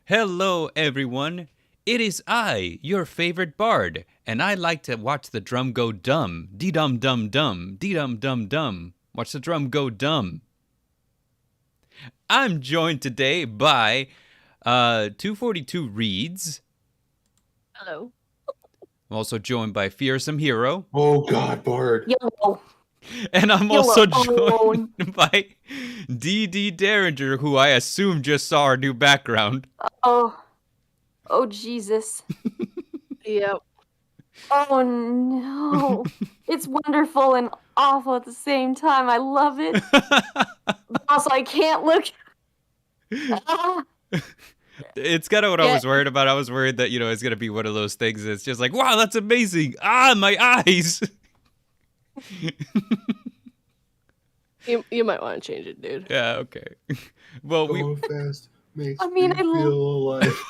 Hello, everyone. It is I, your favorite bard, and I like to watch the drum go dumb. Dee-dum-dum-dum, dee-dum-dum-dum. Watch the drum go dumb. I'm joined today by 242 Reads. Hello. I'm also joined by Fearsome Hero. Oh God, Bard. Yo. And I'm also Hello. joined by D.D. Dareinger, who I assume just saw our new background. Oh Jesus. Yep. Oh no. It's wonderful and awful at the same time. I love it. But also, I can't look. Ah. It's kind of what I was worried about. I was worried that, it's going to be one of those things that's just like, wow, that's amazing. Ah, my eyes. You might want to change it, dude. Yeah, okay. Well, Going fast makes I mean, me I feel alive.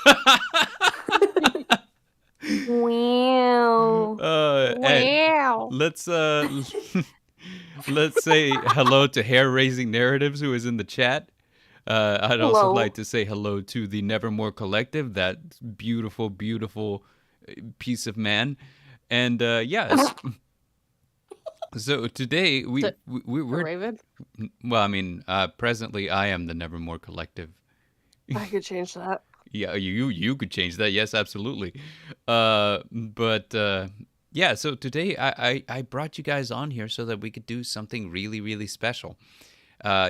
Wow. Wow. Let's let's say hello to Hair Raising Narratives, who is in the chat. I'd also Hello. like to say hello to the Nevermore Collective, that beautiful, beautiful piece of man. And yes. So today we're Raven? well, I mean, presently I am the Nevermore Collective. I could change that. Yeah, you could change that. Yes, absolutely. Yeah. So today I brought you guys on here so that we could do something really, really special.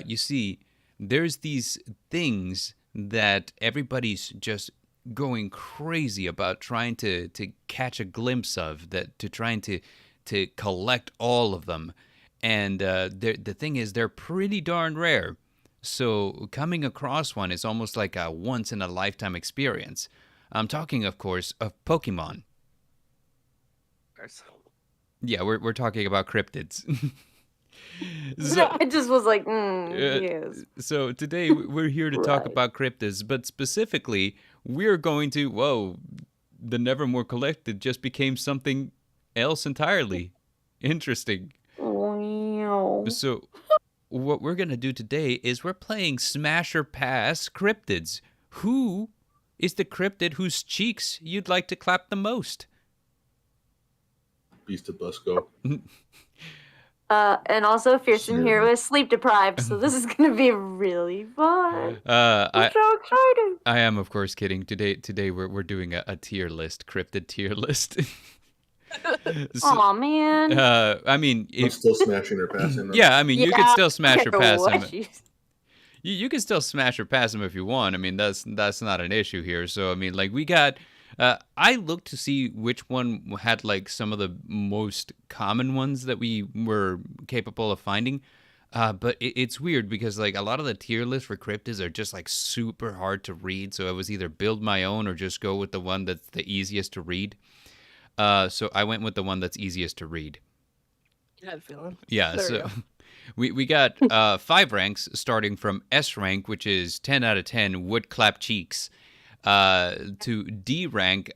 You see, there's these things that everybody's just going crazy about trying to catch a glimpse of, that to trying to collect all of them. And the thing is, they're pretty darn rare. So coming across one is almost like a once-in-a-lifetime experience. I'm talking, of course, of Pokemon. Yeah, we're talking about cryptids. I just was like, yes. So today we're here to talk about cryptids, but specifically, we're going to, the Nevermore Collected just became something else entirely. Interesting. Wow. So what we're going to do today is we're playing Smash or Pass Cryptids. Who is the cryptid whose cheeks you'd like to clap the most? Beast of Busco. And also, Fearsome Sure. Hero is sleep deprived, so this is gonna be really fun. I'm so excited. I am, of course, kidding. Today we're doing a tier list, cryptid tier list. Aw, man. I mean, I'm still smashing or passing them. yeah, I mean, you could still smash or care pass what him. You can still smash or pass him if you want. I mean, that's not an issue here. So I mean, like, we got. I looked to see which one had like some of the most common ones that we were capable of finding. But it's weird because like a lot of the tier lists for cryptids are just like super hard to read. So I was either build my own or just go with the one that's the easiest to read. So I went with the one that's easiest to read. I had a feeling. Yeah, There we so go. we got 5 ranks, starting from S rank, which is 10 out of 10, would clap cheeks, to D rank,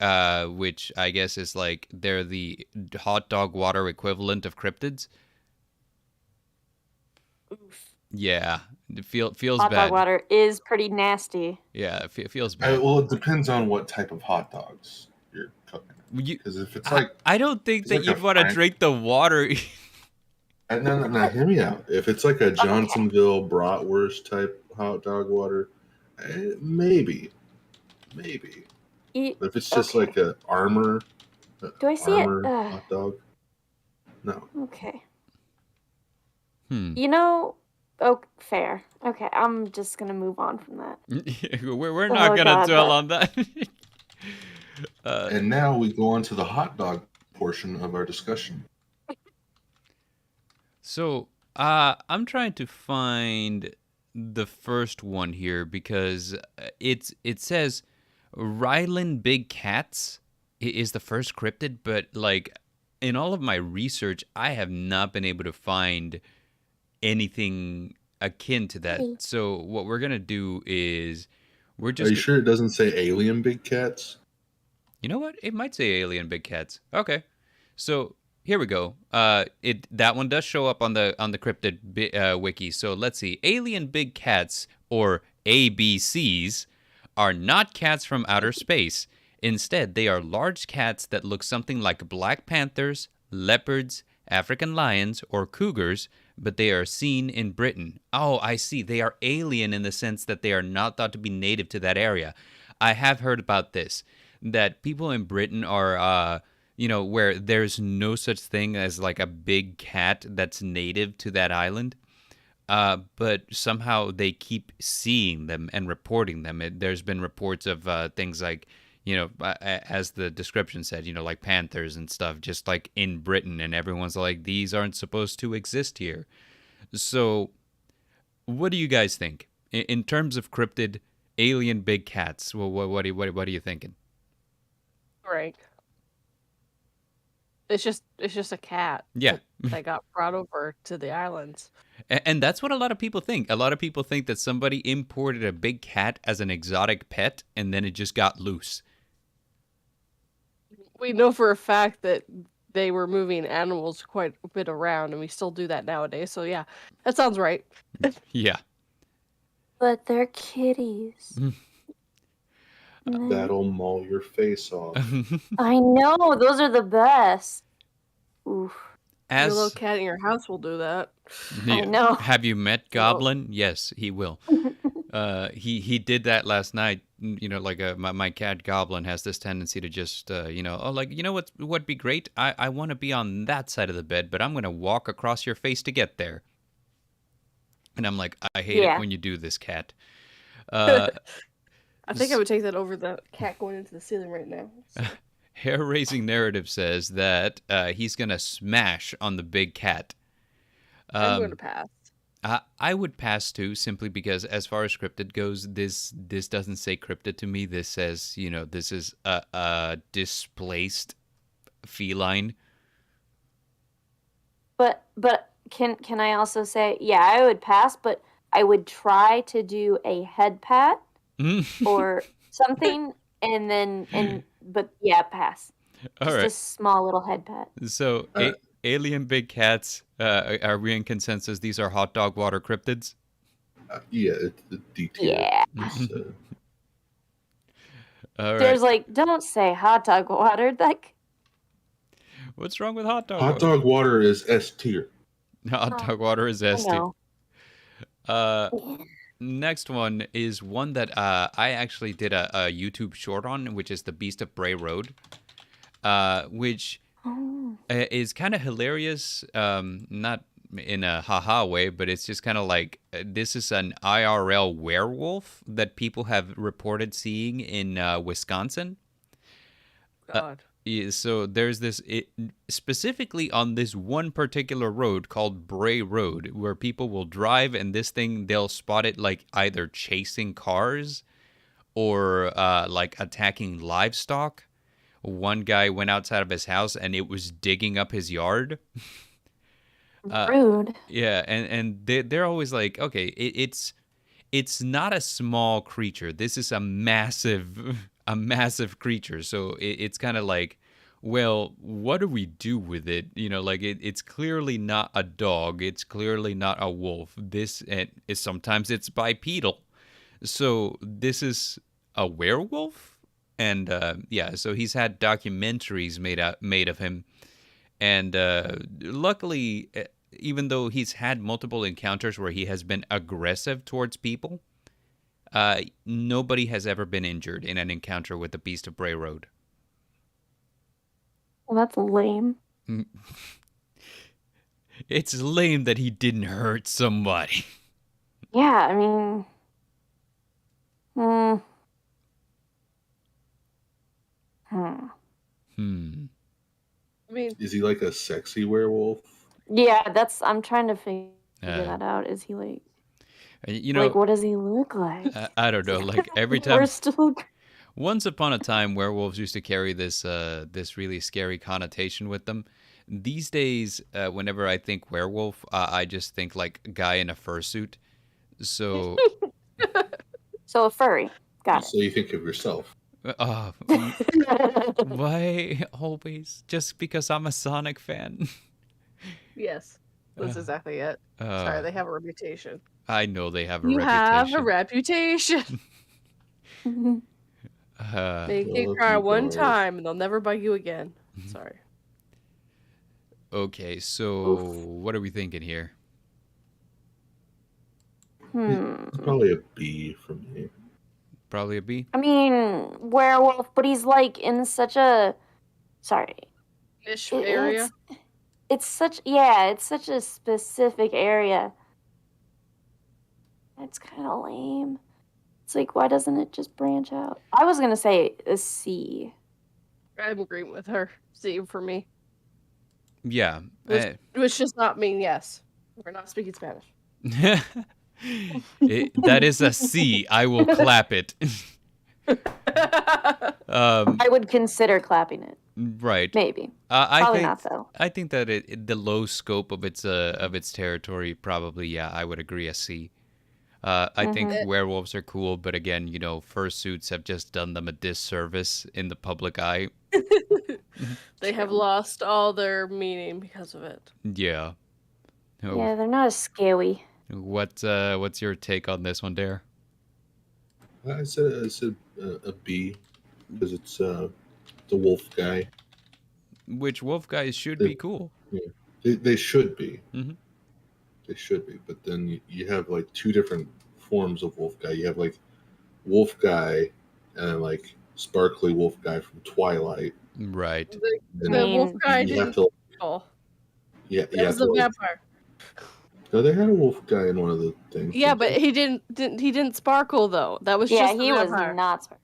which I guess is like they're the hot dog water equivalent of cryptids. Oof. Yeah, it feels Hot bad. dog water is pretty nasty. Yeah, it feels bad. Well, it depends on what type of hot dogs you're cooking. You, Because if it's like, I don't think it's that like you'd a want to Frank- drink the water. no, hear me out. If it's like a Johnsonville bratwurst type hot dog water, maybe. But if it's just Okay. like a Armor, Do I see it? Armor hot dog, no. Okay. Hmm. You know, fair. Okay, I'm just gonna move on from that. We're not gonna God, dwell but- on that. And now we go on to the hot dog portion of our discussion. So, I'm trying to find the first one here because it says Rylan Big Cats is the first cryptid, but like in all of my research, I have not been able to find anything akin to that. So what we're gonna do is we're Are just you sure it doesn't say alien big cats? You know what? It might say alien big cats. Okay. So here we go. That one does show up on the cryptid wiki. So let's see. Alien big cats, or ABCs, are not cats from outer space. Instead, they are large cats that look something like black panthers, leopards, African lions, or cougars, but they are seen in Britain. Oh, I see. They are alien in the sense that they are not thought to be native to that area. I have heard about this, that people in Britain are, where there's no such thing as like a big cat that's native to that island. But somehow they keep seeing them and reporting them. There's been reports of things like, as the description said, like panthers and stuff, just like in Britain, and everyone's like, these aren't supposed to exist here. So, what do you guys think in terms of cryptid alien big cats? Well, what are you thinking? Right. It's just a cat. Yeah. That got brought over to the islands. And that's what a lot of people think. A lot of people think that somebody imported a big cat as an exotic pet, and then it just got loose. We know for a fact that they were moving animals quite a bit around, and we still do that nowadays. So yeah, that sounds right. Yeah. But they're kitties. That'll maul your face off. I know, those are the best. Oof. Your little cat in your house will do that. I know. Have you met Goblin? Yes, he will. He did that last night. Like my cat Goblin has this tendency to just what'd be great? I want to be on that side of the bed, but I'm gonna walk across your face to get there. And I'm like, I hate it when you do this, cat. I think I would take that over the cat going into the ceiling right now. So. Hair-raising narrative says that he's gonna smash on the big cat. I'm going to pass. I would pass too, simply because as far as cryptid goes, this doesn't say cryptid to me. This says, this is a displaced feline. But can I also say, yeah, I would pass, but I would try to do a head pat or something, but yeah, pass. Just a small little head pat. So, alien big cats, are we in consensus? These are hot dog water cryptids? Yeah, it's detailed. Yeah. All right. There's don't say hot dog water. What's wrong with hot dog? Hot dog water is S tier. Hot dog water is S tier. Next one is one that I actually did a YouTube short on, which is the Beast of Bray Road, which is kind of hilarious, not in a haha way, but it's just kind of like, this is an IRL werewolf that people have reported seeing in Wisconsin. God. So there's this, specifically on this one particular road called Bray Road, where people will drive, and this thing, they'll spot it like either chasing cars or like attacking livestock. One guy went outside of his house and it was digging up his yard. Rude. Yeah, and they're always like, okay, it's not a small creature. This is a massive creature. So it's kind of like, well, what do we do with it? Like it's clearly not a dog. It's clearly not a wolf. Sometimes it's bipedal. So this is a werewolf. And so he's had documentaries made of him. And luckily, even though he's had multiple encounters where he has been aggressive towards people, nobody has ever been injured in an encounter with the Beast of Bray Road. Well, that's lame. It's lame that he didn't hurt somebody. Yeah, I mean... I mean, is he like a sexy werewolf? Yeah, I'm trying to figure that out. Is he like... what does he look like? I don't know. Like every time... We're still... Once upon a time, werewolves used to carry this really scary connotation with them. These days, whenever I think werewolf, I just think like a guy in a fursuit. So... So a furry. Got it. So you think of yourself. Why always? Just because I'm a Sonic fan? Yes, that's exactly it. Sorry, they have a reputation. I know they have a reputation. You have a reputation. They can cry one time and they'll never bug you again. Sorry. Okay, so what are we thinking here? It's probably a B for me. Probably a B? I mean, werewolf, but he's like in such a... Sorry. Niche area? It's such a specific area. It's kind of lame. It's like, why doesn't it just branch out? I was going to say a C. I'm agreeing with her. C for me. Yeah. Which does not mean yes. We're not speaking Spanish. That is a C. I will clap it. I would consider clapping it. Right. Maybe. Probably not though. I think that the low scope of its territory probably, yeah, I would agree a C. I think werewolves are cool, but again, fursuits have just done them a disservice in the public eye. They have lost all their meaning because of it. Yeah. Oh. Yeah, they're not as scary. What's your take on this one, Dare? I said a B because it's the wolf guy. Which wolf guys should be cool. Yeah, they should be. Mm-hmm. They should be, but then you have like two different forms of wolf guy. You have like wolf guy and like sparkly wolf guy from Twilight. Right. The wolf guy didn't. Yeah, as the vampire. No, they had a wolf guy in one of the things. Yeah, but he didn't sparkle though. That was just he was not sparkle.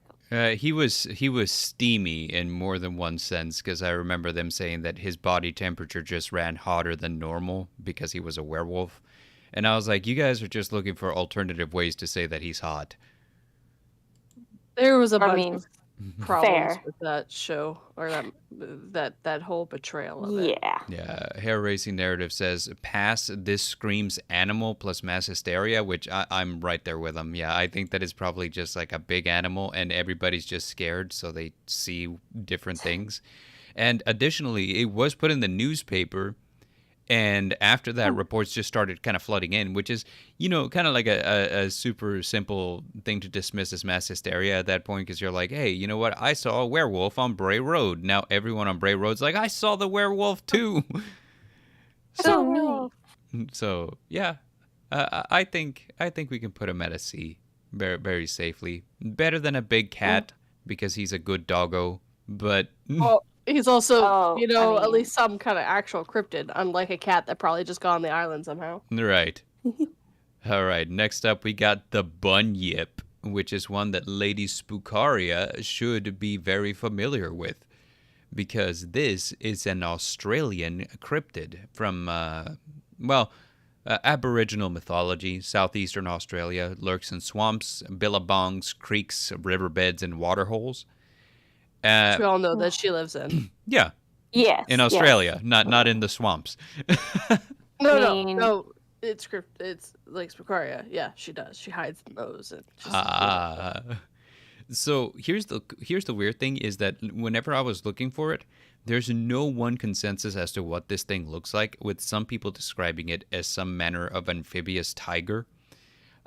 He was steamy in more than one sense, because I remember them saying that his body temperature just ran hotter than normal because he was a werewolf. And I was like, you guys are just looking for alternative ways to say that he's hot. There was a bunch of problems with that show, or that whole betrayal of it. Yeah. Hair Racing Narrative says, pass, this screams animal plus mass hysteria, which I'm right there with him. Yeah, I think that is probably just like a big animal and everybody's just scared, so they see different things. And additionally, it was put in the newspaper, and after that, reports just started kind of flooding in, which is, kind of like a super simple thing to dismiss as mass hysteria at that point, because you're like, hey, you know what? I saw a werewolf on Bray Road. Now everyone on Bray Road's like, I saw the werewolf too. So yeah, I think we can put him at a C very, very safely. Better than a big cat because he's a good doggo, but... He's also, at least some kind of actual cryptid, unlike a cat that probably just got on the island somehow. Right. All right. Next up, we got the bunyip, which is one that Lady Spookaria should be very familiar with, because this is an Australian cryptid from, Aboriginal mythology. Southeastern Australia, lurks in swamps, billabongs, creeks, riverbeds, and waterholes. We all know that she lives in. Yeah. Yes. In Australia, not in the swamps. No. It's Lake Spookaria. Yeah, she does. She hides in those. So here's the weird thing is that whenever I was looking for it, there's no one consensus as to what this thing looks like, with some people describing it as some manner of amphibious tiger.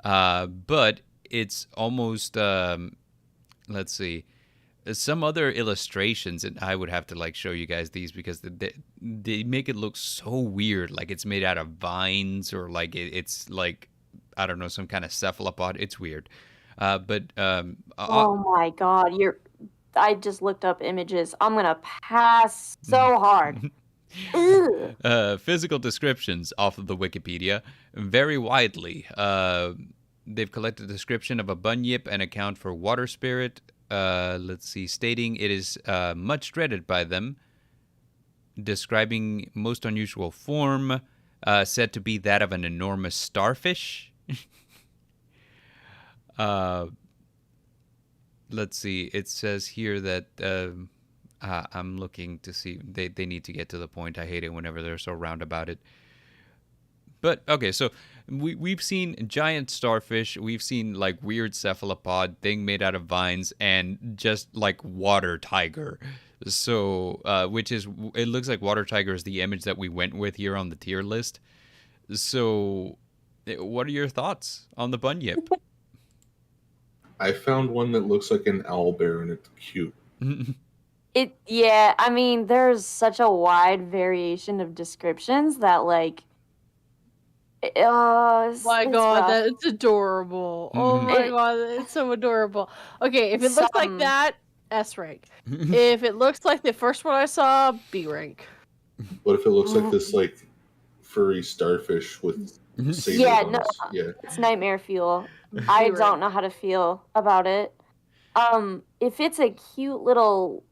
But it's almost, let's see, some other illustrations, and I would have to show you guys these because they make it look so weird, like it's made out of vines, or like it's like, I don't know, some kind of cephalopod. It's weird. Oh my God, I just looked up images. I'm gonna pass so hard. Physical descriptions off of the Wikipedia vary widely. They've collected a description of a bunyip and account for water spirit. Let's see, stating it is much dreaded by them, describing most unusual form, said to be that of an enormous starfish. Let's see, it says here that I'm looking to see, they need to get to the point. I hate it whenever they're so round about it. But okay, so we've seen giant starfish, we've seen weird cephalopod thing made out of vines, and just water tiger. So it looks like water tiger is the image that we went with here on the tier list. So what are your thoughts on the bunyip? I found one that looks like an owlbear and it's cute. Yeah, I mean, there's such a wide variation of descriptions that, like, it's God, rough. it's adorable. Oh my God, it's so adorable. Okay, if it looks like that, S rank. If it looks like the first one I saw, B rank. What if it looks like this, like, furry starfish with sabers on it? Yeah, it's nightmare fuel. I don't know how to feel about it. If it's a cute little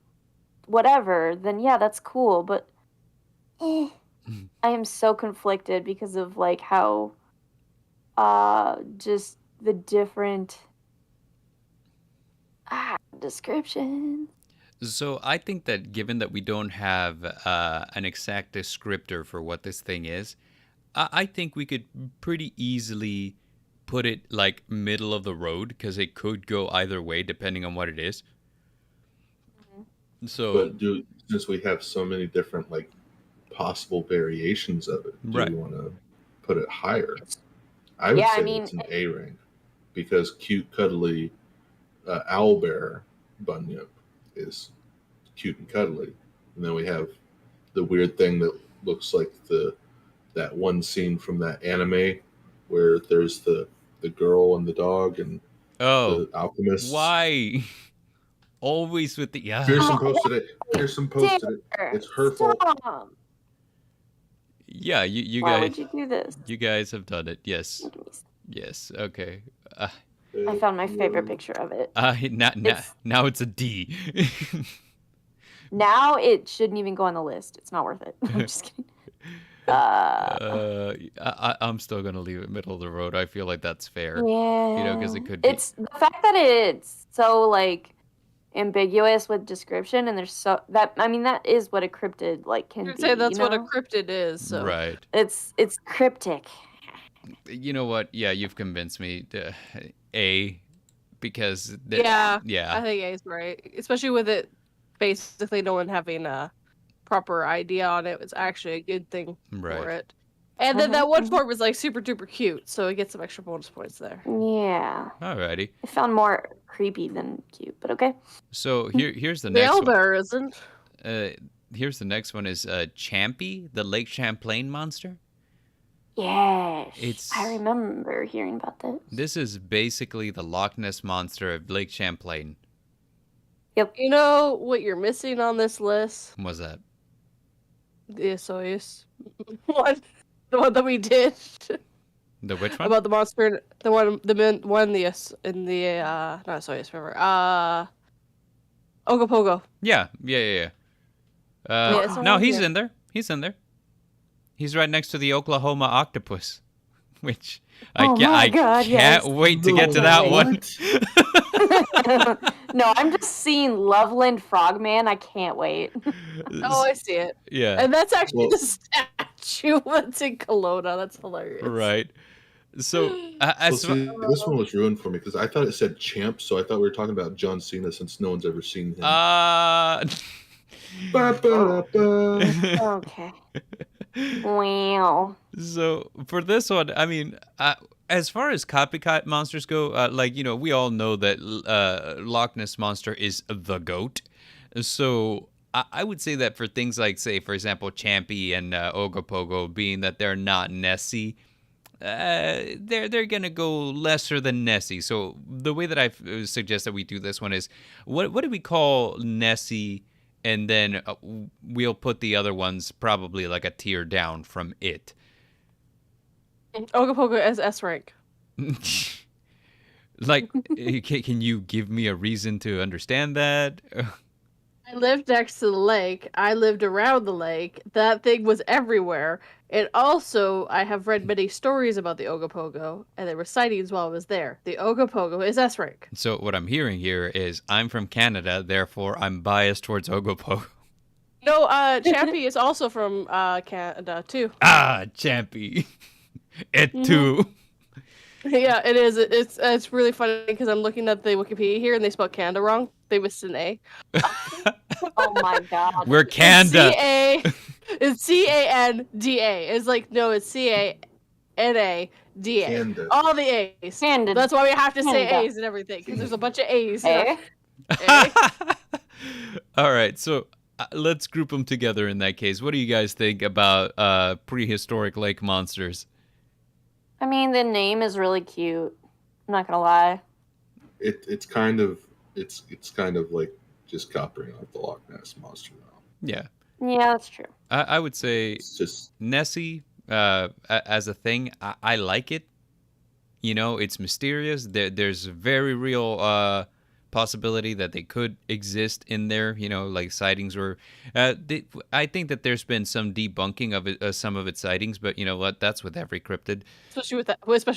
whatever, then yeah, that's cool. But I am so conflicted because of like how just the different description. So I think that given that we don't have an exact descriptor for what this thing is, I think we could pretty easily put it like middle of the road because it could go either way depending on what it is. So, but since we have so many different like possible variations of it, do you want to put it higher? I would say it's an A rank because cute, cuddly owlbear bunyip is cute and cuddly, and then we have the weird thing that looks like that one scene from that anime where there's the girl and the dog and the alchemist. Why? Always with the Fearsome posted it. Fearsome posted it. It's her fault. Yeah, you Why guys. Would you do this? You guys have done it. Yes. Yes. Okay. I found my favorite picture of it. Now it's a D. Now it shouldn't even go on the list. It's not worth it. I'm just kidding. I'm still gonna leave it middle of the road. I feel like that's fair. Yeah. You know, because it could be. It's the fact that it's so like ambiguous with description, and there's so that that is what a cryptid like can be. I'd say that's what a cryptid is. So. Right. It's cryptic. You know what? Yeah, you've convinced me. A, because yeah, I think A is right, especially with it. Basically, no one having a proper idea on it was actually a good thing for it. And then that one form was like super duper cute, so it gets some extra bonus points there. Yeah. Alrighty. I found more creepy than cute, but okay. So here's the next one. The owlbear isn't. Here's the next one is Champy, the Lake Champlain monster. Yes. I remember hearing about this. This is basically the Loch Ness monster of Lake Champlain. Yep. You know what you're missing on this list? What's that? The SOS one, the one that we did. The which one? About the monster, the one in the not SOS, remember? Ogopogo. Yeah. No, he's in there. He's in there. He's right next to the Oklahoma octopus, which I can't wait to get to that one. No, I'm just seeing Loveland Frogman. I can't wait. Oh, I see it. Yeah. And that's actually the statue that's in Kelowna. That's hilarious. Right. So, this one was ruined for me because I thought it said champ, so I thought we were talking about John Cena since no one's ever seen him. Okay. Wow. So, for this one, I mean, as far as copycat monsters go, we all know that Loch Ness Monster is the GOAT. So I would say that for things like, say, for example, Champy and Ogopogo, being that they're not Nessie, they're going to go lesser than Nessie. So the way that I suggest that we do this one is, what do we call Nessie? And then we'll put the other ones probably like a tier down from it. Ogopogo as S rank. Like, can you give me a reason to understand that? I lived next to the lake. I lived around the lake. That thing was everywhere. And also, I have read many stories about the Ogopogo, and there were sightings while I was there. The Ogopogo is S rank. So what I'm hearing here is I'm from Canada, therefore I'm biased towards Ogopogo. No, Champy is also from Canada, too. Champy. It too. Yeah, it is. It's really funny because I'm looking at the Wikipedia here and they spelled Canada wrong. They missed an A. Oh my god. We're Canada. It's C-A-N-D-A. It's like, no, it's C-A-N-A. DA. Candid. All the A's. Candid. That's why we have to say Candid. A's and everything, because there's a bunch of A's. Eh? All right, so let's group them together in that case. What do you guys think about prehistoric lake monsters? I mean, the name is really cute. I'm not gonna lie. It's kind of like just copying off the Loch Ness monster now. Yeah. Yeah, that's true. I would say It's just Nessie as a thing. I like it. You know, it's mysterious. There's a very real possibility that they could exist in there. You know, like sightings were. I think that there's been some debunking of it, some of its sightings, but you know what? That's with every cryptid. Especially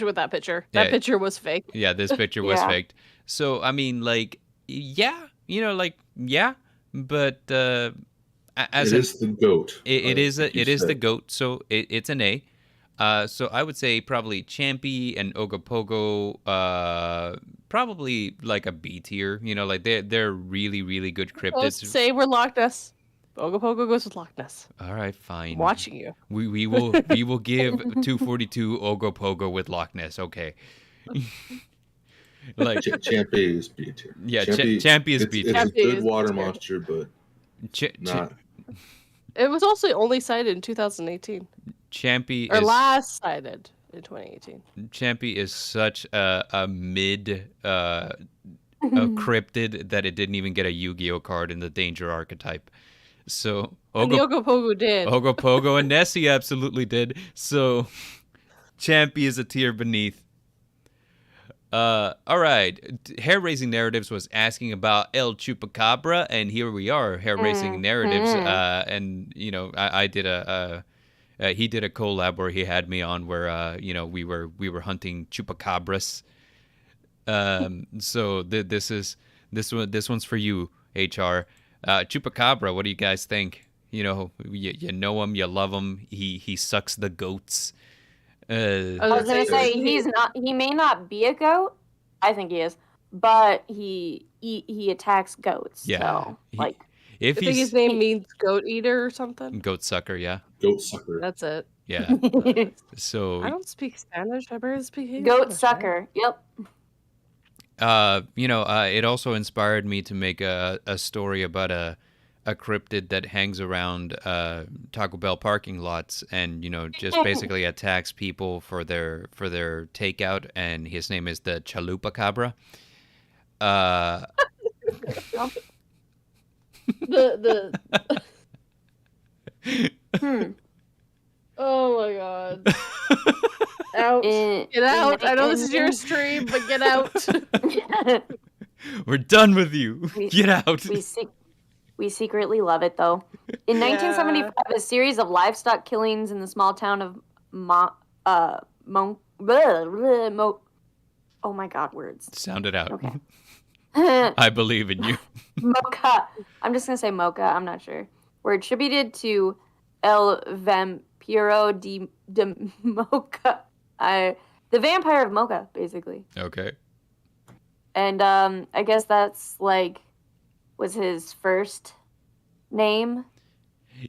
with that picture. That picture was fake. Yeah, this picture was faked. So I mean, like, yeah, you know, like, yeah, but as it is the goat. it is the goat. So it's an A. So I would say probably Champy and Ogopogo, probably like a B tier. You know, like they're really, really good cryptids. Let's say we're Loch Ness. Ogopogo goes with Loch Ness. All right, fine. I'm watching you. We will give 242 Ogopogo with Loch Ness. Okay. Like Champy is B tier. Yeah, Champy is B tier. It's a good water monster, but not. It was also only sighted in 2018. Champy or is last sighted in 2018. Champy is such a mid a cryptid that it didn't even get a Yu-Gi-Oh card in the danger archetype. So Ogopogo did. Ogopogo and Nessie absolutely did. So Champy is a tier beneath. All right. Hair Raising Narratives was asking about El Chupacabra, and here we are, Hair Raising Narratives. And you know, I did he did a collab where he had me on, where you know, we were hunting chupacabras. So this one's for you, HR. Chupacabra. What do you guys think? You know, you know him, you love him. He sucks the goats. I was gonna say he may not be a goat. I think he is, but he attacks goats. Yeah, so, like, I think his name means goat eater or something. Goat sucker, yeah. Goat sucker. That's it. Yeah. So I don't speak Spanish. I barely speak English. Goat sucker. Right? Yep. You know, it also inspired me to make a story about a cryptid that hangs around Taco Bell parking lots and, you know, just basically attacks people for their takeout, and his name is the Chalupacabra. Oh my god. Out. Get out. I know this is your stream, but get out. We're done with you. Get out. We secretly love it, though. In 1975, a series of livestock killings in the small town of oh my god, words. Sound it out. Okay. I believe in you. Mocha. I'm just going to say Mocha. I'm not sure. Were attributed to El Vampiro de Mocha. The vampire of Mocha, basically. Okay. And I guess that's like was his first name.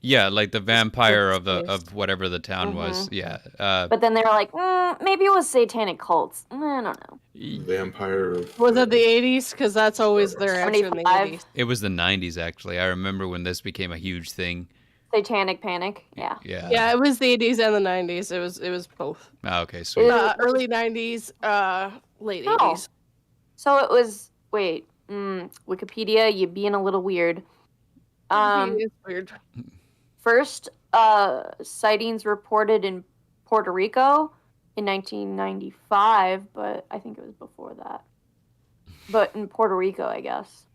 Yeah, like the vampire of whatever the town was. Yeah. But then they were like, maybe it was satanic cults. I don't know. Vampire of... Was it the 80s? Because that's always their answer in the 80s. It was the 90s, actually. I remember when this became a huge thing. Satanic Panic, yeah. Yeah, it was the 80s and the 90s. It was both. Oh, okay, sweet. Early 90s, late 80s. So it was, wait, Wikipedia, you being a little weird. It's weird. First sightings reported in Puerto Rico in 1995, but I think it was before that. But in Puerto Rico, I guess.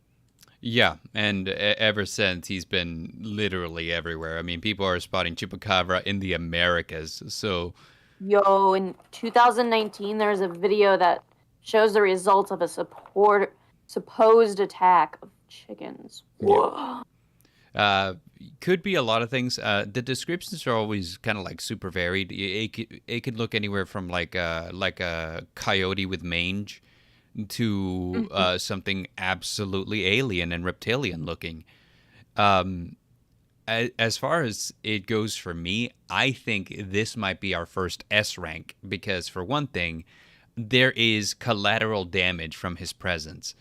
Yeah, and ever since, he's been literally everywhere. I mean, people are spotting Chupacabra in the Americas, so... Yo, in 2019, there's a video that shows the results of a supposed attack of chickens. Whoa. Could be a lot of things. The descriptions are always kind of like super varied. It could look anywhere from like a coyote with mange to something absolutely alien and reptilian looking. as far as it goes for me, I think this might be our first S rank because, for one thing, there is collateral damage from his presence.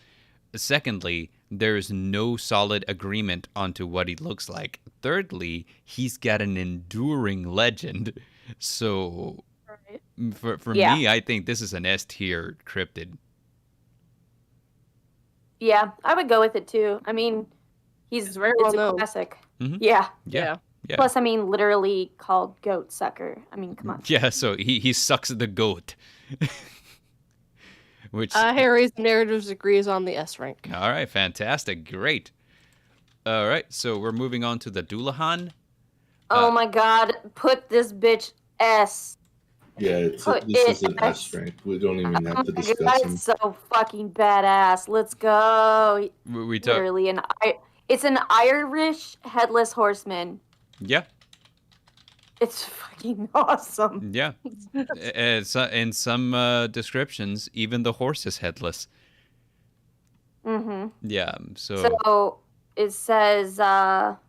Secondly, there's no solid agreement onto what he looks like. Thirdly, he's got an enduring legend. So, for me, I think this is an S tier cryptid. Yeah, I would go with it too. I mean, it's a classic. Mm-hmm. Yeah. Plus, I mean, literally called goat sucker. I mean, come on. Yeah, so he sucks the goat. Which Harry's Narratives agrees on the S rank. All right, fantastic, great. All right, so we're moving on to the Dullahan. Oh my God! Put this bitch S. Yeah, this is an S rank. We don't even have to discuss him. It's so fucking badass. Let's go. Literally it's an Irish headless horseman. Yeah. It's fucking awesome. Yeah. In some descriptions, even the horse is headless. Mm-hmm. Yeah. So it says a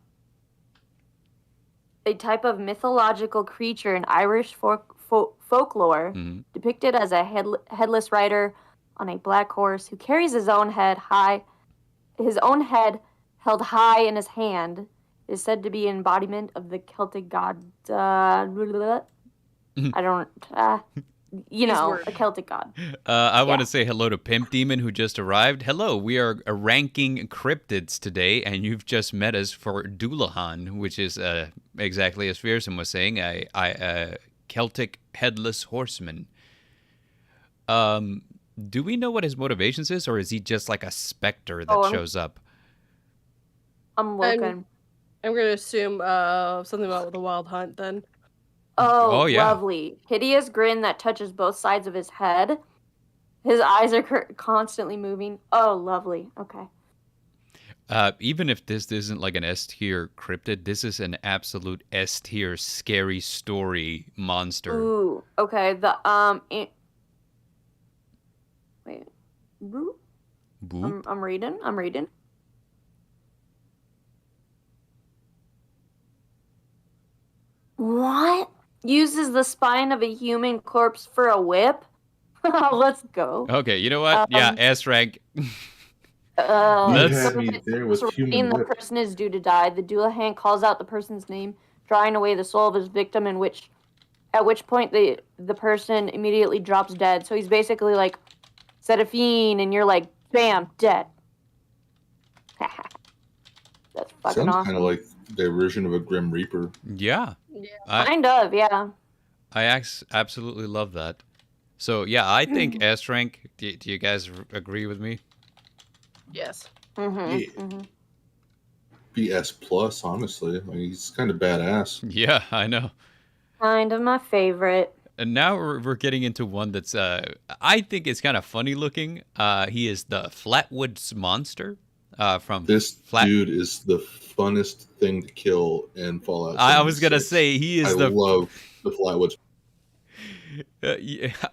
type of mythological creature in Irish folklore, depicted as a headless rider on a black horse who carries his own head held high in his hand, is said to be an embodiment of the Celtic god. A Celtic god. I want to say hello to Pimp Demon, who just arrived. Hello, we are ranking cryptids today, and you've just met us for Dullahan, which is exactly as Fearsome was saying, a Celtic headless horseman. Do we know what his motivations is, or is he just like a specter that shows up? I'm looking. I'm going to assume something about the Wild Hunt then. Oh, yeah. Lovely. Hideous grin that touches both sides of his head. His eyes are constantly moving. Oh, lovely. Okay. Even if this isn't like an S tier cryptid, this is an absolute S tier scary story monster. Ooh, okay. Wait. Boop. Boop. I'm reading. What? Uses the spine of a human corpse for a whip? Let's go. Okay, you know what? S rank. The person is due to die. The Dullahan calls out the person's name, drawing away the soul of his victim, at which point the person immediately drops dead. So he's basically like, Seraphine, and you're like, bam, dead. That's fucking Sounds awesome. Kind of like their version of a Grim Reaper. Yeah. Kind of, yeah. I absolutely love that. So, yeah, I think S rank. Do you guys agree with me? Yes. BS plus, honestly. I mean, he's kind of badass. Yeah, I know. Kind of my favorite. And now we're getting into one that's, I think is kind of funny looking. He is the Flatwoods Monster. Dude is the funnest thing to kill in Fallout 76. I was going to say, I love the Flatwoods.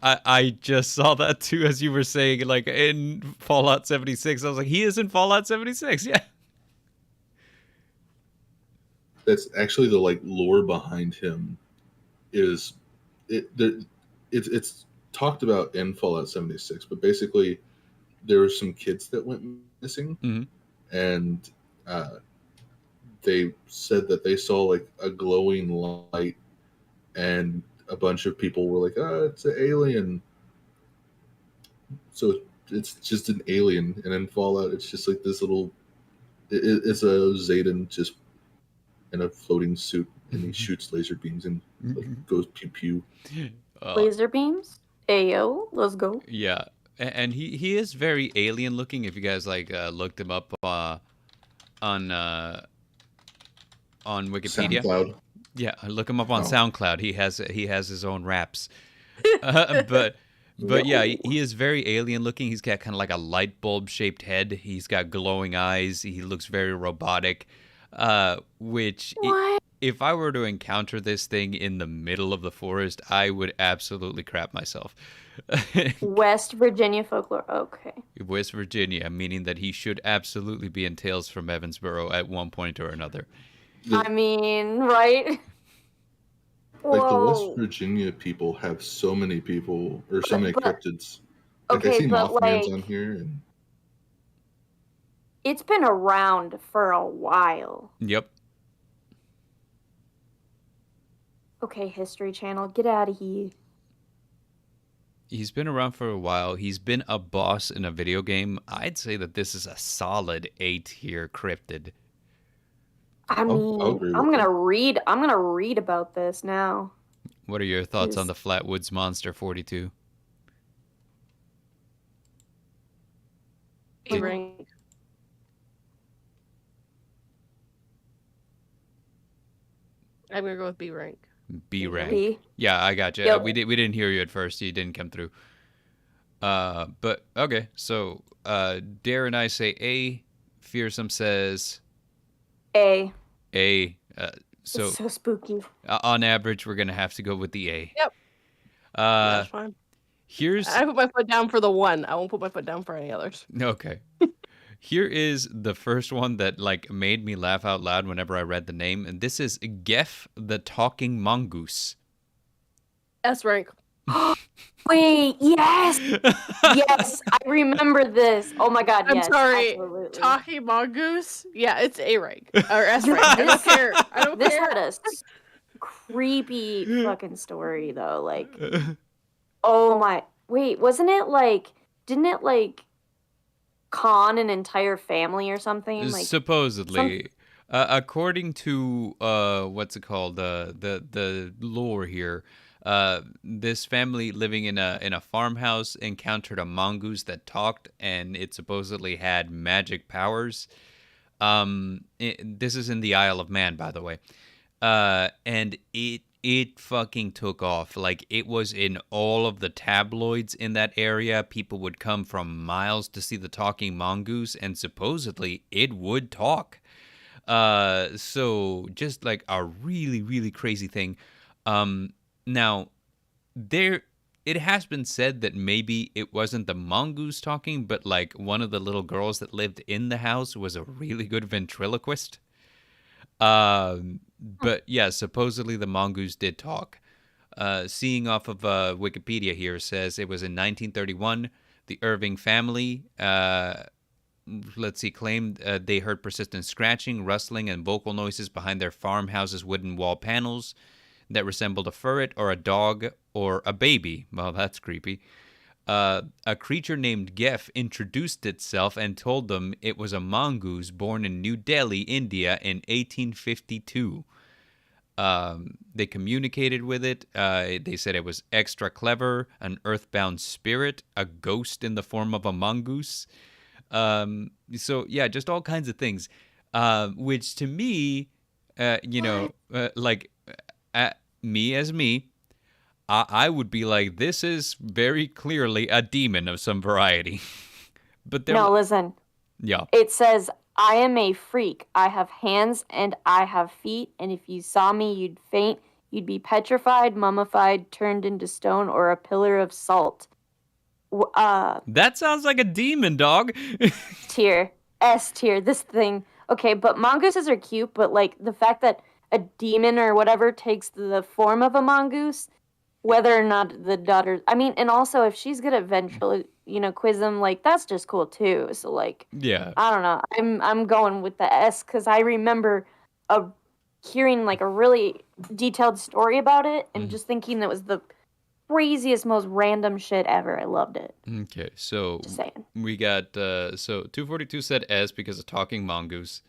I just saw that too, as you were saying, like in Fallout 76. I was like, he is in Fallout 76, yeah. That's actually the lore behind him. It's talked about in Fallout 76, but basically there were some kids that went missing, and they said that they saw a glowing light, and a bunch of people were like, "Oh, it's an alien." So it's just an alien, and in Fallout, it's just like this little. It's a Zayden just in a floating suit, and he shoots laser beams and goes pew pew. Laser beams? Ayo, let's go. Yeah, and he is very alien looking. If you guys looked him up on Wikipedia. SoundCloud. Yeah, look him up on SoundCloud. He has his own raps. But yeah, he is very alien looking. He's got kind of like a light bulb shaped head. He's got glowing eyes. He looks very robotic. If I were to encounter this thing in the middle of the forest, I would absolutely crap myself. West Virginia folklore. Okay. West Virginia, meaning that he should absolutely be in Tales from Evansboro at one point or another. I mean, right? Like the West Virginia people have so many people or so many cryptids. Like I see Mothman's on here, and it's been around for a while. Yep. Okay, History Channel, get out of here. He's been around for a while. He's been a boss in a video game. I'd say that this is a solid A-tier cryptid. I mean, I'm gonna read about this now. What are your thoughts on the Flatwoods Monster 42? B rank. I'm gonna go with B rank. B rank. B? Yeah, I got you. Yep. We didn't hear you at first. You didn't come through. But okay. So, Dare and I say A. Fearsome says A. A. So it's so spooky. On average, we're gonna have to go with the A. Yep. That's fine. I put my foot down for the one. I won't put my foot down for any others. Okay. Here is the first one that like made me laugh out loud whenever I read the name, and this is Gef the Talking Mongoose. S rank. Wait, yes, yes, I remember this. Oh my god, yes. I'm sorry, absolutely. Talking Mongoose. Yeah, it's A rank or S rank. I don't care. I don't this care. Had a creepy fucking story though. Like, oh my, wait, wasn't it like? Didn't it like con an entire family or something? Like, supposedly. According to what's it called, the lore here, this family living in a farmhouse encountered a mongoose that talked, and it supposedly had magic powers. This is in the Isle of Man, by the way, and it fucking took off. Like, it was in all of the tabloids in that area. People would come from miles to see the talking mongoose, and supposedly it would talk. So just like a really, really crazy thing. Now, it has been said that maybe it wasn't the mongoose talking, but like one of the little girls that lived in the house was a really good ventriloquist. But yeah, supposedly the mongoose did talk. Seeing off of Wikipedia here says it was in 1931. The Irving family, claimed they heard persistent scratching, rustling, and vocal noises behind their farmhouse's wooden wall panels that resembled a ferret or a dog or a baby. Well, that's creepy. A creature named Gef introduced itself and told them it was a mongoose born in New Delhi, India in 1852. They communicated with it. They said it was extra clever, an earthbound spirit, a ghost in the form of a mongoose. So yeah, just all kinds of things, which to me, I would be like, this is very clearly a demon of some variety. But no, listen. Yeah. It says, I am a freak. I have hands and I have feet, and if you saw me, you'd faint. You'd be petrified, mummified, turned into stone, or a pillar of salt. That sounds like a demon, dog. Tier. S tier. This thing. Okay, but mongooses are cute, but like the fact that a demon or whatever takes the form of a mongoose, whether or not the daughter, I mean, and also if she's good at ventriloquism, like that's just cool too. So like, yeah, I don't know. I'm going with the S because I remember hearing like a really detailed story about it and just thinking that was the craziest, most random shit ever. I loved it. Okay, so just saying. We got so 242 said S because of talking mongoose.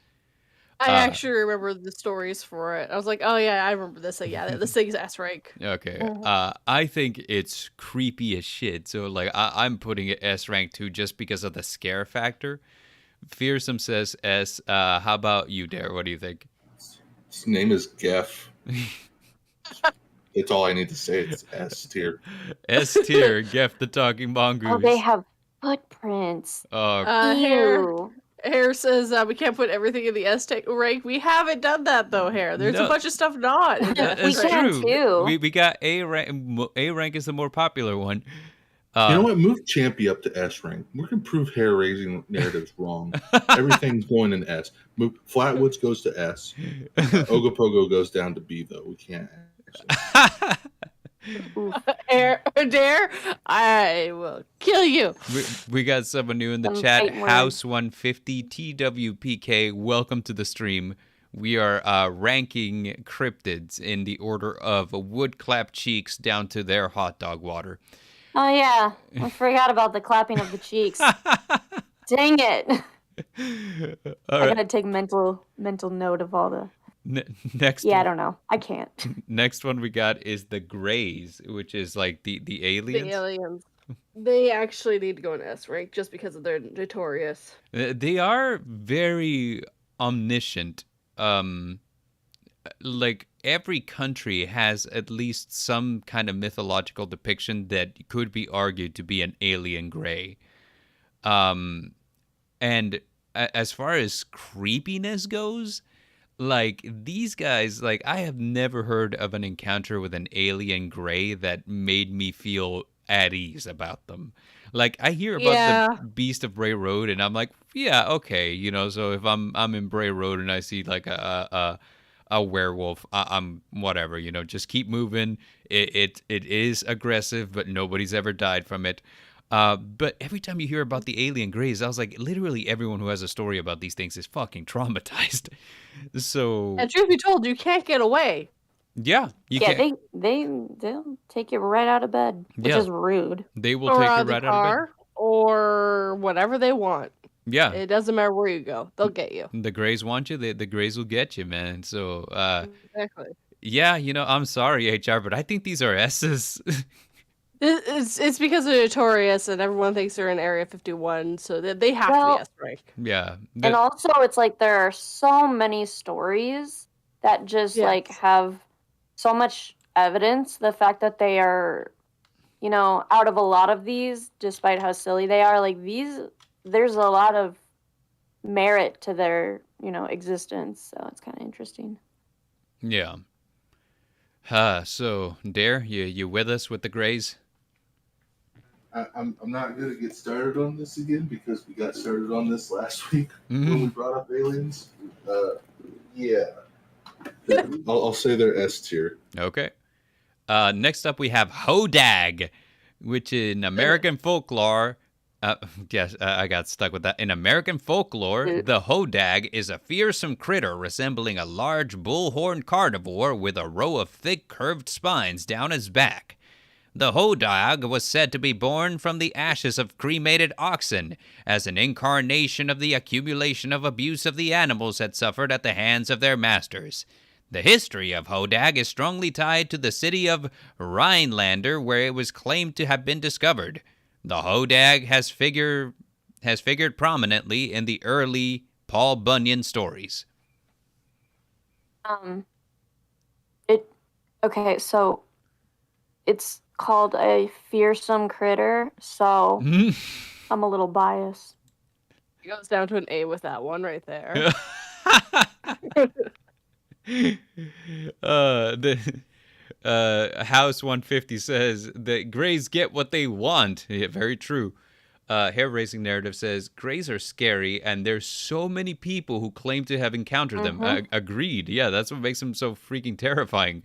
I actually remember the stories for it. I was like, oh yeah, I remember this. Like, yeah, this thing's S rank. Okay. I think it's creepy as shit. So like I'm putting it S rank too just because of the scare factor. Fearsome says S. How about you, Dare? What do you think? His name is Gef. That's all I need to say. It's S tier. S tier. Gef the talking mongoose. Oh, they have footprints. Ew. Hair says we can't put everything in the S rank. We haven't done that though, Hair. There's a bunch of stuff not. That's we can true. too. We got A rank. A rank is the more popular one. You know what? Move Champy up to S rank. We can prove hair-raising narratives wrong. Everything's going in S. Move Flatwoods goes to S. Ogopogo goes down to B, though. We can't. Dare, I will kill you. We got someone new in the chat. House 150 TWPK. Welcome to the stream. We are ranking cryptids in the order of wood clap cheeks down to their hot dog water. Oh yeah, I forgot about the clapping of the cheeks. Dang it! I gotta take mental note of all the. Next. Yeah, I don't know. I can't. Next one we got is the Greys, which is like the aliens. The aliens. They actually need to go in S rank just because of their notorious. They are very omniscient. Like every country has at least some kind of mythological depiction that could be argued to be an alien Grey. And as far as creepiness goes, like these guys, like I have never heard of an encounter with an alien Grey that made me feel at ease about them. Like I hear about the Beast of Bray Road, and I'm like, yeah, okay, you know. So if I'm in Bray Road and I see like a werewolf, I'm whatever, you know. Just keep moving. It is aggressive, but nobody's ever died from it. But every time you hear about the alien Greys, I was like, literally everyone who has a story about these things is fucking traumatized. So, and truth be told, you can't get away. Yeah, you can't. They'll take you right out of bed, which is rude. They will take you right out of bed, or whatever they want. Yeah, it doesn't matter where you go; they'll get you. The Greys want you. The Greys will get you, man. So, exactly. Yeah, you know, I'm sorry, HR, but I think these are S's. It's because they're notorious and everyone thinks they're in Area 51, so they have to be S rank. Yeah, and also it's like there are so many stories that just like have so much evidence. The fact that they are, you know, out of a lot of these, despite how silly they are, like there's a lot of merit to their, you know, existence. So it's kind of interesting. Yeah. So Dare, you with us with the Greys? I'm not going to get started on this again because we got started on this last week when we brought up aliens. Yeah. I'll say they're S tier. Okay. Next up, we have Hodag, which in American folklore... yes, I got stuck with that. In American folklore, the Hodag is a fearsome critter resembling a large bullhorn carnivore with a row of thick curved spines down his back. The Hodag was said to be born from the ashes of cremated oxen, as an incarnation of the accumulation of abuse of the animals had suffered at the hands of their masters. The history of Hodag is strongly tied to the city of Rhinelander, where it was claimed to have been discovered. The Hodag has figured prominently in the early Paul Bunyan stories. Okay, so it's called a fearsome critter, so I'm a little biased. It goes down to an A with that one right there. House 150 says that Greys get what they want. Yeah, very true. Hair-raising narrative says Greys are scary, and there's so many people who claim to have encountered them. Agreed. Yeah, that's what makes them so freaking terrifying.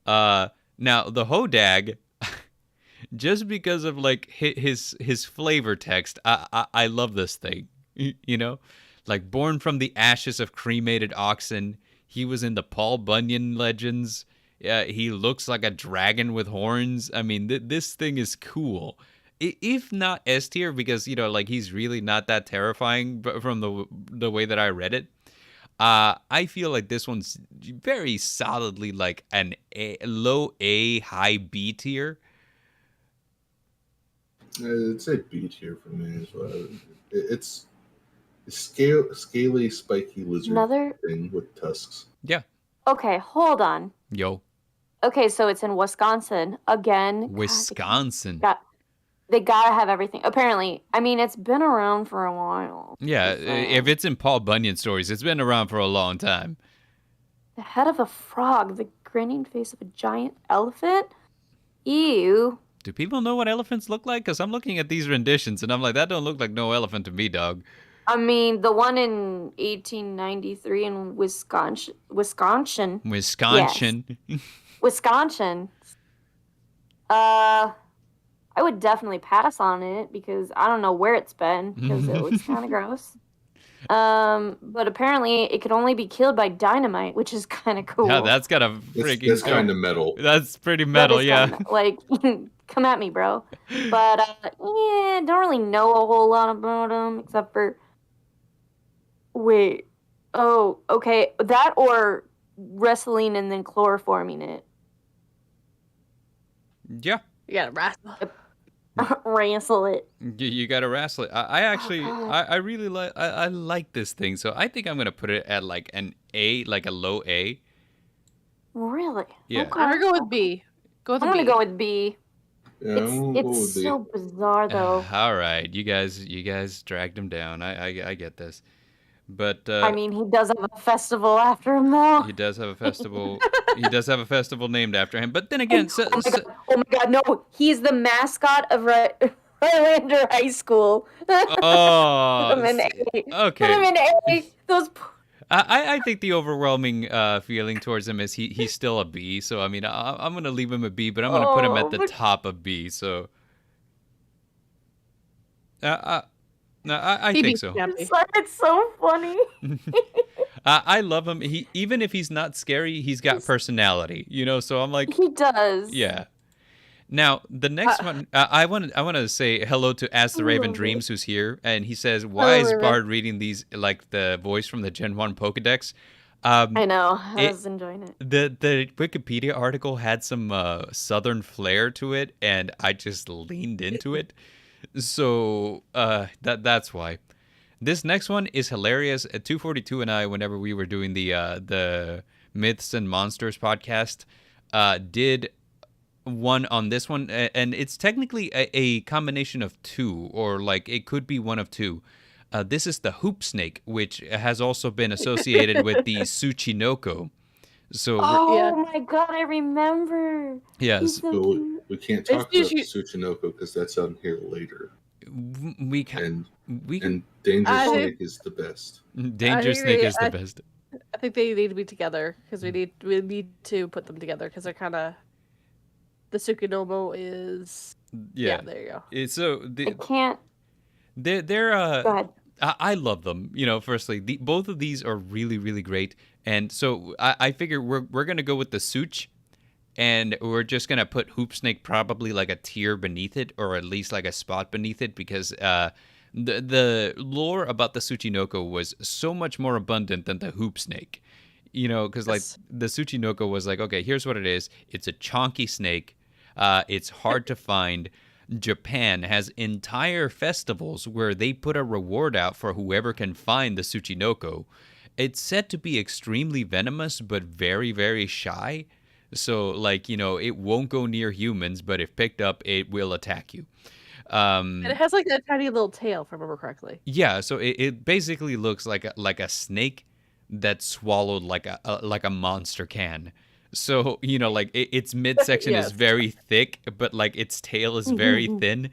Now the Hodag, just because of like his flavor text, I love this thing. You know, like born from the ashes of cremated oxen. He was in the Paul Bunyan legends. He looks like a dragon with horns. I mean, this thing is cool. If not S tier, because, you know, like he's really not that terrifying, but from the way that I read it. I feel like this one's very solidly like an low A, high B tier. I'd say B tier for me as well. It's a scaly, spiky lizard thing with tusks. Yeah. Okay, hold on. Yo. Okay, so it's in Wisconsin again. Wisconsin. They gotta have everything. Apparently, I mean, it's been around for a while. Yeah, if it's in Paul Bunyan stories, it's been around for a long time. The head of a frog, the grinning face of a giant elephant. Ew. Do people know what elephants look like? Because I'm looking at these renditions and I'm like, that don't look like no elephant to me, dog. I mean, the one in 1893 in Wisconsin. Wisconsin. Yes. Wisconsin. I would definitely pass on it because I don't know where it's been because it looks kind of gross. But apparently it could only be killed by dynamite, which is kind of cool. Yeah, that's got a freaking. That's kind of metal. That's pretty metal, yeah. Like, come at me, bro. But yeah, don't really know a whole lot about them except for. Wait. Oh, okay. That or wrestling and then chloroforming it. Yeah. You gotta wrestle. Wrestle it. You gotta wrestle it. I actually, I really like, I like this thing. So I think I'm gonna put it at like an A, like a low A. Really? Yeah. Okay. I'm gonna go with B. I'm gonna go with B. Yeah, It's so bizarre though. All right, you guys dragged him down. I get this. But I mean, he does have a festival after him, though. He does have a festival. He does have a festival named after him. But then again, oh my god, no! He's the mascot of Highlander High School. Oh, Put him in A. Okay. Put him in A. Those. I think the overwhelming feeling towards him is he's still a B. So I mean, I'm gonna leave him a B, but I'm gonna put him at the top of B. So. I think so. It's so funny. I love him. Even if he's not scary, he's got personality, so I'm like, he does. Yeah. Now the next one, I want to say hello to Ask the Raven Dreams, who's here, and he says, "Why is Bard reading these like the voice from the Gen 1 Pokedex?" I know. I was enjoying it. The Wikipedia article had some Southern flair to it, and I just leaned into it. So that's why. This next one is hilarious. 242 and I, whenever we were doing the Myths and Monsters podcast, did one on this one, and it's technically a combination of two, or like it could be one of two. This is the hoop snake, which has also been associated with the Tsuchinoko. So my god, I remember. Yes. So we can't talk about Tsuchinoko because that's on here later. We can. And Danger Snake is the best. Danger Snake is the best. I think they need to be together because we need to put them together because they're kind of. The Tsukunomo is. Yeah, there you go. So I can't. They're Go ahead. I love them. Firstly, both of these are really, really great. And so I figure we're gonna go with the Such, and we're just gonna put Hoop Snake probably like a tier beneath it, or at least like a spot beneath it, because the lore about the Tsuchinoko was so much more abundant than the Hoop Snake. Because like the Tsuchinoko was like, okay, here's what it is. It's a chonky snake. It's hard to find. Japan has entire festivals where they put a reward out for whoever can find the Tsuchinoko. It's said to be extremely venomous, but very, very shy. So, like, it won't go near humans, but if picked up, it will attack you. And it has like a tiny little tail, if I remember correctly. Yeah, so it basically looks like a snake that swallowed like a monster can. So, like its midsection is very thick, but like its tail is very thin.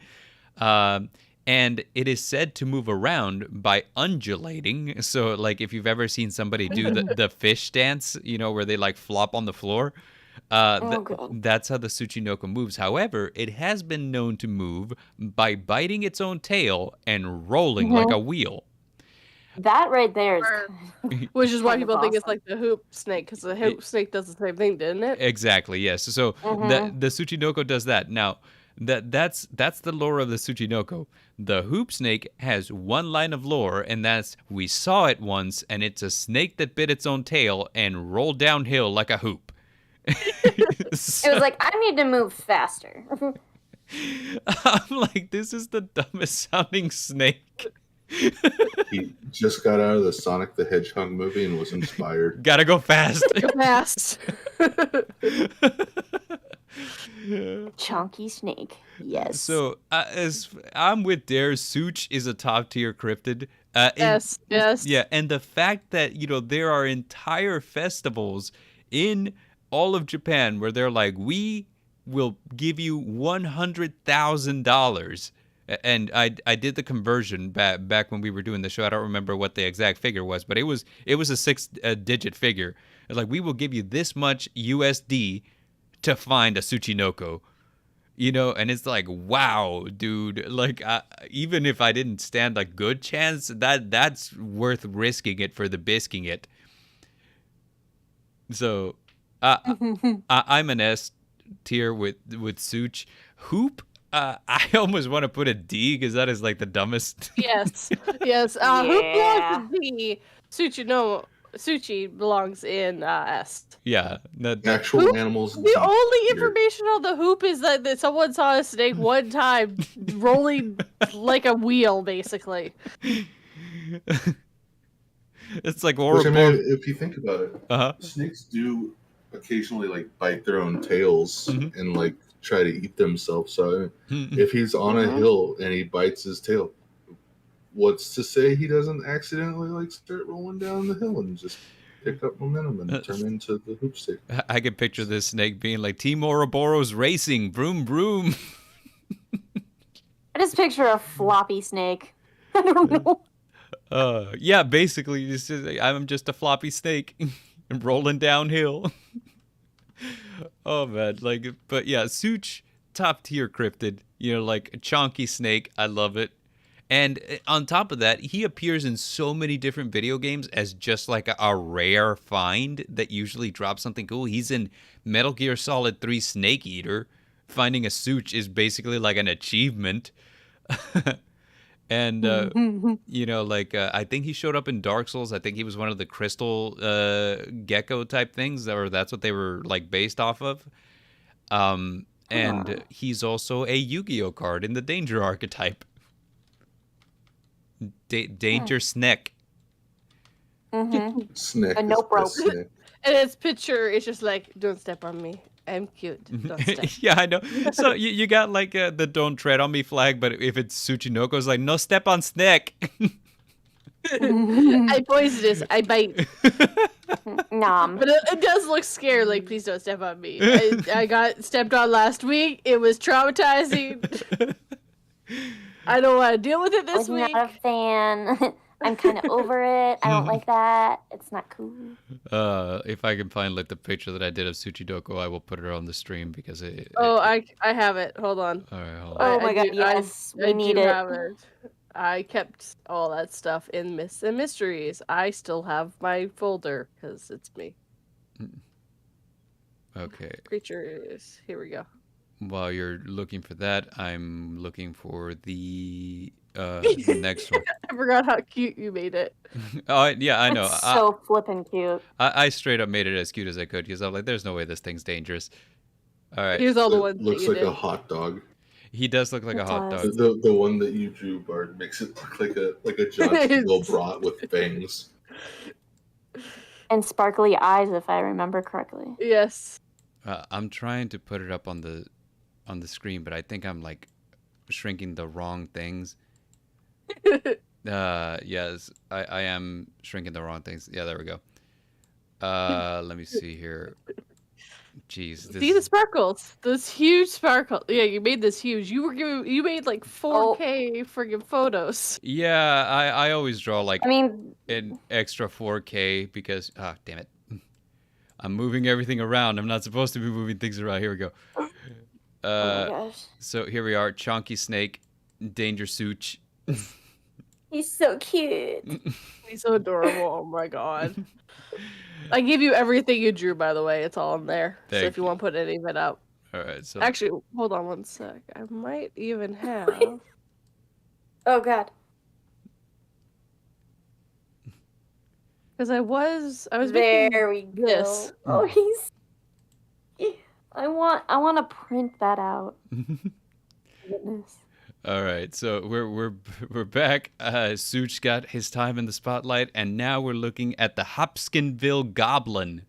And it is said to move around by undulating. So, like, if you've ever seen somebody do the fish dance, where they like flop on the floor, that's how the Tsuchinoko moves. However, it has been known to move by biting its own tail and rolling like a wheel. That right there is... Which is why people think it's like the hoop snake, because the hoop snake does the same thing, didn't it? Exactly, yes. So the Tsuchinoko does that. Now, that's the lore of the Tsuchinoko. The hoop snake has one line of lore, and that's, we saw it once, and it's a snake that bit its own tail and rolled downhill like a hoop. It was like, I need to move faster. I'm like, this is the dumbest sounding snake. He just got out of the Sonic the Hedgehog movie and was inspired. Gotta go fast. Go fast. Chunky snake. Yes. So, as I'm with Dare, Such is a top tier cryptid. Yes. Yeah, and the fact that, there are entire festivals in all of Japan where they're like, we will give you $100,000. And I did the conversion back when we were doing the show. I don't remember what the exact figure was, but it was a 6-digit figure. Like, we will give you this much USD to find a Tsuchinoko. You know, and it's like, wow, dude. Like, even if I didn't stand a good chance, that's worth risking it for the bisking it. So, I'm an S tier with Such. Hoop, I almost want to put a D because that is like the dumbest. Yes. Hoop belongs in D. Suchi belongs in S. Yeah. Actual hoop, animals. The only information on the hoop is that someone saw a snake one time rolling like a wheel, basically. It's like horrible. Which, I mean, if you think about it, snakes do occasionally like bite their own tails and like try to eat themselves. So if he's on a hill and he bites his tail, what's to say he doesn't accidentally like start rolling down the hill and just pick up momentum and turn into the hoop stick? I can picture this snake being like, Team Ouroboros racing, broom, broom. I just picture a floppy snake. I don't know. Yeah, basically, I'm just a floppy snake rolling downhill. Oh, man. Like, but yeah, Such, top tier cryptid. You know, like a chonky snake. I love it. And on top of that, he appears in so many different video games as just like a rare find that usually drops something cool. He's in Metal Gear Solid 3 Snake Eater. Finding a Such is basically like an achievement. And, you know, like, I think he showed up in Dark Souls. I think he was one of the crystal gecko type things, or that's what they were like based off of. And he's also a Yu-Gi-Oh card in the Danger archetype. Danger Snek. Snek. A nope rope. And his picture is just like, don't step on me. I'm cute. Don't step. Yeah, I know. So you got like the don't tread on me flag, but if it's Tsuchinoko, it's like, no step on Snek. I poisonous. I bite. Nom. But it does look scary. Like, please don't step on me. I got stepped on last week. It was traumatizing. I don't want to deal with it this week. I'm not a fan. I'm kind of over it. I don't like that. It's not cool. If I can find like the picture that I did of Tsuchinoko, I will put it on the stream because I have it. Hold on. All right, hold on. Oh my god, yes. We need it. Have it. I kept all that stuff in Myths and Mysteries. I still have my folder because it's me. Okay. Creatures. Here we go. While you're looking for that, I'm looking for the next one. I forgot how cute you made it. Oh, yeah, I know. It's so flippin' cute. I straight up made it as cute as I could because I'm like, there's no way this thing's dangerous. All right. Here's all the ones. Looks like a hot dog. He does look like a hot dog. The one that you drew, Bart, makes it look like a John Steele brat with fangs. And sparkly eyes, if I remember correctly. Yes. I'm trying to put it up on the screen, but I think I'm like shrinking the wrong things. Yes, I am shrinking the wrong things. Yeah, there we go. Let me see here. Jeez. See the sparkles? Those huge sparkles. Yeah, you made this huge. You made like 4K friggin' photos. Yeah, I always draw like an extra 4K because damn it. I'm moving everything around. I'm not supposed to be moving things around. Here we go. Oh my gosh. So here we are, Chonky Snake, Danger Such. He's so cute. He's so adorable. Oh my god. I gave you everything you drew, by the way. It's all in there. So if you want to put any of it up. All right. So actually, hold on one sec. I might even have. Oh god. Because I was there we go. This. Oh, I want to print that out. Goodness. All right, so we're back. Such got his time in the spotlight, and now we're looking at the Hopkinsville Goblin.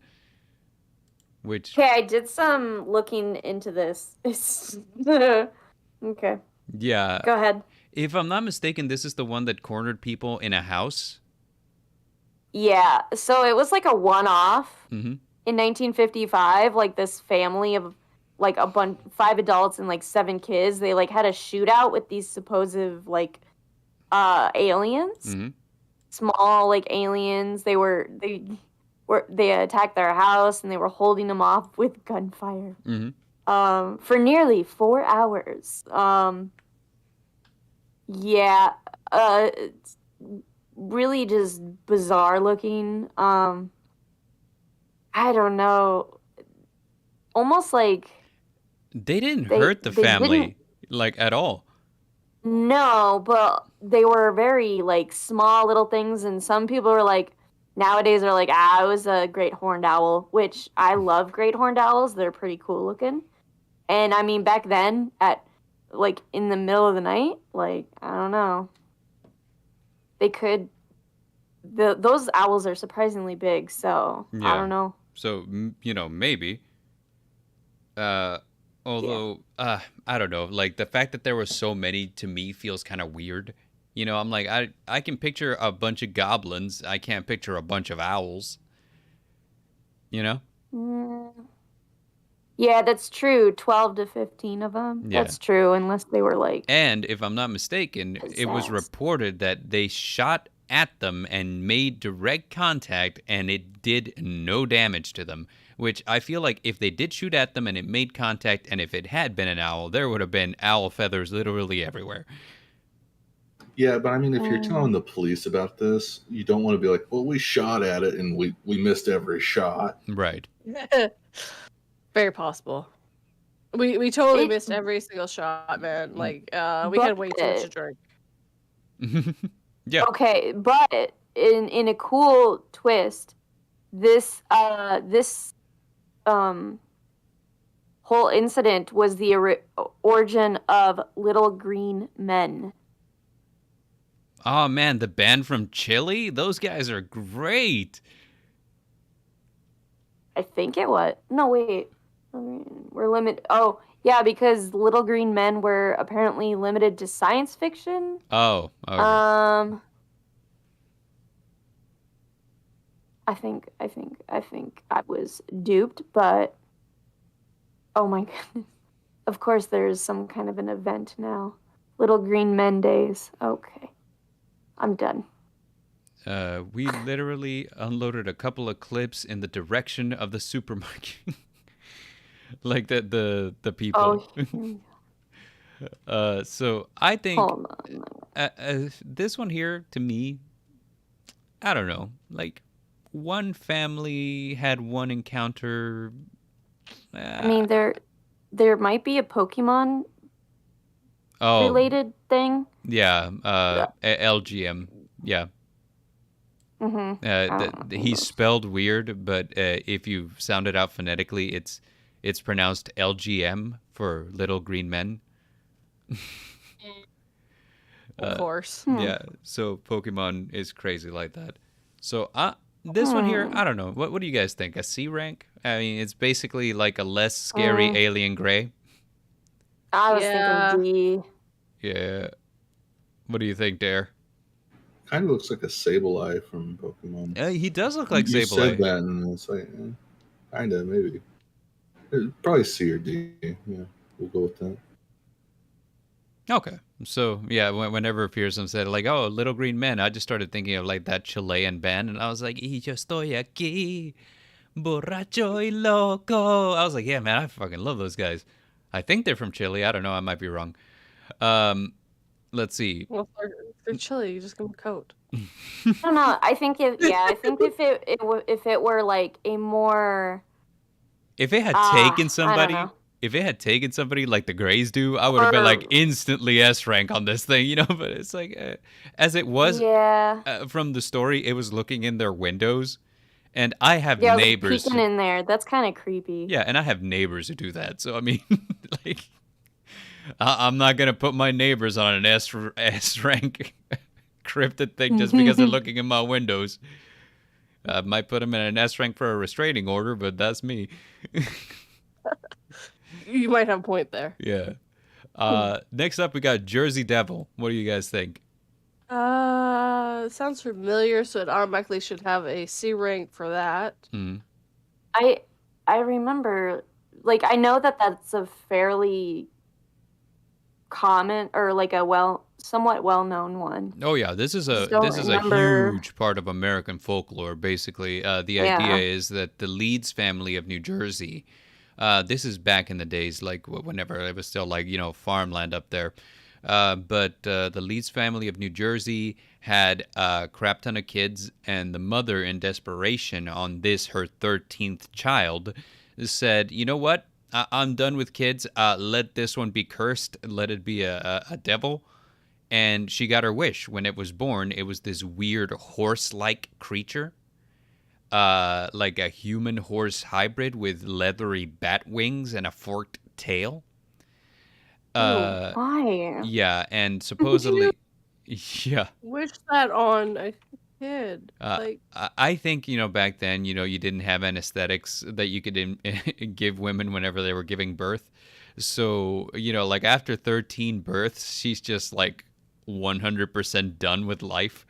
Which I did some looking into this. Okay. Yeah. Go ahead. If I'm not mistaken, this is the one that cornered people in a house. Yeah, so it was like a one-off in 1955. Like this family of like 5 adults and like 7 kids. They like had a shootout with these supposed like aliens, small like aliens. They attacked their house and they were holding them off with gunfire for nearly 4 hours. Yeah, it's really just bizarre looking. I don't know. Almost like they didn't hurt the family like at all. No, but they were very like small little things, and some people are like nowadays are like, it was a great horned owl, which I love great horned owls. They're pretty cool looking. And I mean back then at like in the middle of the night, like I don't know. They could those owls are surprisingly big, so I don't know. So, maybe. Although, I don't know. Like, the fact that there were so many, to me, feels kind of weird. I'm like, I can picture a bunch of goblins. I can't picture a bunch of owls. Yeah, that's true. 12 to 15 of them. Yeah. That's true, unless they were like... And, if I'm not mistaken, it was reported that they shot at them and made direct contact, and it did no damage to them. Which I feel like if they did shoot at them and it made contact, and if it had been an owl, there would have been owl feathers literally everywhere. Yeah, but I mean, if you're telling the police about this, you don't want to be like, well, we shot at it and we missed every shot. Right. Very possible. We totally missed every single shot, man. Like, we had way too much to drink. Yeah. Okay, but in a cool twist, this whole incident was the origin of Little Green Men. Oh man, the band from Chile? Those guys are great. I think it was. No, wait. We're limited. Oh, yeah, because Little Green Men were apparently limited to science fiction. Oh. Okay. I think I was duped, but oh my goodness. Of course there's some kind of an event now. Little Green Men Days. Okay. I'm done. We literally unloaded a couple of clips in the direction of the supermarket. Like the people. Oh. So I think Hold on. this one here, to me, I don't know, like one family had one encounter. I mean, there might be a Pokemon related thing. Yeah, LGM. Yeah. He's spelled weird, but if you sound it out phonetically, it's pronounced LGM for Little Green Men. Of course. Yeah, so Pokemon is crazy like that. So this one here, I don't know. What do you guys think? A C rank? I mean, it's basically like a less scary alien gray. I was thinking D. Yeah. What do you think, Dare? Kind of looks like a Sableye from Pokemon. He does look like Sableye. You said that, and it's like, kind of, maybe. Probably C or D. Yeah, we'll go with that. Okay. So, yeah, whenever Fearsome said, like, oh, Little Green Men, I just started thinking of, like, that Chilean band, and I was like, y yo estoy aquí, borracho y loco. I was like, yeah, man, I fucking love those guys. I think they're from Chile. I don't know. I might be wrong. Let's see. Well, if they're Chile, you just give them a coat. I don't know. I think if it were like a more... If it had taken somebody... If it had taken somebody like the Greys do, I would have been like instantly S rank on this thing, But it's like, as it was from the story, it was looking in their windows, and I have neighbors peeking in there. That's kind of creepy. Yeah, and I have neighbors who do that. So I mean, like, I'm not gonna put my neighbors on an S rank cryptid thing just because they're looking in my windows. I might put them in an S rank for a restraining order, but that's me. You might have a point there. Yeah. Next up, we got Jersey Devil. What do you guys think? It sounds familiar, so it automatically should have a C rank for that. I remember like I know that that's a fairly common or like a somewhat well-known one. Oh yeah, this is a huge part of American folklore. Basically, the idea is that the Leeds family of New Jersey. This is back in the days, like whenever it was still like farmland up there. But the Leeds family of New Jersey had a crap ton of kids, and the mother, in desperation on this her 13th child, said, "You know what? I'm done with kids. Let this one be cursed. Let it be a devil." And she got her wish. When it was born, it was this weird horse-like creature, like a human-horse hybrid with leathery bat wings and a forked tail. Why? Yeah, and supposedly, yeah. Wish that on a kid. I think, back then, you didn't have anesthetics that you could give women whenever they were giving birth. So, like after 13 births, she's just like 100% done with life.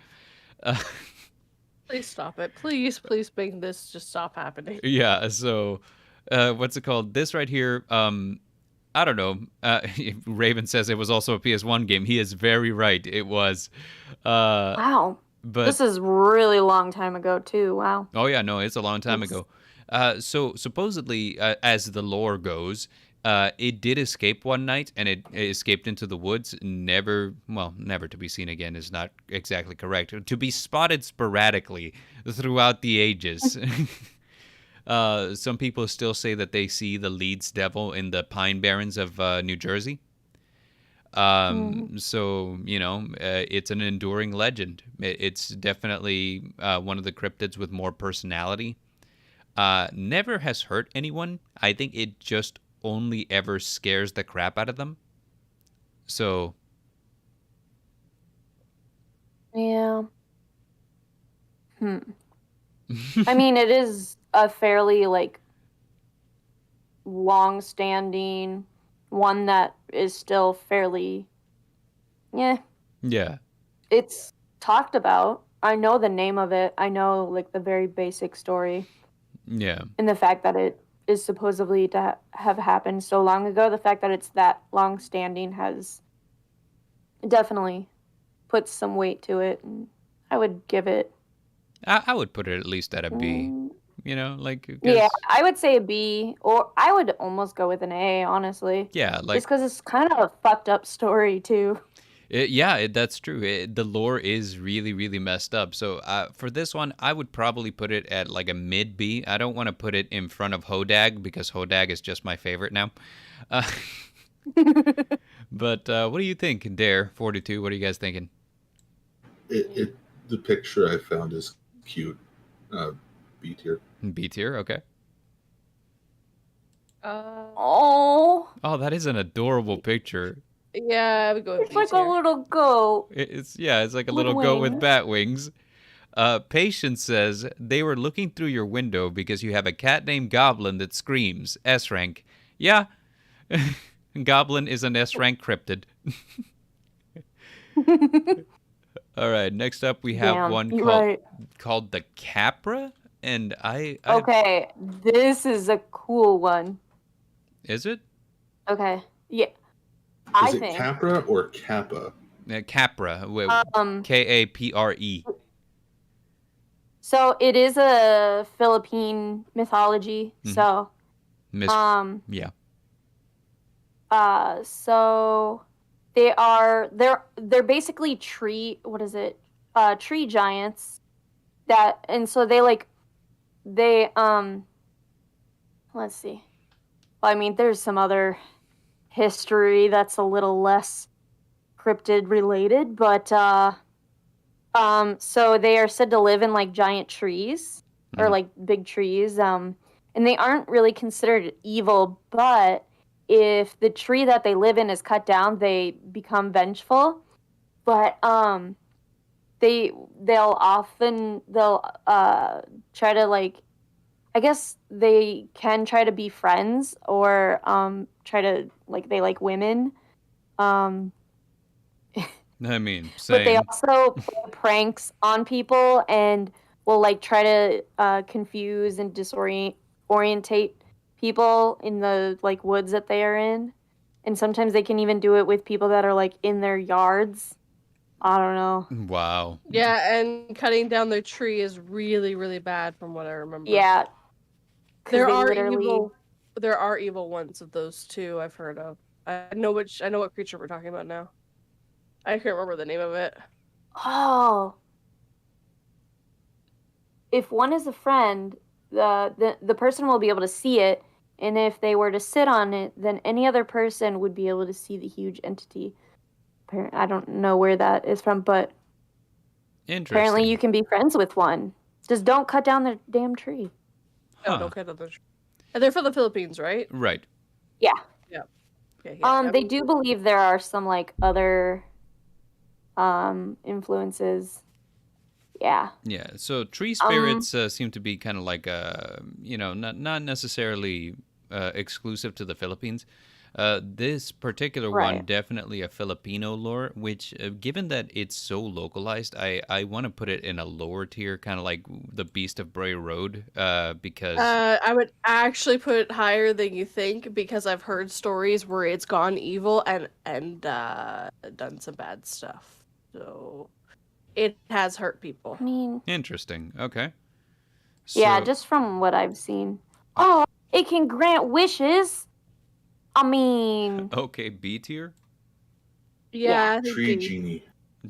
Please stop it. Please make this just stop happening. Yeah, so what's it called? This right here, I don't know. Raven says it was also a PS1 game. He is very right. It was. Wow. But this is really long time ago too. Wow. Oh yeah, no, it's a long time ago. So supposedly, as the lore goes, it did escape one night, and it escaped into the woods. Never to be seen again is not exactly correct. To be spotted sporadically throughout the ages. Some people still say that they see the Leeds devil in the Pine Barrens of New Jersey. So, it's an enduring legend. It's definitely one of the cryptids with more personality. Never has hurt anyone. I think it just only ever scares the crap out of them. So. Yeah. I mean, it is a fairly, like, long-standing one that is still fairly, yeah. It's talked about. I know the name of it. I know, like, the very basic story. Yeah. And the fact that it is supposedly to have happened so long ago, the fact that it's that long-standing has definitely put some weight to it. And I would give it... I would put it at least at a B. Yeah, I would say a B, or I would almost go with an A, honestly. Yeah, like... Just because it's kind of a fucked up story, too. That's true. The lore is really, really messed up. So for this one, I would probably put it at like a mid B. I don't want to put it in front of Hodag, because Hodag is just my favorite now. But what do you think, Dare42? What are you guys thinking? The picture I found is cute. B tier. B tier, okay. Oh, that is an adorable picture. Yeah, I would go with it's like a little goat. It's like a little goat with bat wings. Patience says, they were looking through your window because you have a cat named Goblin that screams. S rank. Yeah. Goblin is an S rank cryptid. All right, next up we have one called the Capra. And Okay, this is a cool one. Is it? Okay, yeah. Is it Capra or Kappa? Capra, Kapre. So it is a Philippine mythology. Mm-hmm. So, yeah. So they're basically tree giants and so let's see. Well, I mean, there's some other history that's a little less cryptid related, but so they are said to live in like giant trees or like big trees, and they aren't really considered evil, but if the tree that they live in is cut down, they become vengeful. But they'll try to, like, I guess they can try to be friends or try to, like, they like women. I mean, same. But they also play pranks on people and will, like, try to confuse and disorientate people in the like woods that they are in, and sometimes they can even do it with people that are like in their yards. I don't know. Wow. Yeah, and cutting down their tree is really, really bad from what I remember. Yeah. There are evil ones of those too, I've heard of. I know what creature we're talking about now. I can't remember the name of it. Oh. If one is a friend, the person will be able to see it, and if they were to sit on it, then any other person would be able to see the huge entity. I don't know where that is from, but apparently you can be friends with one. Just don't cut down their damn tree. No, don't cut down the tree. And they're from the Philippines, right? Right. Yeah. Yeah. Okay, yeah. They do believe there are some like other influences. Yeah. Yeah. So tree spirits seem to be kind of like not necessarily exclusive to the Philippines. This particular one, definitely a Filipino lore, which given that it's so localized, I want to put it in a lower tier, kind of like the Beast of Bray Road, because I would actually put it higher than you think, because I've heard stories where it's gone evil and done some bad stuff. So it has hurt people. I mean, interesting. Okay. Yeah, just from what I've seen. Oh, it can grant wishes. I mean... Okay, B tier? Yeah. Tree genie.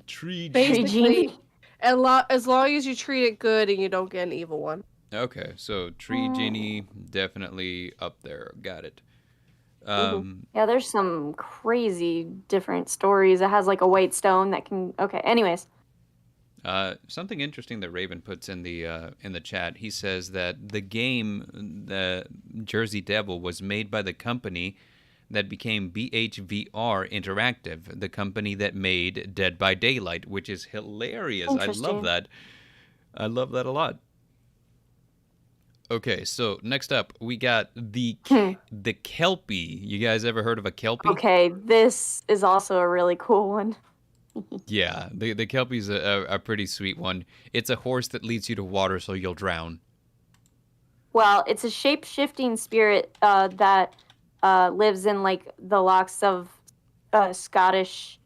Tree genie. As long as you treat it good and you don't get an evil one. Okay, so tree genie, definitely up there. Got it. Yeah, there's some crazy different stories. It has like a white stone that can... Okay, anyways. Something interesting that Raven puts in the chat. He says that the game, the Jersey Devil, was made by the company that became BHVR Interactive, the company that made Dead by Daylight, which is hilarious. I love that. I love that a lot. Okay, so next up we got the Kelpie. You guys ever heard of a Kelpie? Okay, this is also a really cool one. Yeah, the Kelpie's a pretty sweet one. It's a horse that leads you to water so you'll drown. Well, it's a shape-shifting spirit that lives in like the lochs of Scottish,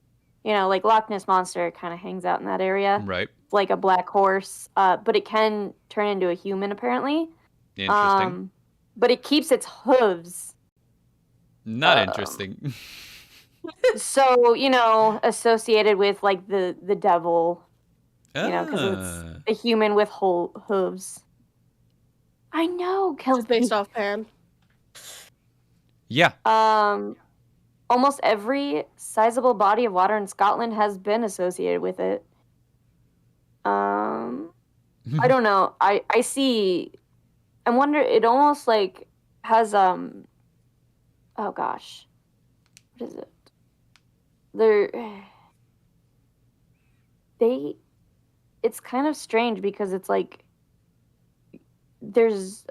like Loch Ness Monster kind of hangs out in that area. Right. It's like a black horse, but it can turn into a human apparently. Interesting. But it keeps its hooves. Not interesting. So, associated with like the devil, because it's a human with hooves. I know, Kelpie. It's based off Pan. Yeah. Almost every sizable body of water in Scotland has been associated with it. I don't know. I see. I wonder. It almost like has oh gosh, what is it? It's kind of strange because it's like there's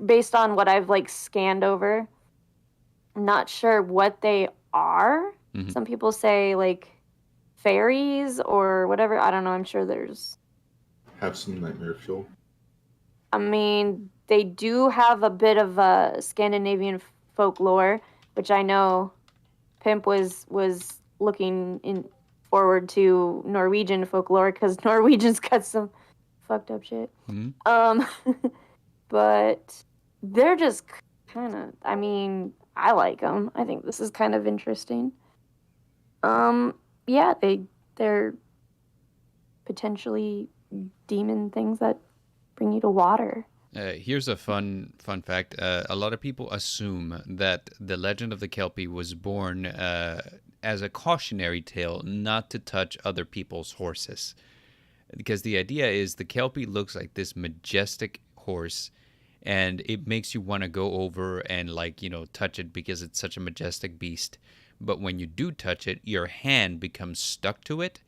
based on what I've like scanned over, I'm not sure what they are. Mm-hmm. Some people say like fairies or whatever. I don't know. I'm sure there's have some nightmare fuel. I mean, they do have a bit of Scandinavian folklore, which I know Pimp was looking forward to Norwegian folklore because Norwegians got some fucked up shit. Mm-hmm. But they're just kind of, I mean, I like them. I think this is kind of interesting. Yeah, they're potentially demon things that bring you to water. Here's a fun fact. A lot of people assume that the legend of the Kelpie was born as a cautionary tale not to touch other people's horses. Because the idea is the Kelpie looks like this majestic horse, and it makes you want to go over and touch it because it's such a majestic beast. But when you do touch it, your hand becomes stuck to it,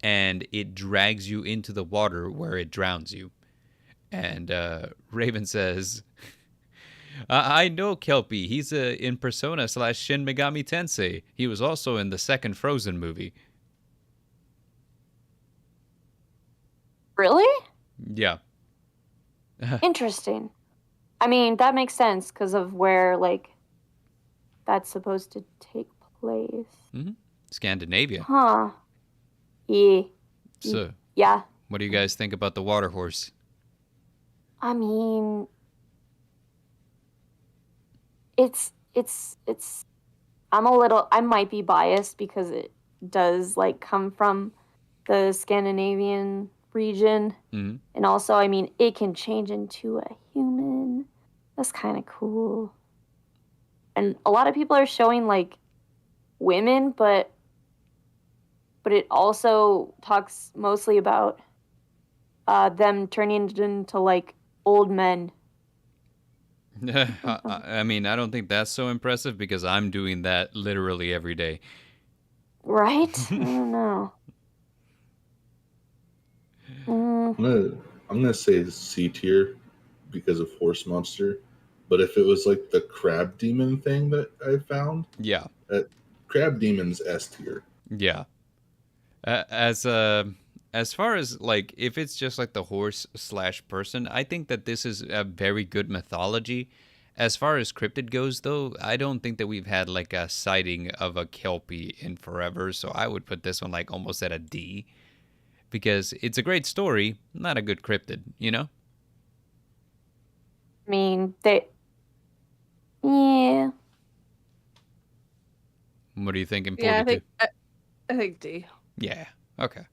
and it drags you into the water where it drowns you. And Raven says, I know Kelpie. He's in Persona / Shin Megami Tensei. He was also in the second Frozen movie. Really? Yeah. Interesting. I mean, that makes sense because of where, like, that's supposed to take place. Mm-hmm. Scandinavia. Huh. Yeah. So, yeah. What do you guys think about the water horse? I mean, it's I might be biased because it does like come from the Scandinavian region. Mm-hmm. And also, I mean, it can change into a human. That's kind of cool. And a lot of people are showing like women, but it also talks mostly about them turning into like old men. I mean, I don't think that's so impressive because I'm doing that literally every day. Right? I don't know. I'm gonna say C tier because of horse monster, but if it was like the crab demon thing that I found, yeah, crab demon's S tier. Yeah. As far as like if it's just like the horse / person, I think that this is a very good mythology. As far as cryptid goes, though, I don't think that we've had like a sighting of a kelpie in forever, so I would put this one like almost at a D because it's a great story, not a good cryptid, you know? I mean, yeah. What are you thinking, 42? Yeah, I think D. Yeah. Okay.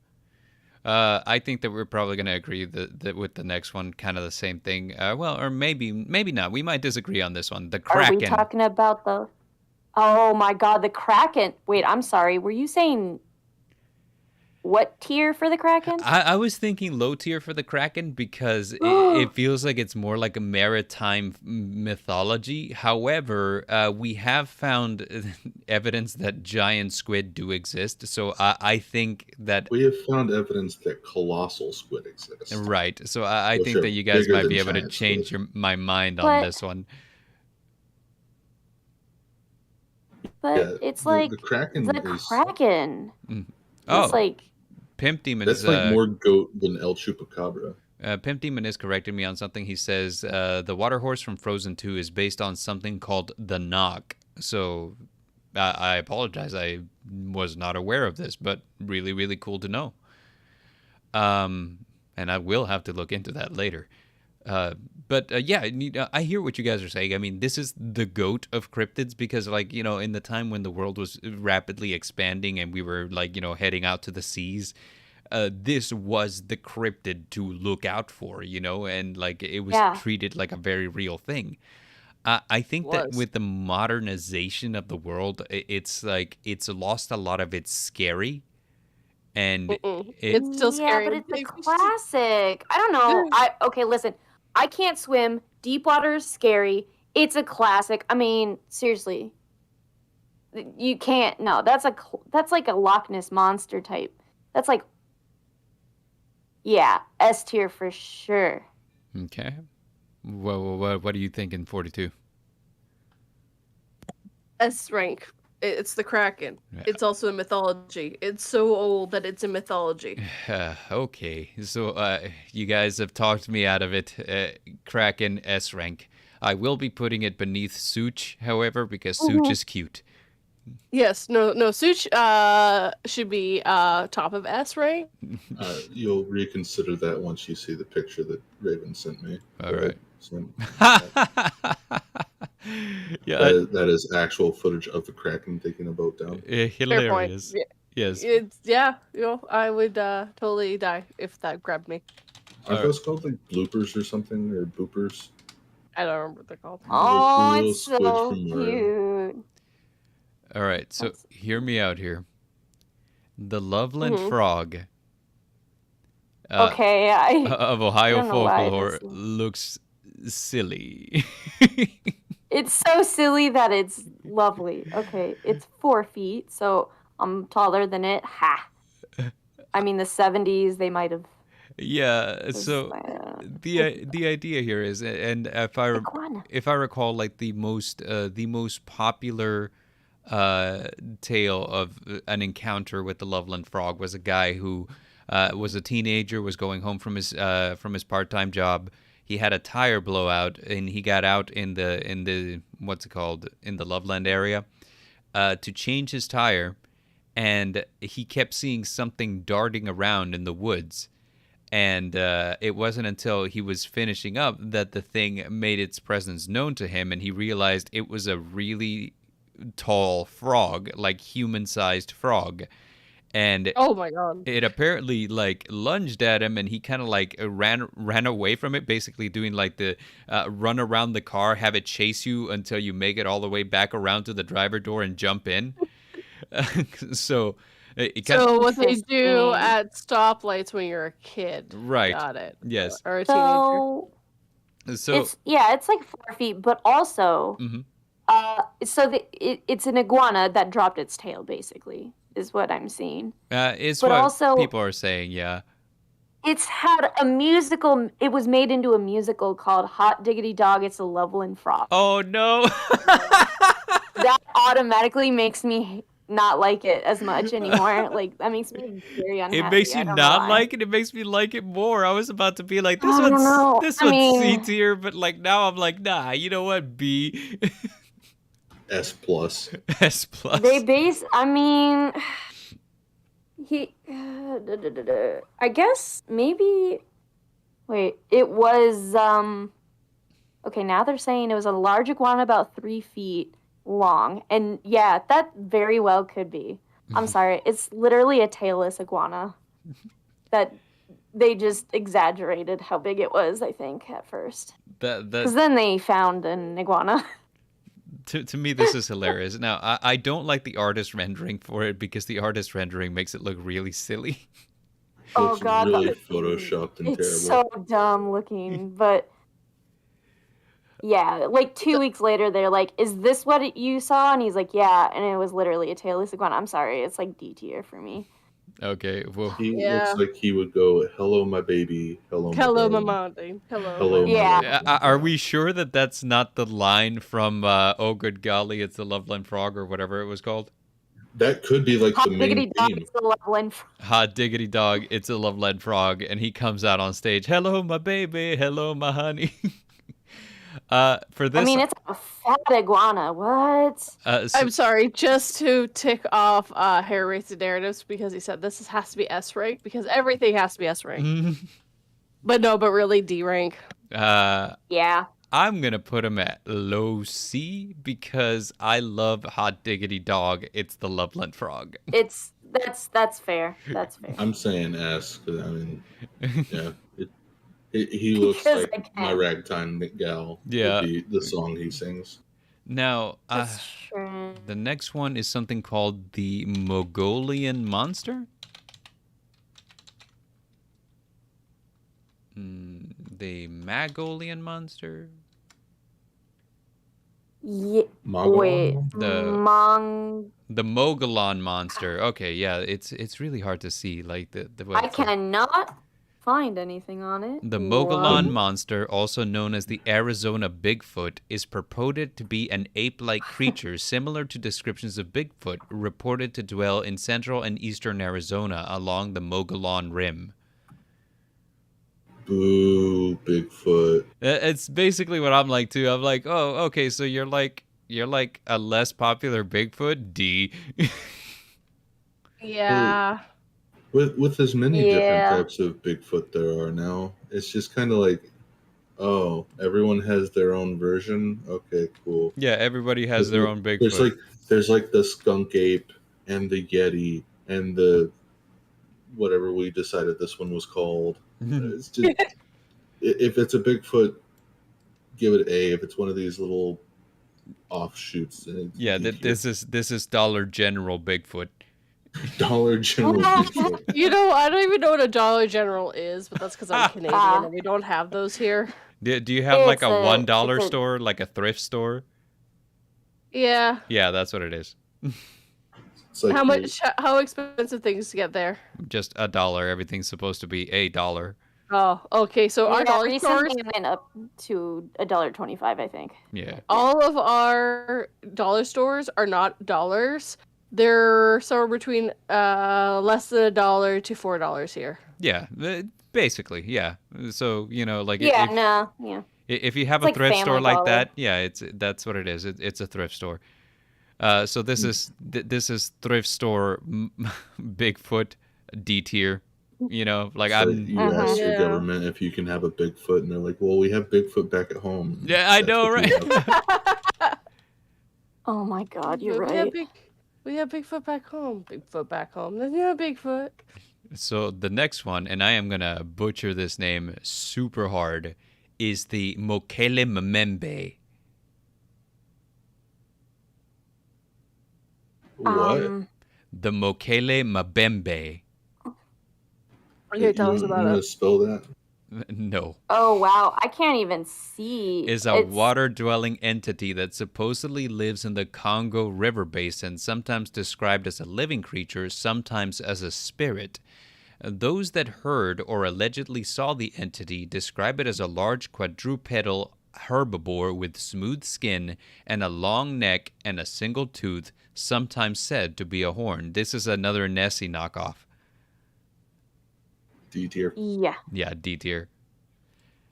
I think that we're probably going to agree that with the next one, kind of the same thing. Well, or maybe not. We might disagree on this one. The Kraken. Are we talking about the? Oh my God, the Kraken! Wait, I'm sorry. Were you saying what tier for the Kraken? I was thinking low tier for the Kraken because it feels like it's more like a maritime mythology. However, we have found evidence that giant squid do exist. So I think that... We have found evidence that colossal squid exist. Right. So I think that you guys might be able to change my mind on this one. But yeah, it's like the Kraken. Oh. It's like... Pimp Demon That's like more goat than El Chupacabra. Pimp Demon is correcting me on something. He says the water horse from Frozen 2 is based on something called the Knock. So I apologize. I was not aware of this, but really, really cool to know. And I will have to look into that later. But yeah, I hear what you guys are saying. I mean, this is the goat of cryptids because, like, you know, in the time when the world was rapidly expanding and we were, like, you know, heading out to the seas, this was the cryptid to look out for, you know, and, like, it was treated like a very real thing. I think that with the modernization of the world, it's like it's lost a lot of its scary. And it's still scary. Yeah, but it's a classic. I don't know. Okay, listen. I can't swim. Deep water is scary. It's a classic. I mean, seriously. You can't. No, that's like a Loch Ness monster type. That's like, yeah, S tier for sure. Okay. What are you thinking, 42? S rank. It's the Kraken. Yeah. It's also a mythology. It's so old that it's a mythology. Okay, so you guys have talked me out of it. Kraken S rank. I will be putting it beneath Such, however, because Such is cute. Yes, no. Such should be top of S rank. You'll reconsider that once you see the picture that Raven sent me. All right. Yeah, that is actual footage of the Kraken taking a boat down. Hilarious. Yes. It's I would totally die if that grabbed me. Are those called like bloopers or something, or boopers? I don't remember what they're called. Oh, it's so cute. All right, so hear me out here. The Loveland frog of Ohio folklore looks silly. It's so silly that it's lovely. Okay, it's 4 feet, so I'm taller than it. Ha! I mean, the 70s, they might have. Yeah. So the idea here is, and if I recall, like the most popular tale of an encounter with the Loveland frog was a guy who was a teenager, was going home from his part-time job. he had a tire blowout, and he got out in the what's it called, in the Loveland area, to change his tire, and he kept seeing something darting around in the woods. And it wasn't until he was finishing up that the thing made its presence known to him, and he realized it was a really tall frog, like human-sized frog. And oh my god, it apparently like lunged at him, and he kind of like ran away from it, basically doing like the run around the car, have it chase you until you make it all the way back around to the driver door and jump in. So what they do at stoplights when you're a kid, right? Got it. Yes, or a teenager. So it's like 4 feet, but also, it's an iguana that dropped its tail, basically, is what I'm seeing. It's but what also, people are saying. Yeah, it's had a musical. It was made into a musical called "Hot Diggity Dog, It's a Loveland Frog." Oh no! That automatically makes me not like it as much anymore. Like, that makes me very unhappy. It makes you not like it? It makes me like it more. I was about to be like, this one's C tier, but like now I'm like, nah, you know what, B. S+. S+. I guess maybe, wait, it was, okay, now they're saying it was a large iguana about 3 feet long, and yeah, that very well could be. I'm sorry, it's literally a tailless iguana that they just exaggerated how big it was, I think, at first. Because then they found an iguana. To me, this is hilarious. Now, I don't like the artist rendering for it, because the artist rendering makes it look really silly. Oh god, really photoshopped and it's terrible. so dumb looking, but yeah, like 2 weeks later, they're like, "Is this what you saw?" And he's like, "Yeah," and it was literally a tailless iguana. I'm sorry, it's like D tier for me. Okay, well, he looks like he would go, "Hello, my baby. Hello, my mommy. Hello, yeah." Are we sure that that's not the line from "Oh Good Golly, It's a Loveland Frog" or whatever it was called? That could be like the main Dog, theme. it's a Loveland frog. Hot diggity dog, it's a Loveland Frog, and he comes out on stage. Hello, my baby. Hello, my honey. For this, I mean, it's a fat iguana. What? I'm sorry, just to tick off hair-rated narratives, because he said this has to be S rank, because everything has to be S rank. But really D rank. Yeah. I'm gonna put him at low C, because I love Hot Diggity Dog. It's the Loveland Frog. That's fair. That's fair. I'm saying S, because I mean, yeah, he looks like my ragtime gal. Yeah, the song he sings. Now, the next one is something called the Mongolian Monster. The Mongolian Monster. Yeah. Wait. The Mogollon Monster. Okay, yeah, it's really hard to see. Like the I cannot find anything on it. The Mogollon Monster, also known as the Arizona Bigfoot, is purported to be an ape-like creature similar to descriptions of Bigfoot, reported to dwell in central and eastern Arizona along the Mogollon Rim. Boo, Bigfoot. It's basically what I'm like too. I'm like, oh, okay, so you're like a less popular Bigfoot, D. Yeah. With as many different types of Bigfoot there are now, it's just kind of like, oh, everyone has their own version. Okay, cool. Yeah, everybody has their own Bigfoot. There's like the skunk ape and the Yeti and the whatever we decided this one was called. It's just, if it's a Bigfoot, give it A. If it's one of these little offshoots, this is Dollar General Bigfoot. Dollar General Bigfoot. I don't even know what a Dollar General is, but that's because I'm Canadian and we don't have those here. Do you have like a $1 store, like a thrift store? Yeah. Yeah, that's what it is. Like how expensive things to get there? Just $1. Everything's supposed to be $1. Oh, okay. So our dollar stores went up to $1.25, I think. Yeah. All of our dollar stores are not dollars. They're somewhere between less than $1 to $4 here. Yeah, Basically, yeah. So, like if you have it's a like thrift Family store like Dollar. that, yeah, that's what it is. It's a thrift store. So this is thrift store Bigfoot D tier. Like So I'm. you ask your Yeah. government if you can have a Bigfoot, and they're like, "Well, we have Bigfoot back at home." Yeah, I That's know, what you right? have. Oh my God, you're But right. we have Bigfoot back home. Bigfoot back home. There's no Bigfoot. So the next one, and I am gonna butcher this name super hard, is the Mokele Mmembe. What? The Mokele Mbembe. Okay, tell us You about want it. to spell that? No. Oh wow, I can't even see. Is a water-dwelling entity that supposedly lives in the Congo River basin, sometimes described as a living creature, sometimes as a spirit. Those that heard or allegedly saw the entity describe it as a large quadrupedal herbivore with smooth skin and a long neck and a single tooth, sometimes said to be a horn. This is another Nessie knockoff. D tier. Yeah. Yeah, D tier.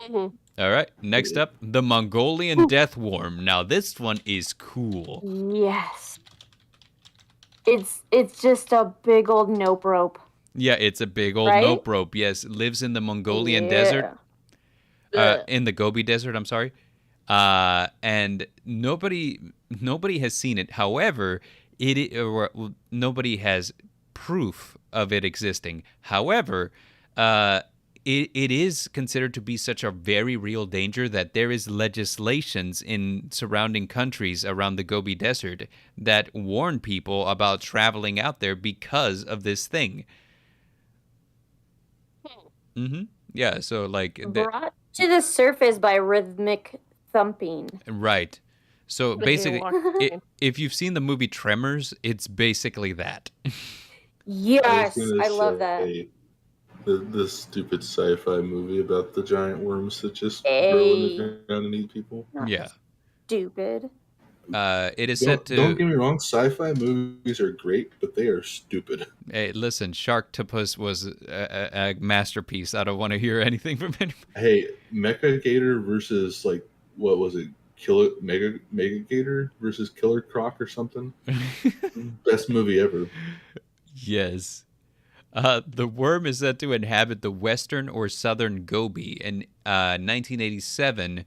Mm-hmm. All right, next up, the Mongolian death worm. Now this one is cool. Yes. It's just a big old nope rope. Yeah, it's a big old nope rope. Yes, lives in the Mongolian desert. In the Gobi Desert, I'm sorry. And nobody has seen it. However, nobody has proof of it existing. However, it is considered to be such a very real danger that there is legislations in surrounding countries around the Gobi Desert that warn people about traveling out there because of this thing. Mm-hmm. Yeah, so like brought to the surface by rhythmic thumping. Right. So basically, if you've seen the movie Tremors, it's basically that. Yes, I love that. The stupid sci-fi movie about the giant worms that just grow in the ground and eat people. Yeah. Stupid. It is said to. Don't get me wrong, sci-fi movies are great, but they are stupid. Hey, listen, Sharktopus was a masterpiece. I don't want to hear anything from anyone. Hey, Mecha Gator versus what was it? Mega Gator versus Killer Croc or something. Best movie ever. Yes. The worm is said to inhabit the western or southern Gobi. In 1987,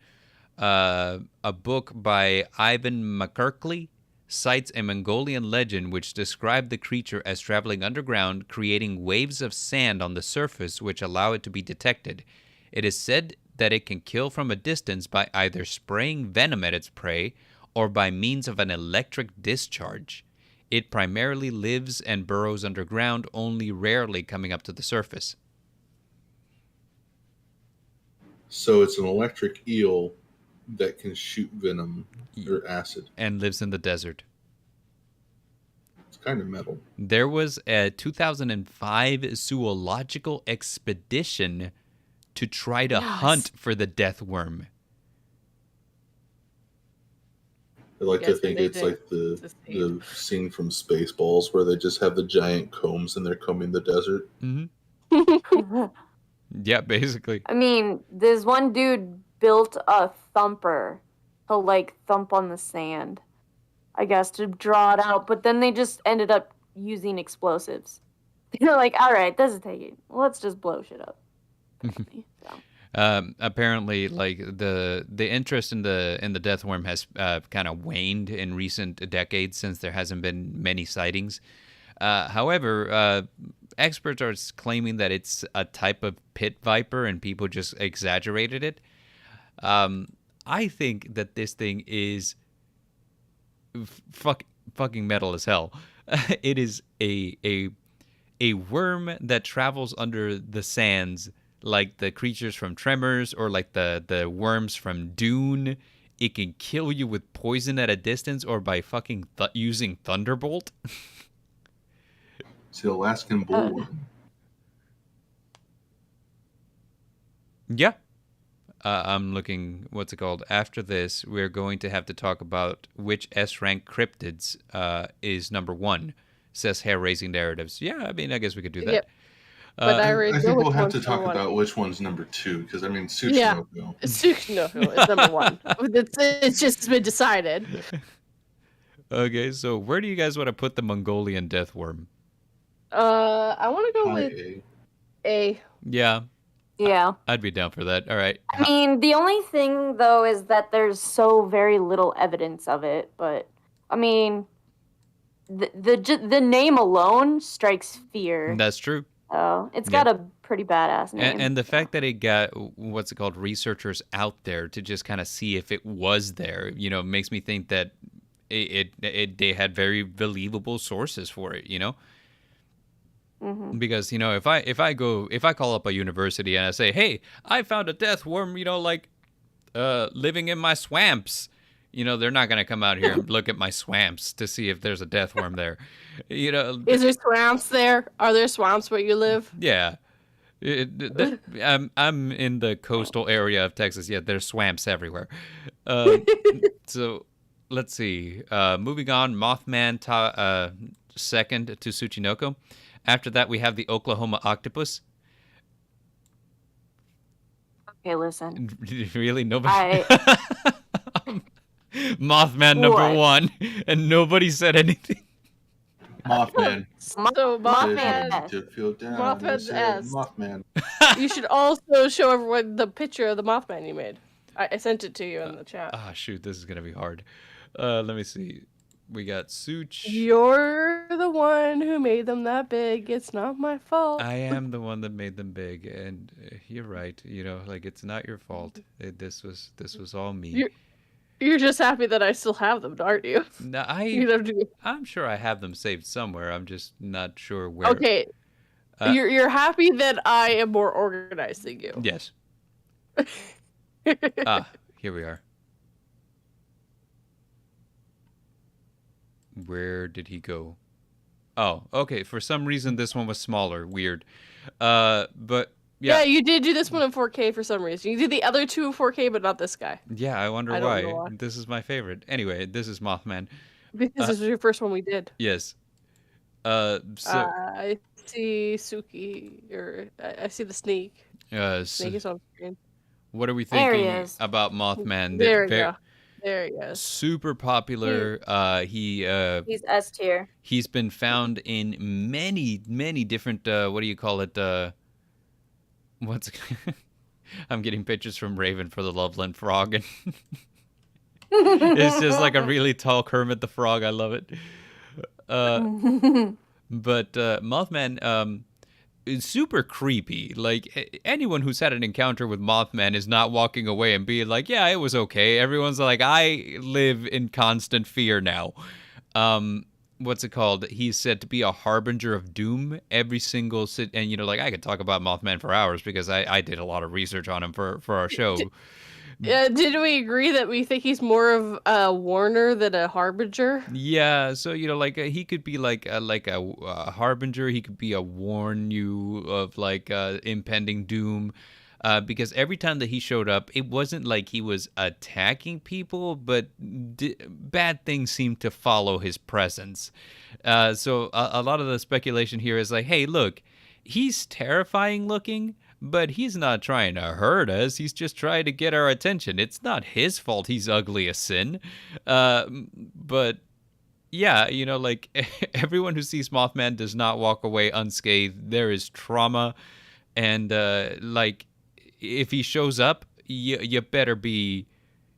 a book by Ivan McKirkley cites a Mongolian legend which described the creature as traveling underground, creating waves of sand on the surface which allow it to be detected. It is said that it can kill from a distance by either spraying venom at its prey or by means of an electric discharge. It primarily lives and burrows underground, only rarely coming up to the surface. So it's an electric eel that can shoot venom or acid. And lives in the desert. It's kind of metal. There was a 2005 zoological expedition to try to hunt for the death worm. I like to think it's like the scene from Spaceballs where they just have the giant combs and they're combing the desert. Mm-hmm. Yeah, basically. I mean, this one dude built a thumper to thump on the sand, I guess, to draw it out. But then they just ended up using explosives. They're like, all right, this is taking. Let's just blow shit up. Apparently, the interest in the death worm has kind of waned in recent decades since there hasn't been many sightings. However, experts are claiming that it's a type of pit viper and people just exaggerated it. I think that this thing is fucking metal as hell. It is a worm that travels under the sands, like the creatures from Tremors or like the worms from Dune. It can kill you with poison at a distance or by fucking using Thunderbolt. It's the Alaskan bullworm. Yeah. I'm looking, what's it called? After this, we're going to have to talk about which S-rank cryptids is number one, says Hair Raising Narratives. Yeah, I mean, I guess we could do that. But I already I know think we'll which have one's to talk number one. about which one's number 2, because I mean, Tsuchinoko. Tsuchinoko is number 1. It's just been decided. Okay, so where do you guys want to put the Mongolian death worm? I want to go with A. Yeah. Yeah. I'd be down for that. All right. I mean, the only thing though is that there's so very little evidence of it, but I mean, the name alone strikes fear. That's true. Oh, it's got a pretty badass name. And the fact that it got, what's it called, researchers out there to just kind of see if it was there, you know, makes me think that they had very believable sources for it, you know? Mm-hmm. Because, you know, if I call up a university and I say, hey, I found a death worm, you know, like living in my swamps, you know, they're not going to come out here and look at my swamps to see if there's a death worm there. You know, is there swamps there? Are there swamps where you live? Yeah. I'm in the coastal area of Texas. Yeah, there's swamps everywhere. So let's see. Moving on, Mothman second to Tsuchinoko. After that, we have the Oklahoma octopus. Okay, listen. Really? Nobody? Mothman number 1, and nobody said anything. Mothman. Mothman. To feel down. Mothman's ass. Mothman. You should also show everyone the picture of the Mothman you made. I sent it to you in the chat. Shoot, this is gonna be hard. Let me see. We got Such. You're the one who made them that big. It's not my fault. I am the one that made them big, and you're right. You know, like, it's not your fault. This was all me. You're just happy that I still have them, aren't you? No, I'm sure I have them saved somewhere. I'm just not sure where. Okay. You're happy that I am more organized than you. Yes. Here we are. Where did he go? Oh, okay. For some reason, this one was smaller. Weird. But yeah, you did do this one in 4K for some reason. You did the other two in 4K, but not this guy. Yeah, I wonder why. This is my favorite. Anyway, this is Mothman. Because this was your first one we did. Yes. I see Suki, or I see the snake. Snake is on screen. What are we thinking about Mothman? There we go. There he is. Super popular. He's S tier. He's been found in many different. What do you call it? I'm getting pictures from Raven for the Loveland Frog, and it's just like a really tall Kermit the Frog. I love it. But Mothman is super creepy. Like, anyone who's had an encounter with Mothman is not walking away and being like, yeah, it was okay. Everyone's like, I live in constant fear now. What's it called? He's said to be a harbinger of doom. Every single and, you know, like, I could talk about Mothman for hours because I did a lot of research on him for our show. Did we agree that we think he's more of a warner than a harbinger? Yeah, so, you know, like, he could be like a harbinger. He could be a warn you of, like, impending doom. Because every time that he showed up, it wasn't like he was attacking people, but bad things seemed to follow his presence. So a lot of the speculation here is like, hey, look, he's terrifying looking, but he's not trying to hurt us. He's just trying to get our attention. It's not his fault he's ugly as sin. But yeah, you know, like, everyone who sees Mothman does not walk away unscathed. There is trauma, and like, if he shows up, you better be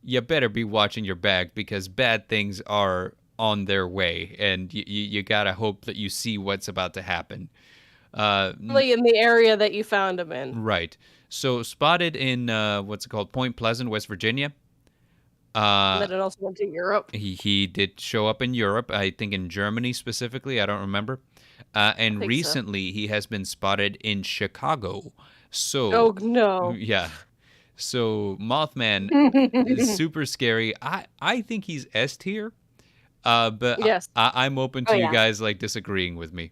watching your back, because bad things are on their way, and you gotta hope that you see what's about to happen. Really in the area that you found him in. Right. So spotted in what's it called, Point Pleasant, West Virginia. And then it also went to Europe. He did show up in Europe, I think in Germany specifically. I don't remember. And recently he has been spotted in Chicago. So, oh no. Yeah. So Mothman is super scary. I think he's S tier. But yes. I'm open to you guys, like, disagreeing with me.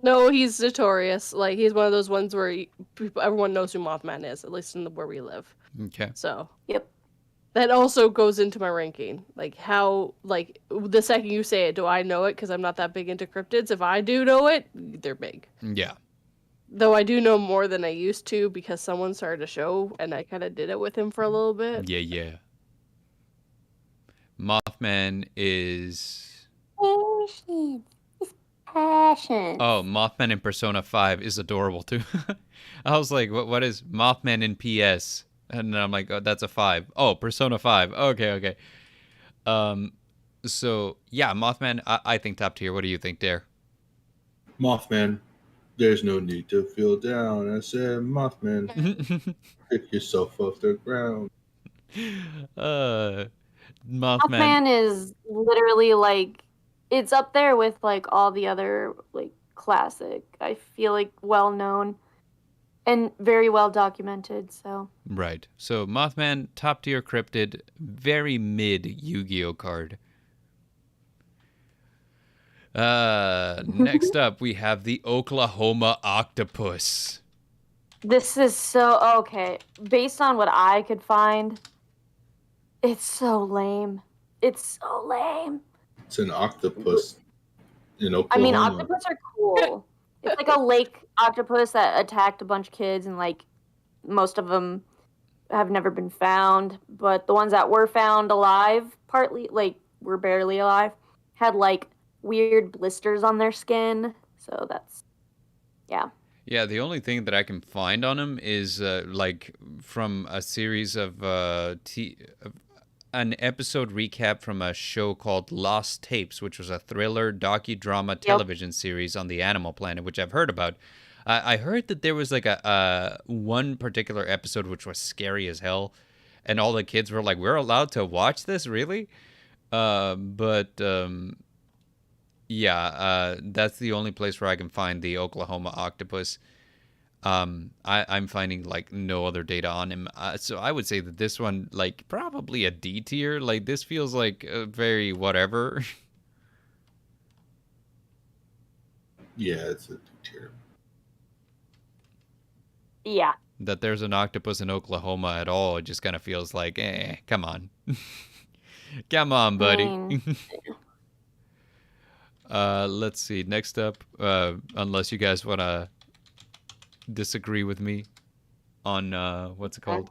No, he's notorious. Like, he's one of those ones where everyone knows who Mothman is, at least in where we live. Okay. So, yep. That also goes into my ranking. Like, how, like, the second you say it, do I know it? Because I'm not that big into cryptids. If I do know it, they're big. Yeah. Though I do know more than I used to because someone started a show and I kind of did it with him for a little bit. Yeah. Mothman is... Passion. Oh, Mothman in Persona 5 is adorable too. I was like, what is Mothman in PS? And then I'm like, oh, that's a 5. Oh, Persona 5. Okay. So yeah, Mothman, I think top tier. What do you think, Dare? Mothman, there's no need to feel down. I said, Mothman, pick yourself off the ground. Mothman is literally like, it's up there with like all the other like classic, I feel like well known and very well documented. So right. So Mothman, top tier cryptid, very mid Yu-Gi-Oh card. Next up we have the Oklahoma octopus. This is so okay. Based on what I could find, it's so lame. It's so lame. It's an octopus in Oklahoma. I mean, octopus are cool. It's like a lake octopus that attacked a bunch of kids, and like most of them have never been found. But the ones that were found alive, partly like were barely alive, had like weird blisters on their skin. So that's, yeah. Yeah, the only thing that I can find on him is like from a series of an episode recap from a show called Lost Tapes, which was a thriller docudrama television series on the Animal Planet, which I've heard about. I heard that there was like a one particular episode which was scary as hell, and all the kids were like, "We're allowed to watch this, really?" Yeah, that's the only place where I can find the Oklahoma octopus. I'm finding like no other data on him, so I would say that this one, like, probably a D tier. Like, this feels like very whatever. Yeah, it's a D tier. Yeah. That there's an octopus in Oklahoma at all, it just kind of feels like, come on. Come on, buddy. Let's see. Next up, unless you guys want to disagree with me on what's it called?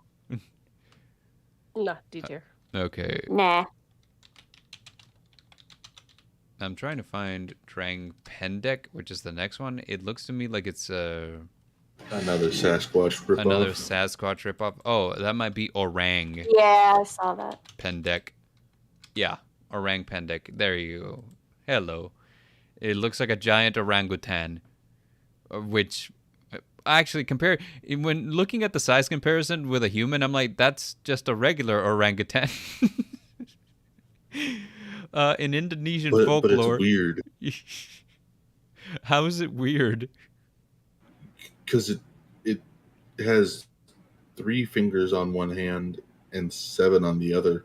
Nah, D tier. Okay. Nah. I'm trying to find Drang Pendek, which is the next one. It looks to me like it's another Sasquatch ripoff. Another Sasquatch ripoff. Oh, that might be Orang. Yeah, I saw that. Pendek. Yeah, Orang Pendek. There you go. Hello. It looks like a giant orangutan, which actually when looking at the size comparison with a human, I'm like, that's just a regular orangutan. In Indonesian folklore, but it's weird. How is it weird? Because it has 3 fingers on one hand and 7 on the other.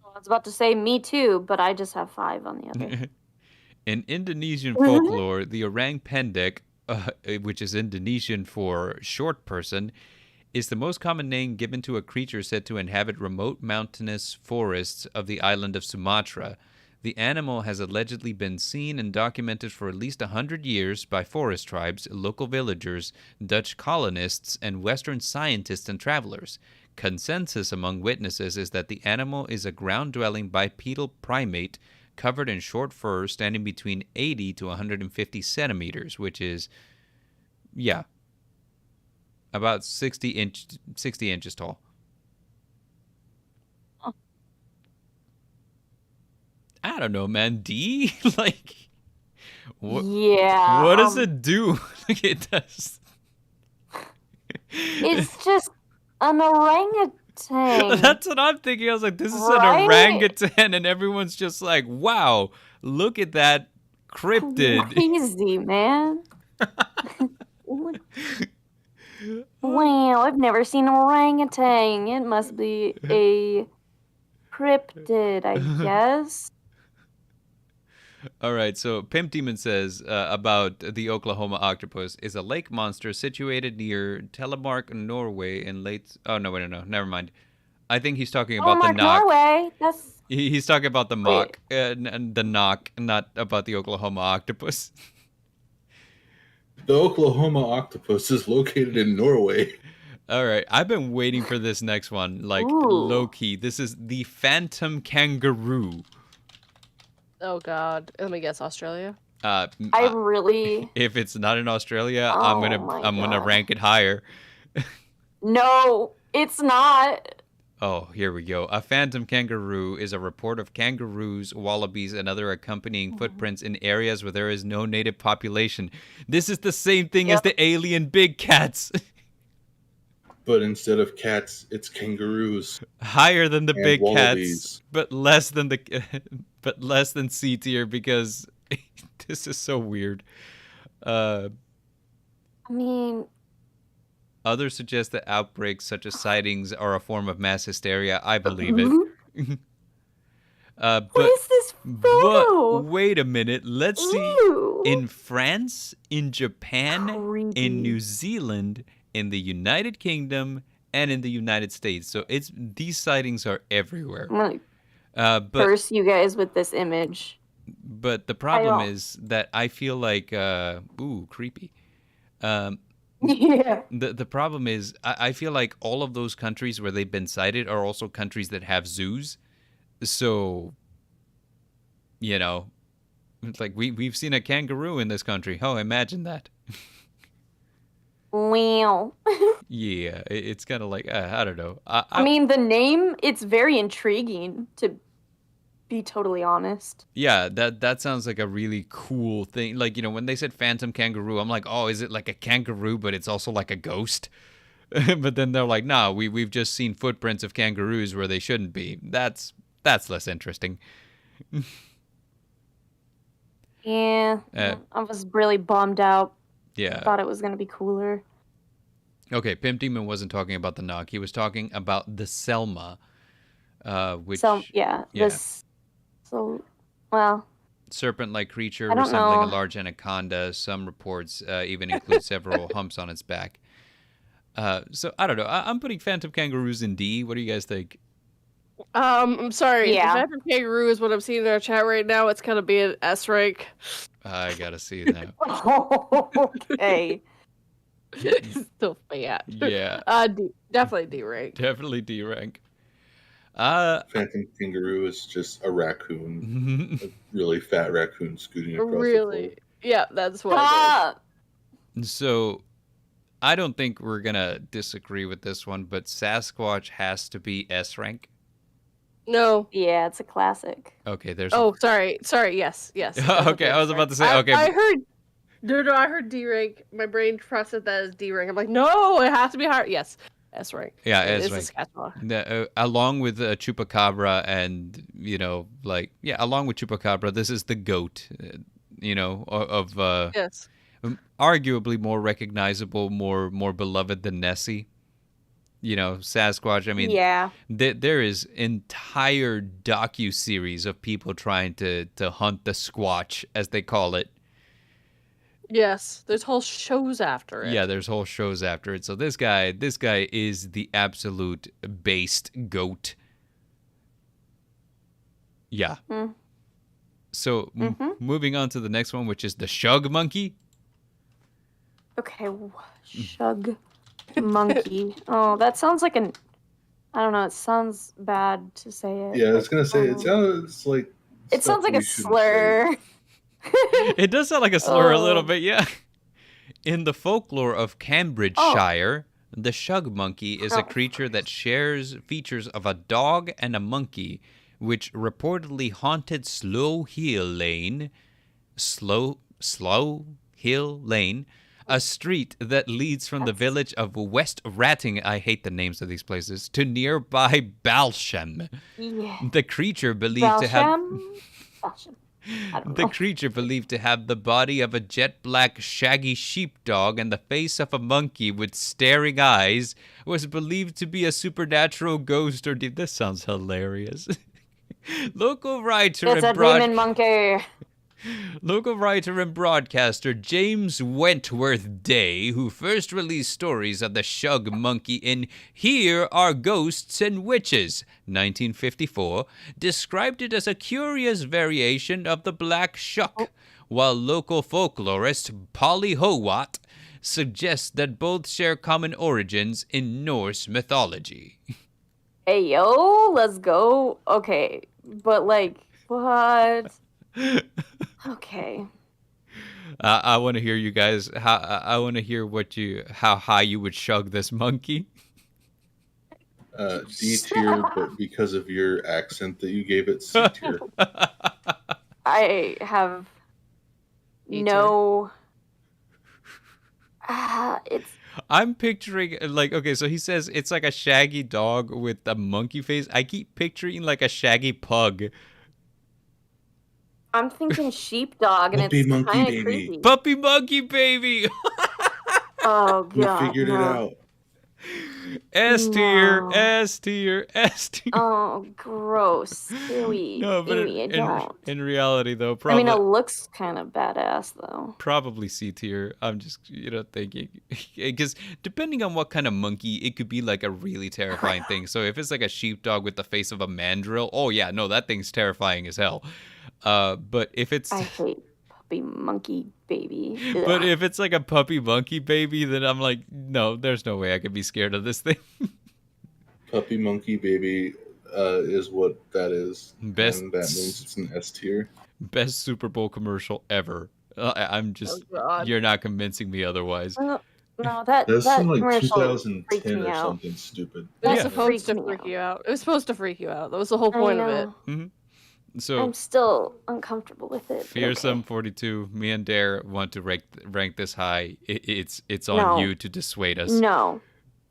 I was about to say me too, but I just have 5 on the other. In Indonesian folklore, the orang pendek, which is Indonesian for short person, is the most common name given to a creature said to inhabit remote mountainous forests of the island of Sumatra. The animal has allegedly been seen and documented for at least 100 years by forest tribes, local villagers, Dutch colonists, and Western scientists and travelers. Consensus among witnesses is that the animal is a ground-dwelling bipedal primate covered in short fur standing between 80 to 150 centimeters, which is, yeah, about 60 inches tall. Oh. I don't know, man. D? Like, what? Yeah. What does it do? It does. It's just an orangutan. That's what I'm thinking. I was like, this is an orangutan, and everyone's just like, wow, look at that cryptid. Crazy, man. Wow, I've never seen an orangutan. It must be a cryptid, I guess. All right, so Pimp Demon says about the Oklahoma octopus is a lake monster situated near Telemark, Norway in late... Oh, no, wait, no, never mind. I think he's talking about the knock. Norway, that's... He's talking about the mock, and the knock, not about the Oklahoma octopus. The Oklahoma octopus is located in Norway. All right, I've been waiting for this next one, like low key. This is the phantom kangaroo. Oh God, let me guess, Australia. I really. If it's not in Australia, I'm gonna rank it higher. No, it's not. Oh, here we go. A phantom kangaroo is a report of kangaroos, wallabies, and other accompanying footprints in areas where there is no native population. This is the same thing as the alien big cats. But instead of cats, it's kangaroos. Higher than the big wallabies. Cats, but less than C tier because this is so weird. I mean, others suggest that outbreaks such as sightings are a form of mass hysteria. I believe it. What is this photo? But wait a minute. Let's see. In France, in Japan, in New Zealand, in the United Kingdom, and in the United States. So these sightings are everywhere. I'm gonna curse you guys with this image. But the problem is that I feel like, creepy. Yeah. The problem is I feel like all of those countries where they've been sighted are also countries that have zoos. So, it's like we've seen a kangaroo in this country. Oh, imagine that. Wow. Yeah, it's kind of like, I don't know. I mean, the name, it's very intriguing, to be totally honest. Yeah, that sounds like a really cool thing. Like, when they said phantom kangaroo, I'm like, oh, is it like a kangaroo, but it's also like a ghost? But then they're like, no, we've just seen footprints of kangaroos where they shouldn't be. That's less interesting. Yeah, I was really bummed out. Yeah. I thought it was going to be cooler. Okay, Pimp Demon wasn't talking about the knock. He was talking about the Selma, which... serpent-like creature resembling a large anaconda. Some reports even include several humps on its back. So, I don't know. I'm putting phantom kangaroos in D. What do you guys think? I'm sorry. Yeah. The phantom kangaroo is what I'm seeing in our chat right now. It's going to be an S rank. I gotta see that. Okay. Still fat. Yeah. Definitely D rank. Definitely D rank. Phantom kangaroo is just a raccoon, a really fat raccoon scooting across the floor. Yeah, that's what it is. So, I don't think we're gonna disagree with this one, but Sasquatch has to be S rank. No. Yeah, it's a classic. Okay, there's... Oh, sorry. Yes. Okay, I was about to say, okay. I heard... No, I heard D rank. My brain processed that as D rank. I'm like, no, it has to be higher. Yes, S rank. Yeah, S rank. Along with Chupacabra and, along with Chupacabra, this is the GOAT, of... yes. Arguably more recognizable, more beloved than Nessie. Sasquatch. I mean, yeah. There is entire docu-series of people trying to hunt the Squatch, as they call it. Yes, there's whole shows after it. Yeah, there's whole shows after it. So this guy is the absolute based GOAT. Yeah. Mm. So moving on to the next one, which is the Shug monkey. Okay, Shug monkey. Oh, that sounds like I don't know. It sounds bad to say it. Yeah, I was gonna say it sounds like. It sounds like a slur. It does sound like a slur a little bit, yeah. In the folklore of Cambridgeshire, the Shug monkey is a creature that shares features of a dog and a monkey, which reportedly haunted Slow Hill Lane, a street that leads from the village of West Ratting, I hate the names of these places, to nearby Balsham. Yeah. The creature believed to have... The creature believed to have the body of a jet black shaggy sheepdog and the face of a monkey with staring eyes was believed to be a supernatural ghost or This sounds hilarious. Local writer and broadcaster James Wentworth Day, who first released stories of the Shug monkey in Here Are Ghosts and Witches, 1954, described it as a curious variation of the black shuck, while local folklorist Polly Howat suggests that both share common origins in Norse mythology. Hey, yo, let's go. Okay, but like, what? Okay. I want to hear you guys. I want to hear how high you would shug this monkey. D tier, but because of your accent that you gave it, C tier. I have no. It's. I'm picturing like, okay, so he says it's like a shaggy dog with a monkey face. I keep picturing like a shaggy pug. I'm thinking sheepdog, and Puppy it's monkey kind of baby. creepy. Puppy monkey baby. Oh god, we figured it out. S tier, No. S tier, S tier. Oh, gross. Ewy. No, but Ewy, I don't. in reality, though, probably. I mean, it looks kind of badass, though. Probably C tier. I'm just, thinking. Because depending on what kind of monkey, it could be like a really terrifying thing. So if it's like a sheepdog with the face of a mandrill, oh yeah, no, that thing's terrifying as hell. But if it's... I hate puppy monkey baby. But Ugh. if it's like a puppy monkey baby, then I'm like, no, there's no way I could be scared of this thing. Puppy monkey baby is what that is. Best, and that means it's an S tier. Best Super Bowl commercial ever. I'm just, you're not convincing me otherwise. No, that some like commercial 2010 or something stupid. It was Yeah. supposed to freak you out. It was supposed to freak you out. That was the whole point of it. Mm-hmm. So I'm still uncomfortable with it. Fearsome 42, me and Dare want to rank this high. It's on you to dissuade us. No.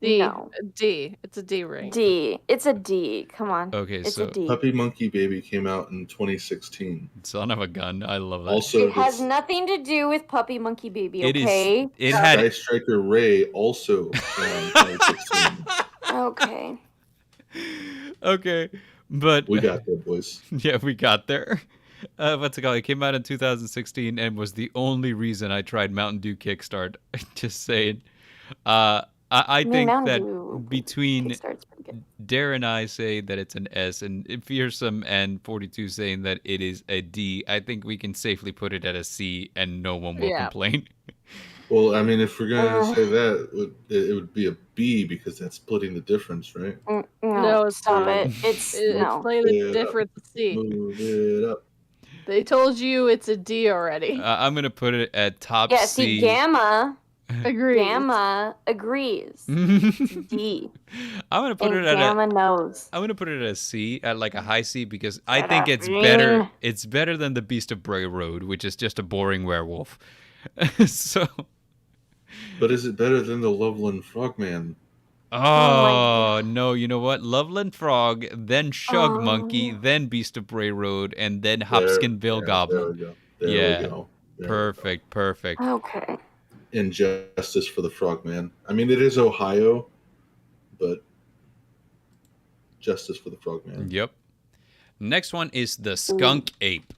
D. No. D. It's a D ring. D. It's a D. Come on. Okay, it's so a D. Puppy Monkey Baby came out in 2016. Son of a gun. I love that. Also, it has nothing to do with Puppy Monkey Baby, okay? It had Sky Striker Ray also came out in 2016. Okay. Okay. But we got there, boys. Yeah, we got there. What's it called? It came out in 2016 and was the only reason I tried Mountain Dew Kickstart. Just saying. I think that between Dare and I say that it's an S, and Fearsome and 42 saying that it is a D, I think we can safely put it at a C and no one will complain. Well, I mean, if we're going to say that, it would be a B because that's splitting the difference, right? No, stop it. It's splitting the difference. C. Move it up. They told you it's a D already. I'm going to put it at top C. Yeah, see, Gamma agrees. Gamma agrees. D. I'm going to put it at Gamma knows. I'm going to put it at a C, at like a high C, because I think it's better. It's better than the Beast of Bray Road, which is just a boring werewolf. So... But is it better than the Loveland Frogman? Oh, no, you know what? Loveland Frog, then Shug Monkey, then Beast of Bray Road, and then Hopkinsville Goblin. There we go. Perfect. Okay. Injustice for the Frogman. I mean, it is Ohio, but justice for the Frogman. Yep. Next one is the Skunk Ape.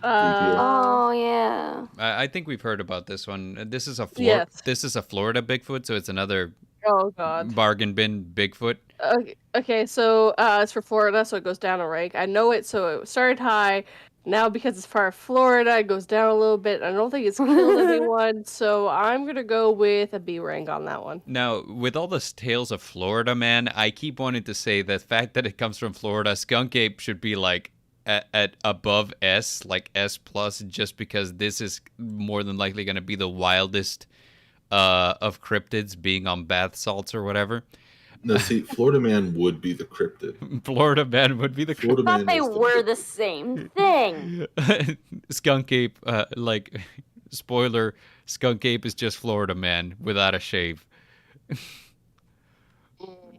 Oh yeah. I think we've heard about this one. This is a This is a Florida Bigfoot, so it's another bargain bin Bigfoot. Okay, so it's for Florida, so it goes down a rank. I know it, so it started high. Now because it's part of Florida, it goes down a little bit. I don't think it's killed anyone, so I'm gonna go with a B rank on that one. Now, with all the tales of Florida, man, I keep wanting to say the fact that it comes from Florida, Skunk Ape should be like at above S, like S plus, just because this is more than likely going to be the wildest of cryptids, being on bath salts or whatever. No, see, Florida Man would be the cryptid. Florida Man would be the cryptid. I thought they were the same thing. Skunk Ape, like, spoiler, Skunk Ape is just Florida Man without a shave.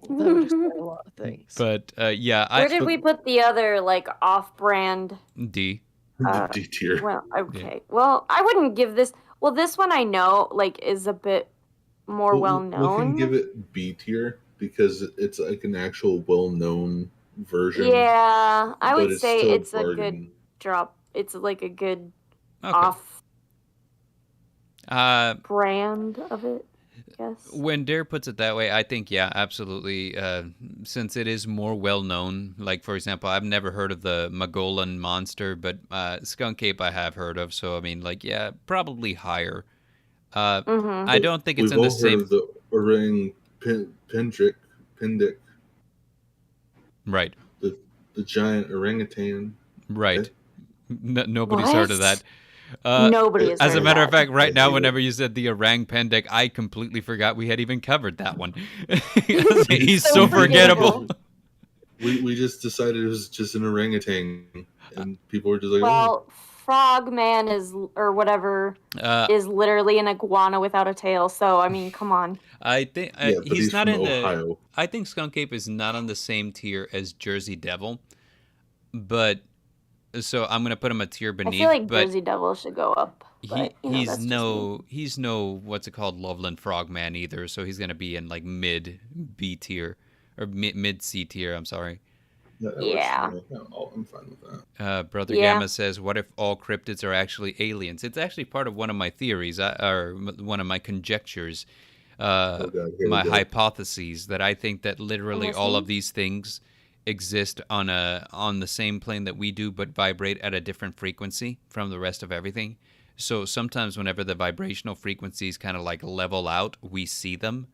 That would explain a lot of things. But yeah, where did we put the other like off-brand D? D tier. Well, okay. Yeah. Well, I wouldn't give this. Well, this one I know like is a bit more well known. We can give it B tier because it's like an actual well-known version. Yeah, I would say it's a good drop. It's like a good off brand of it. Yes. When Dare puts it that way, I think, yeah, absolutely. Since it is more well known, like, for example, I've never heard of the Mogollon monster, but Skunk Ape I have heard of. So, I mean, like, yeah, probably higher. I don't think it's We've in the all heard same. of the orang pindic, Right. the giant orangutan. Right. Nobody's What? heard of that. Nobody has As heard a of matter of that. fact, right I now, hate whenever it. you said the orang pendek, I completely forgot we had even covered that one. He's so forgettable. We just decided it was just an orangutan, and people were just like, Well, Frogman is, or whatever, is literally an iguana without a tail. So, I mean, come on. I think yeah, but he's not from in Ohio. the. I think Skunk Ape is not on the same tier as Jersey Devil, but so I'm gonna put him a tier beneath. I feel like but Jersey Devil should go up. But, he's no what's it called, Loveland Frogman either. So he's gonna be in like mid B tier or mid C tier. I'm sorry. Yeah. I'm fine with that. Brother Gamma says, "What if all cryptids are actually aliens?" It's actually part of one of my theories, or one of my conjectures, my hypotheses, that I think that literally all of these things exist on the same plane that we do, but vibrate at a different frequency from the rest of everything. So sometimes whenever the vibrational frequencies kind of like level out, we see them.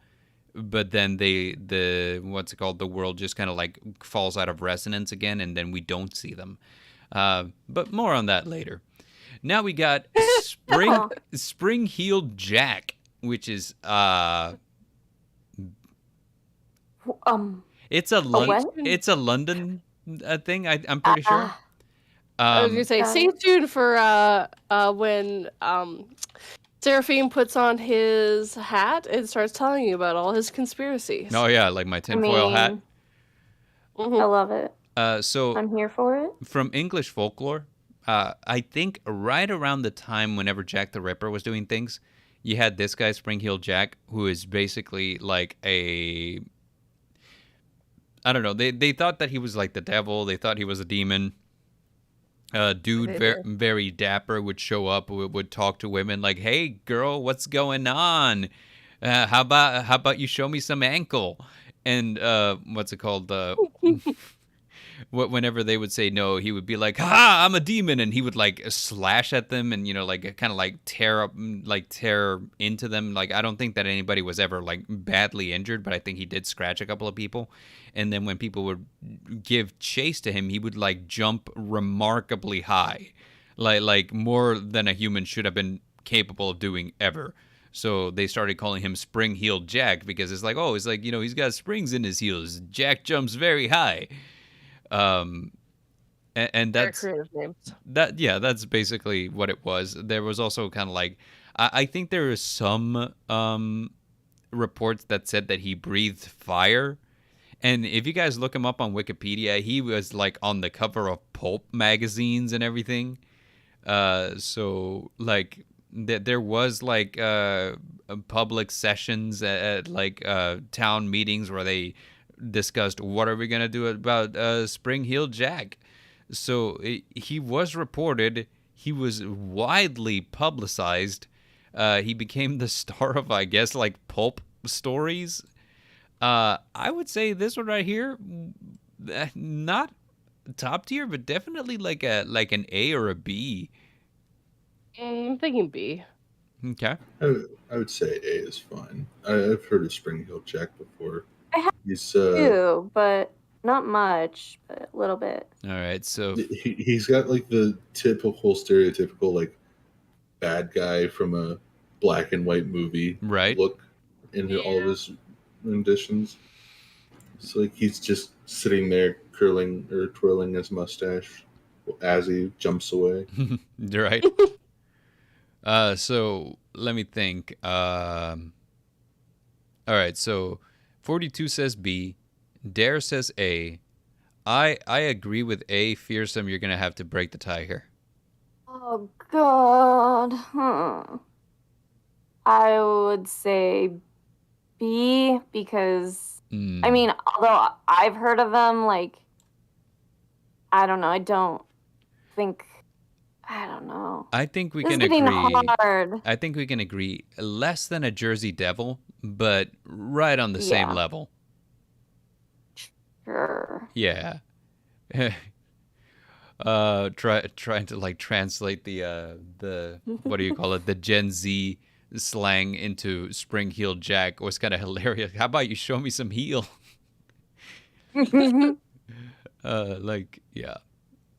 But then the what's it called? The world just kind of like falls out of resonance again, and then we don't see them. But more on that later. Now we got Spring-Heeled Jack, which is it's a London thing. I'm pretty sure. I was gonna say, stay tuned for when Seraphine puts on his hat and starts telling you about all his conspiracies. Oh yeah, like my tinfoil hat. I love it. So I'm here for it. From English folklore, I think right around the time whenever Jack the Ripper was doing things, you had this guy, Spring-Heeled Jack, who is basically like I don't know. They thought that he was like the devil. They thought he was a demon. Dude, very dapper, would show up, would talk to women like, "Hey, girl, what's going on? How about you show me some ankle?" And what's it called? Whenever they would say no, he would be like, "Ha! I'm a demon," and he would like slash at them, and like kind of like tear into them. Like, I don't think that anybody was ever like badly injured, but I think he did scratch a couple of people. And then when people would give chase to him, he would like jump remarkably high, like more than a human should have been capable of doing ever. So they started calling him Spring-Heeled Jack, because it's like, oh, it's like, he's got springs in his heels. Jack jumps very high. And that's creative names. That's basically what it was. There was also kind of like, I think there are some reports that said that he breathed fire. And if you guys look him up on Wikipedia, he was like on the cover of pulp magazines and everything. So like there was like public sessions at like town meetings where they discussed what are we gonna do about Spring-Heeled Jack. So he was reported. He was widely publicized. He became the star of, I guess, like pulp stories. I would say this one right here, not top tier, but definitely like an A or a B. I'm thinking B. Okay. I would say A is fine. I've heard of Spring-Heeled Jack before. I have too, but not much, but a little bit. All right, so he's got like the typical stereotypical like bad guy from a black and white movie look in all of his renditions. So like he's just sitting there twirling his mustache as he jumps away. Right. So let me think. All right, so 42 says B, Dare says A. I agree with A. Fearsome, you're gonna have to break the tie here. Oh God. I would say B, because I mean, although I've heard of them, like, I don't know, I don't think I don't know. I think we This can is getting agree. hard. I think we can agree less than a Jersey Devil, but right on the same level. Sure. Yeah. Trying to like translate the what do you call it, the Gen Z slang into Spring Heel Jack was kind of hilarious. How about you show me some heel? Like, yeah.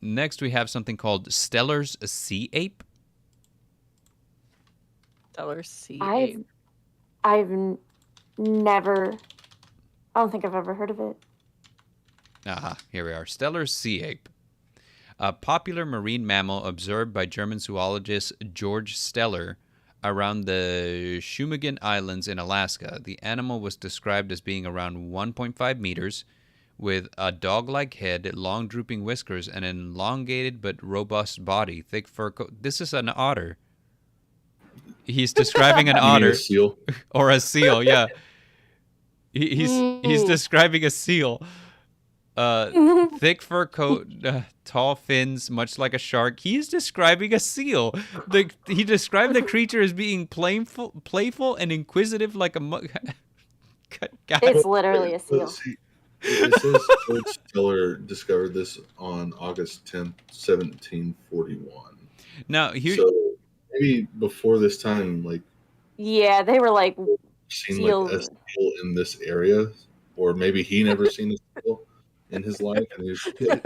Next we have something called Stellar's Sea Ape. Stellar's Sea Ape. I've never. I don't think I've ever heard of it. Here we are. Stellar's Sea Ape. A popular marine mammal observed by German zoologist George Steller around the Shumagon Islands in Alaska. The animal was described as being around 1.5 meters, with a dog-like head, long drooping whiskers, and an elongated but robust body, thick fur coat. This is an otter. He's describing an otter. A seal? Or a seal, yeah. He's describing a seal. Thick fur coat, tall fins, much like a shark. He's describing a seal. He described the creature as being playful and inquisitive like a It's literally a seal. It says George Steller discovered this on August 10th, 1741. Now, so maybe before this time, like, yeah, they were like seen like a seal in this area, or maybe he never seen a seal in his life, and he's like,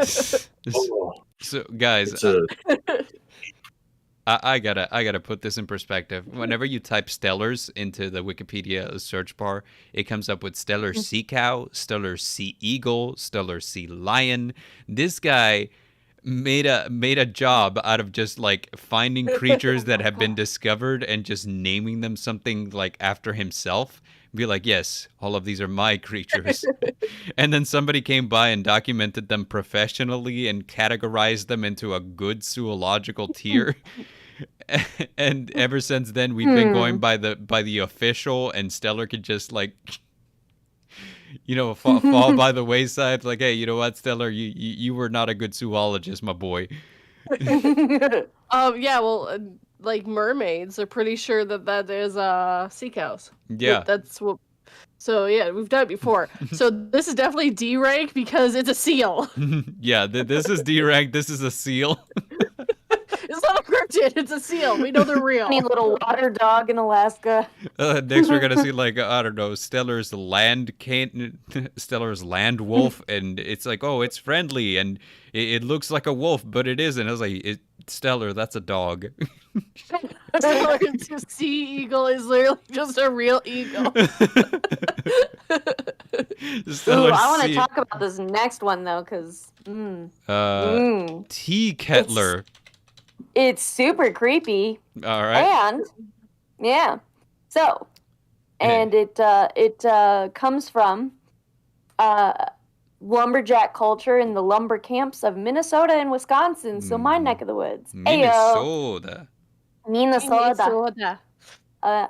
oh, so guys, I gotta put this in perspective. Whenever you type Stellars into the Wikipedia search bar, it comes up with Stellar Sea Cow, Stellar Sea Eagle, Stellar Sea Lion. This guy made a job out of just like finding creatures that have been discovered and just naming them something like after himself. Be like, yes, all of these are my creatures. And then somebody came by and documented them professionally and categorized them into a good zoological tier. And ever since then, we've been going by the official, and Steller could just like, you know, fall by the wayside. Like, hey, you know what, Steller, you were not a good zoologist, my boy. Yeah, well, like mermaids are pretty sure that is sea cows. Yeah, that's what. So yeah, we've done it before. So this is definitely D rank because it's a seal. Yeah, this is D rank. This is a seal. It's not a cryptid. It's a seal. We know they're real. Tiny little water dog in Alaska. Next, we're gonna see like I don't know, Stellar's land wolf, and it's like, oh, it's friendly and it looks like a wolf, but it isn't. I was like, Stellar, that's a dog. Stellar's sea eagle is literally just a real eagle. Ooh, I want to talk about this next one though, because Tea Kettler. It's super creepy. All right. And yeah, so and it comes from lumberjack culture in the lumber camps of Minnesota and Wisconsin. So my neck of the woods. Minnesota.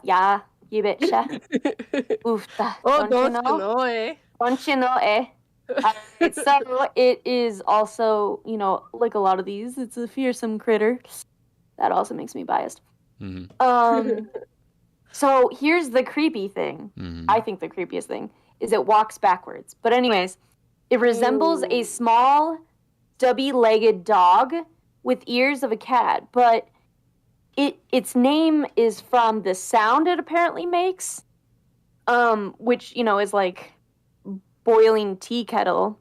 Yeah, you betcha. Oofta. Oh, don't you know? Don't you know, eh? So it is also, you know, like a lot of these, it's a fearsome critter. That also makes me biased. Mm-hmm. So here's the creepy thing. Mm-hmm. I think the creepiest thing is it walks backwards. But anyways, it resembles a small, stubby-legged dog with ears of a cat. But its name is from the sound it apparently makes, which, you know, is like boiling tea kettle.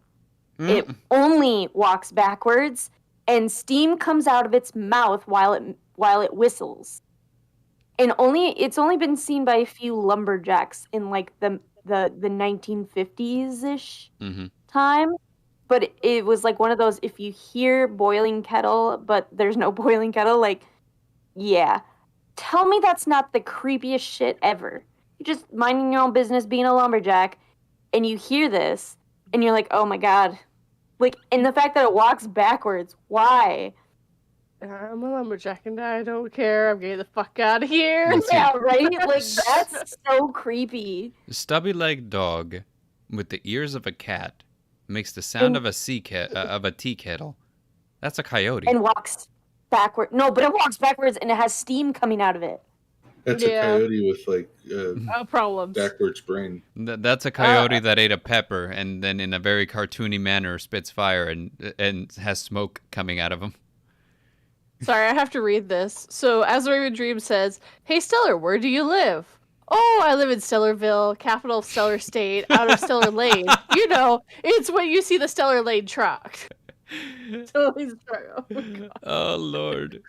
It only walks backwards, and steam comes out of its mouth while it whistles. And it's only been seen by a few lumberjacks in like the 1950s-ish time. But it was like one of those, if you hear boiling kettle but there's no boiling kettle, like, yeah. Tell me that's not the creepiest shit ever. You're just minding your own business being a lumberjack, and you hear this, and you're like, oh my god. Like, and the fact that it walks backwards, why? I'm a lumberjack and I don't care. I'm getting the fuck out of here. Yeah, right? Like, that's so creepy. A stubby-legged dog with the ears of a cat makes the sound of a tea kettle. That's a coyote. And walks backward. No, but it walks backwards and it has steam coming out of it. That's a coyote with like problems. Backwards brain. That's a coyote that ate a pepper and then in a very cartoony manner spits fire and has smoke coming out of him. Sorry, I have to read this. So, As the Raven Dream says, "Hey Stellar, where do you live?" "Oh, I live in Stellarville, capital of Stellar State, out of Stellar Lane." You know, it's when you see the Stellar Lane truck. Oh my oh Lord.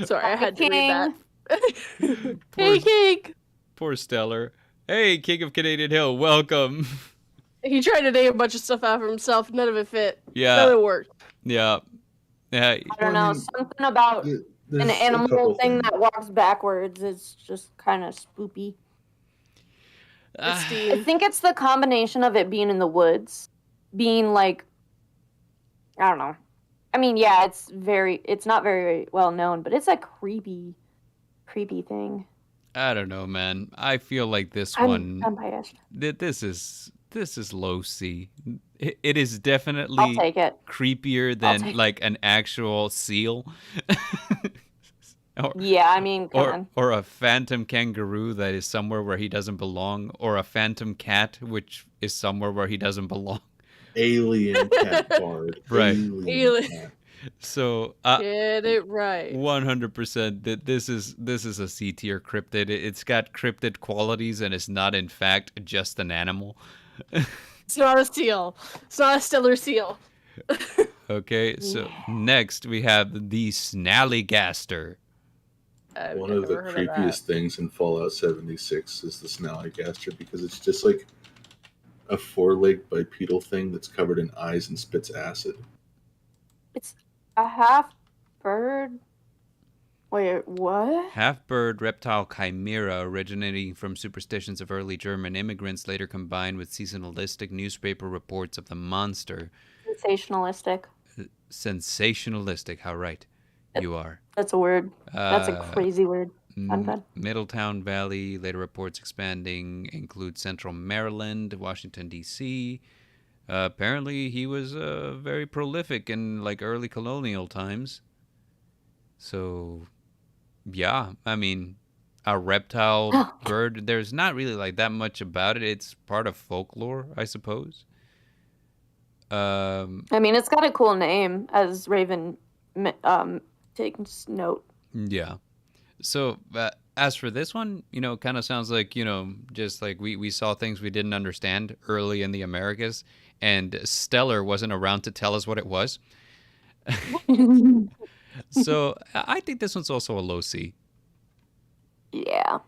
Sorry, I had to read that. Hey, King! Poor Stellar. Hey, King of Canadian Hill, welcome. He tried to name a bunch of stuff after himself. None of it fit. Yeah. None of it worked. Yeah. I don't know. Something about an animal thing that walks backwards is just kind of spoopy. I think it's the combination of it being in the woods, being like, I don't know. I mean, yeah, it's not very well known, but it's a creepy thing. I don't know, man. I feel like I'm biased. This is low C. It is definitely I'll take it. creepier than like an actual seal. Yeah, I mean, or a phantom kangaroo that is somewhere where he doesn't belong, or a phantom cat which is somewhere where he doesn't belong. Alien cat bard. Right. Alien cat. So get it right. 100% that this is a C tier cryptid. It's got cryptid qualities and it's not in fact just an animal. It's not a seal. It's not a stellar seal. Okay, so next we have the Snallygaster. One of the creepiest things in Fallout 76 is the Snallygaster because it's just like a four-legged bipedal thing that's covered in eyes and spits acid. It's a half bird. Wait, what? Half-bird reptile chimera originating from superstitions of early German immigrants, later combined with seasonalistic newspaper reports of the monster. Sensationalistic. Sensationalistic, how right you are. That's a word. That's a crazy word. Fun. Middletown Valley, later reports expanding, include Central Maryland, Washington, D.C. Apparently, he was very prolific in like early colonial times. So, yeah, I mean, a reptile bird, there's not really like that much about it. It's part of folklore, I suppose. I mean, it's got a cool name, as Raven takes note. Yeah. So, as for this one, it kind of sounds like, just like we saw things we didn't understand early in the Americas, and Stellar wasn't around to tell us what it was. So, I think this one's also a low C. Yeah.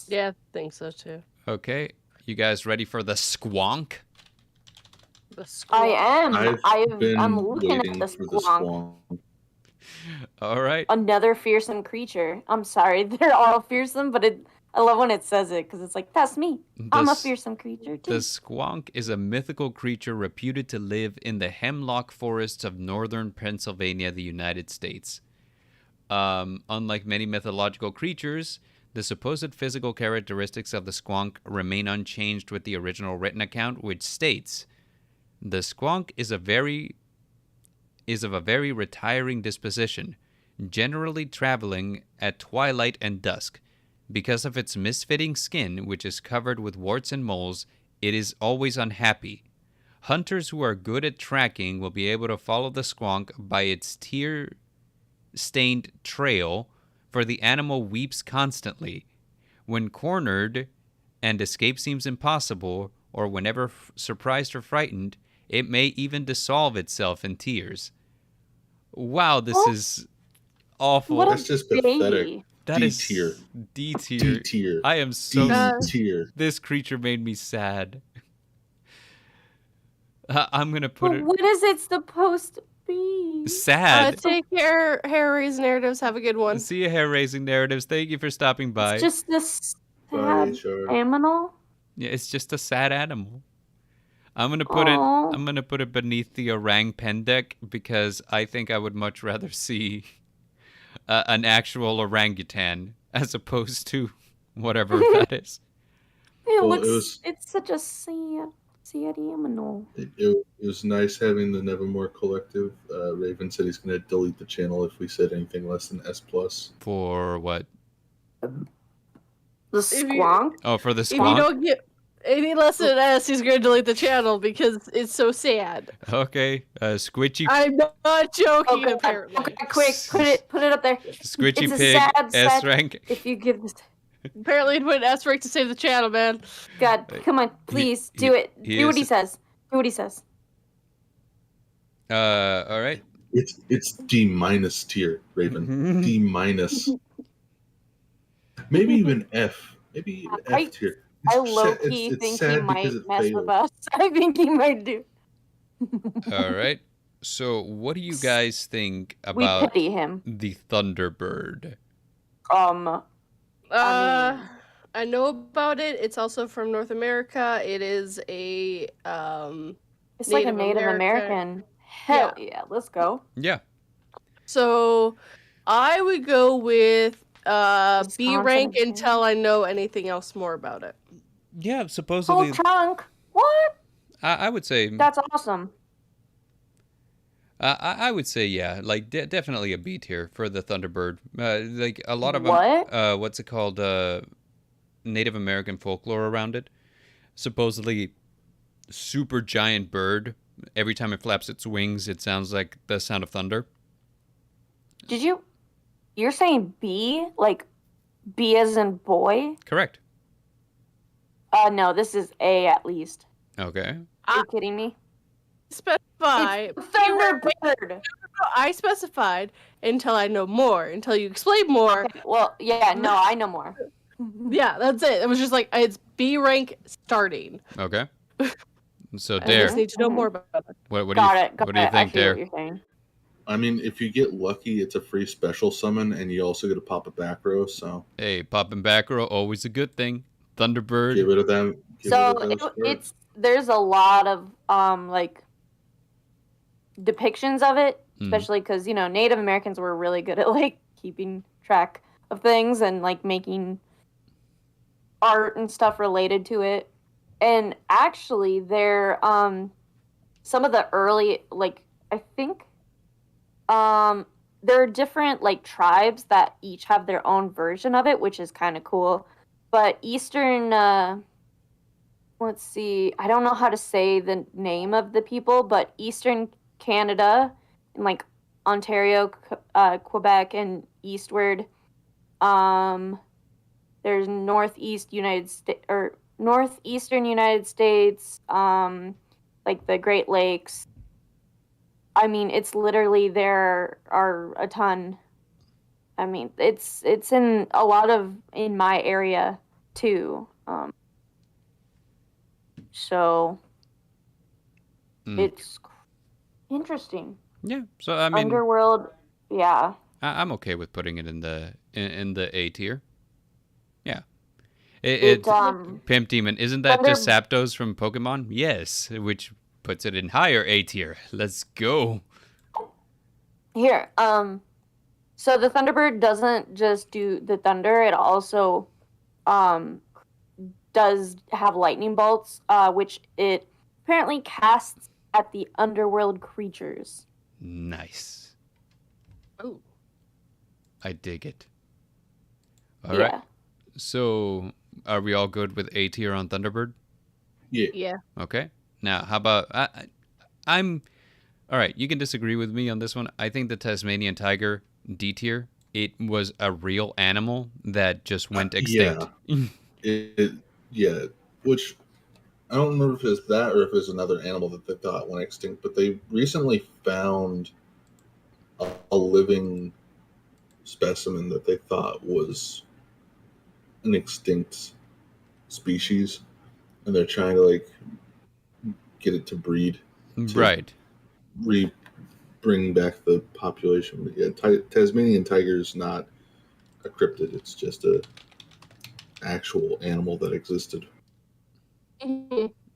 Yeah, I think so too. Okay. You guys ready for the squonk? I am. I'm looking at the squonk. All right. Another fearsome creature. I'm sorry, they're all fearsome, but I love when it says it because it's like, that's me. I'm a fearsome creature too. The squonk is a mythical creature reputed to live in the hemlock forests of northern Pennsylvania, the United States. Unlike many mythological creatures, the supposed physical characteristics of the squonk remain unchanged with the original written account, which states, "The squonk is of a very retiring disposition, generally traveling at twilight and dusk. Because of its misfitting skin, which is covered with warts and moles, it is always unhappy. Hunters who are good at tracking will be able to follow the squonk by its tear-stained trail, for the animal weeps constantly. When cornered and escape seems impossible, or whenever surprised or frightened, it may even dissolve itself in tears." Wow, this is awful. That's just pathetic. That D is tier. D tier. D tier. I am so D tier. This creature made me sad. I'm gonna put it. What is it supposed to be? Sad. Take care, Hair Raising Narratives. Have a good one. See you, Hair Raising Narratives. Thank you for stopping by. It's just this sad animal. Yeah, it's just a sad animal. I'm gonna put it beneath the orang pendek because I think I would much rather see an actual orangutan as opposed to whatever that is. It's such a sad. Sad animal. It was nice having the Nevermore Collective. Raven said he's going to delete the channel if we said anything less than S+. For what? The squonk? Oh, for the squonk? If you don't get any less than S, he's going to delete the channel because it's so sad. Okay, Squitchy. I'm not joking, Okay, apparently. okay, quick, put it up there. Squitchy It's Pig, a sad, S rank. If you give this... Apparently, it went S rank to save the channel, man. God, come on, please, do it. Do what he says. Do what he says. All right. It's D- tier, Raven. D-. Maybe even F. Maybe even F tier. I low-key think he might mess with us. I think he might do. All right. So, what do you guys think about we pity him. The Thunderbird? I know about it. It's also from North America. It is a it's like a Native American. Hell yeah, let's go. Yeah. So I would go with B rank until I know anything else more about it. Yeah, supposedly. Whole trunk. What? I would say that's awesome. I would say yeah, like definitely a B tier for the Thunderbird. Like a lot of what's it called? Native American folklore around it. Supposedly, super giant bird. Every time it flaps its wings, it sounds like the sound of thunder. You're saying B, like B as in boy? Correct. No, this is A at least. Okay. Are you kidding me? Specify. Thunderbird. I specified until I know more. Until you explain more. Okay, well, yeah, no, I know more. Yeah, that's it. It was just like it's B rank starting. Okay. So I Dare. just need to know more about it. What do you think, Dare? I mean, if you get lucky, it's a free special summon, and you also get to pop a back row. So hey, popping back row always a good thing. Thunderbird. Get rid of them. There's a lot of like depictions of it, especially because Native Americans were really good at like keeping track of things and like making art and stuff related to it. And actually, there some of the early I think there are different like tribes that each have their own version of it, which is kind of cool. But Eastern let's see, I don't know how to say the name of the people, but Eastern Canada and like Ontario, Quebec, and eastward. There's northeastern United States, like the Great Lakes. I mean, it's literally there are a ton. I mean, it's in a lot in my area too. So it's interesting. Yeah. So I mean, Underworld. Yeah. I'm okay with putting it in the A tier. Yeah. Pimp Demon, isn't that just Zapdos from Pokemon? Yes, which puts it in higher A tier. Let's go. Here, so the Thunderbird doesn't just do the thunder; it also does have lightning bolts, which it apparently casts at the underworld creatures. Nice. Oh, I dig it. All right. So, are we all good with A tier on Thunderbird? Yeah. Yeah. Okay. Now, how about I'm all right, you can disagree with me on this one. I think the Tasmanian tiger, D tier, it was a real animal that just went extinct. Yeah. Which I don't remember if it's that or if it's another animal that they thought went extinct, but they recently found a living specimen that they thought was an extinct species, and they're trying to like get it to breed. Right. Bring back the population. But yeah, Tasmanian tiger is not a cryptid. It's just a actual animal that existed.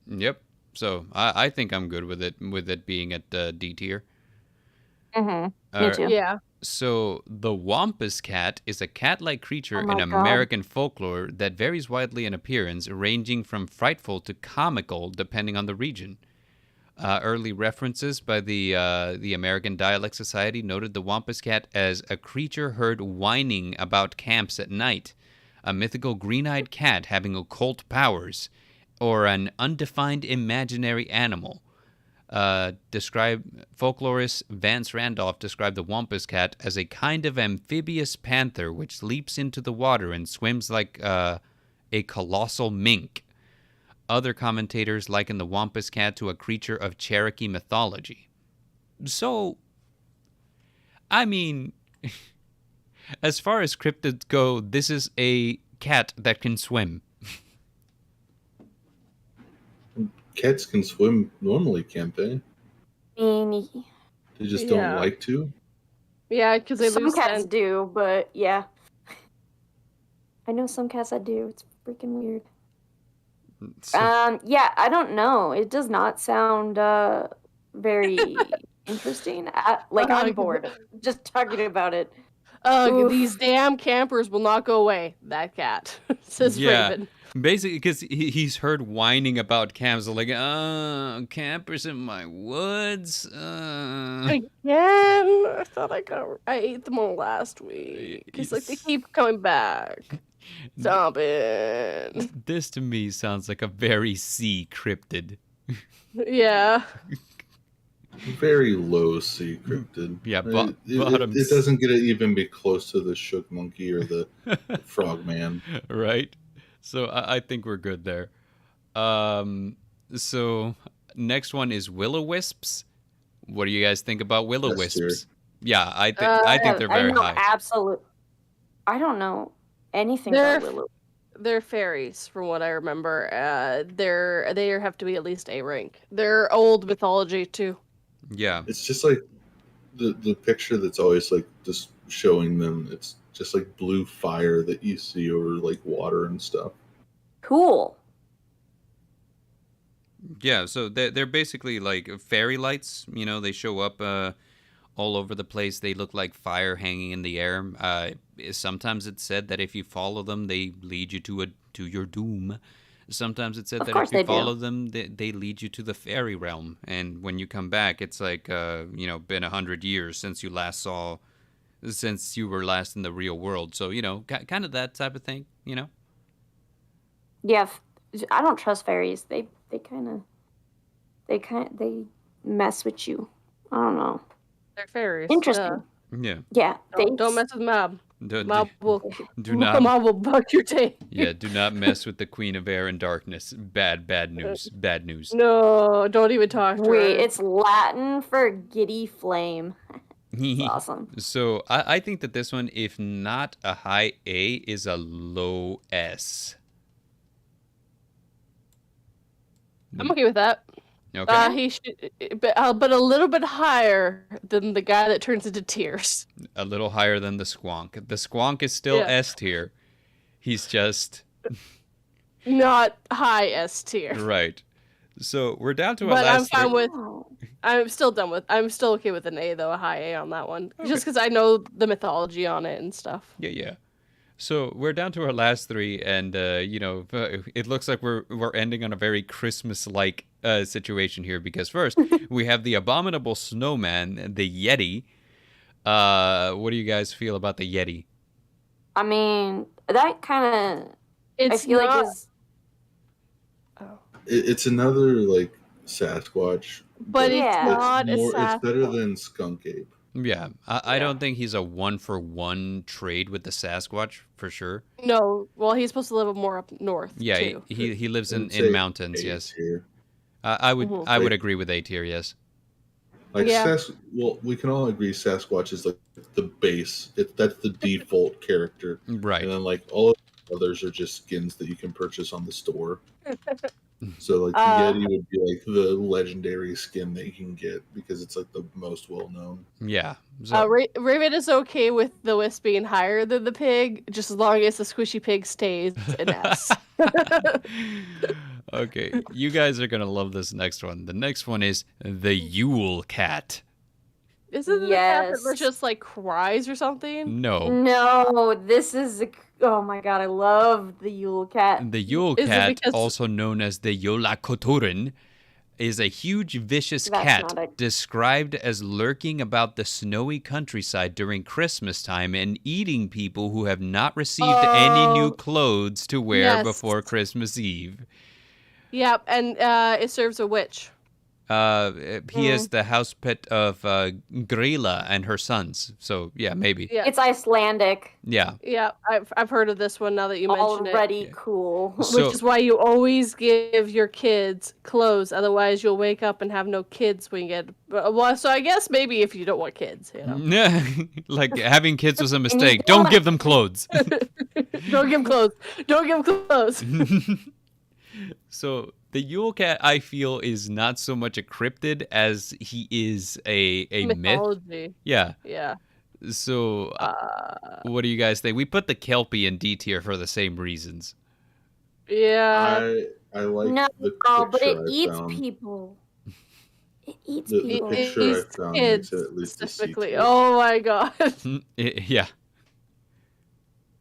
Yep. So I think I'm good with it being at D tier. Me too. Yeah. So the Wampus cat is a cat-like creature in God. American folklore that varies widely in appearance, ranging from frightful to comical depending on the region. Early references by the American Dialect Society noted the Wampus cat as a creature heard whining about camps at night, a mythical green-eyed cat having occult powers, or an undefined imaginary animal. Folklorist Vance Randolph described the Wampus cat as a kind of amphibious panther which leaps into the water and swims like a colossal mink. Other commentators liken the Wampus cat to a creature of Cherokee mythology. So, I mean, as far as cryptids go, this is a cat that can swim. Cats can swim normally, can't they? They just don't like to? Yeah, because they lose some cats scent. do, but yeah. I know some cats that do. It's freaking weird. Yeah, I don't know. It does not sound very interesting. I'm bored just talking about it. These damn campers will not go away. That cat, says Raven. Basically, because he's heard whining about camps, like, campers in my woods. Again, I thought I ate them all last week. It's like they keep coming back. Stop it. This to me sounds like a very sea cryptid. Yeah. Very low sea cryptid. Yeah, it doesn't get to even be close to the shook monkey or the frogman. Right? So I think we're good there. So next one is will-o-wisps. What do you guys think about will-o-wisps? Yeah, I think they're very high. Absolutely. I don't know anything about willow. They're fairies, from what I remember. They have to be at least A rank. They're old mythology too. Yeah. It's just like the picture that's always like just showing them. It's just like blue fire that you see over like water and stuff. Cool. Yeah, so they're basically like fairy lights. You know, they show up all over the place. They look like fire hanging in the air. Sometimes it's said that if you follow them, they lead you to your doom. Sometimes it's said that if you follow them, they lead you to the fairy realm. And when you come back, it's like been 100 years since you were last in the real world. So kind of that type of thing. Yeah, I don't trust fairies. They mess with you. I don't know. They're fairies. Interesting. Yeah. Don't mess with Mob. Mob will bug your day. Yeah, do not mess with the Queen of Air and Darkness. Bad news. Bad news. No, don't even talk to her. Wait, it's Latin for giddy flame. That's awesome. So I think that this one, if not a high A, is a low S. I'm okay with that. Okay. He should, but a little bit higher than the guy that turns into tears. A little higher than the squonk. The squonk is still S tier. He's just not high S tier. Right. So we're down to our but last. I'm still okay with an A though, a high A on that one, just because I know the mythology on it and stuff. Yeah. So we're down to our last three, and it looks like we're ending on a very Christmas-like situation here, because first we have the abominable snowman, the Yeti. What do you guys feel about the Yeti? I mean, that kind of it's another like Sasquatch, but it's not a Sasquatch. It's better than skunk ape. Yeah, I don't think he's a 1-for-1 trade with the Sasquatch for sure. No, well, he's supposed to live more up north. Yeah, too. he lives in mountains. Yes, I would agree with A tier. Yes. Like we can all agree Sasquatch is like the base. That's the default character, right? And then like all of the others are just skins that you can purchase on the store. So like the Yeti would be like the legendary skin that you can get because it's like the most well known. Yeah. So. Raven is okay with the wisp being higher than the pig, just as long as the squishy pig stays an S. Okay, you guys are gonna love this next one. The next one is the Yule cat. Isn't it the cat that just like cries or something? No, this is oh my god, I love the Yule cat. The Yule cat, also known as the Jólakötturinn, is a huge vicious cat described as lurking about the snowy countryside during Christmas time and eating people who have not received any new clothes to wear before Christmas Eve. Yep, and it serves a witch. He is the house pet of Grýla and her sons. So, yeah, maybe. Yeah. It's Icelandic. Yeah. Yeah, I've heard of this one now that you mention it. Already cool. Which is why you always give your kids clothes. Otherwise, you'll wake up and have no kids when you get... Well, so I guess maybe if you don't want kids, you know. Like, having kids was a mistake. Don't give them clothes. Don't give them clothes. Don't give them clothes. So... The Yule Cat, I feel, is not so much a cryptid as he is a myth. Yeah. Yeah. So, what do you guys think? We put the Kelpie in D tier for the same reasons. Yeah. I like the picture but it eats people. It eats people. The picture I found makes it at least specifically. Oh my god. Yeah.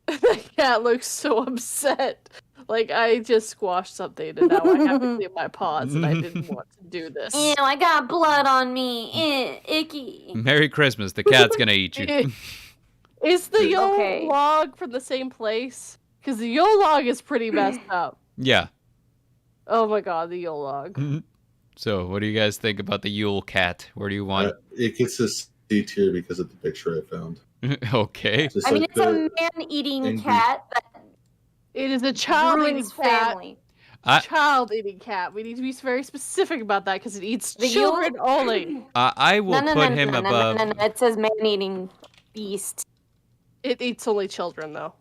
The cat looks so upset. Like, I just squashed something, and now I have to clean my paws, and I didn't want to do this. Ew, I got blood on me. Icky. Merry Christmas. The cat's gonna eat you. Is the Yule log from the same place? Because the Yule log is pretty messed up. Yeah. Oh my god, the Yule log. So, what do you guys think about the Yule Cat? Where do you want it? Gets a C tier because of the picture I found. Okay. I mean, it's a man-eating cat that... It is a child-eating cat. Child-eating cat. We need to be very specific about that because it eats children only. I will put him above. No. It says man-eating beast. It eats only children, though.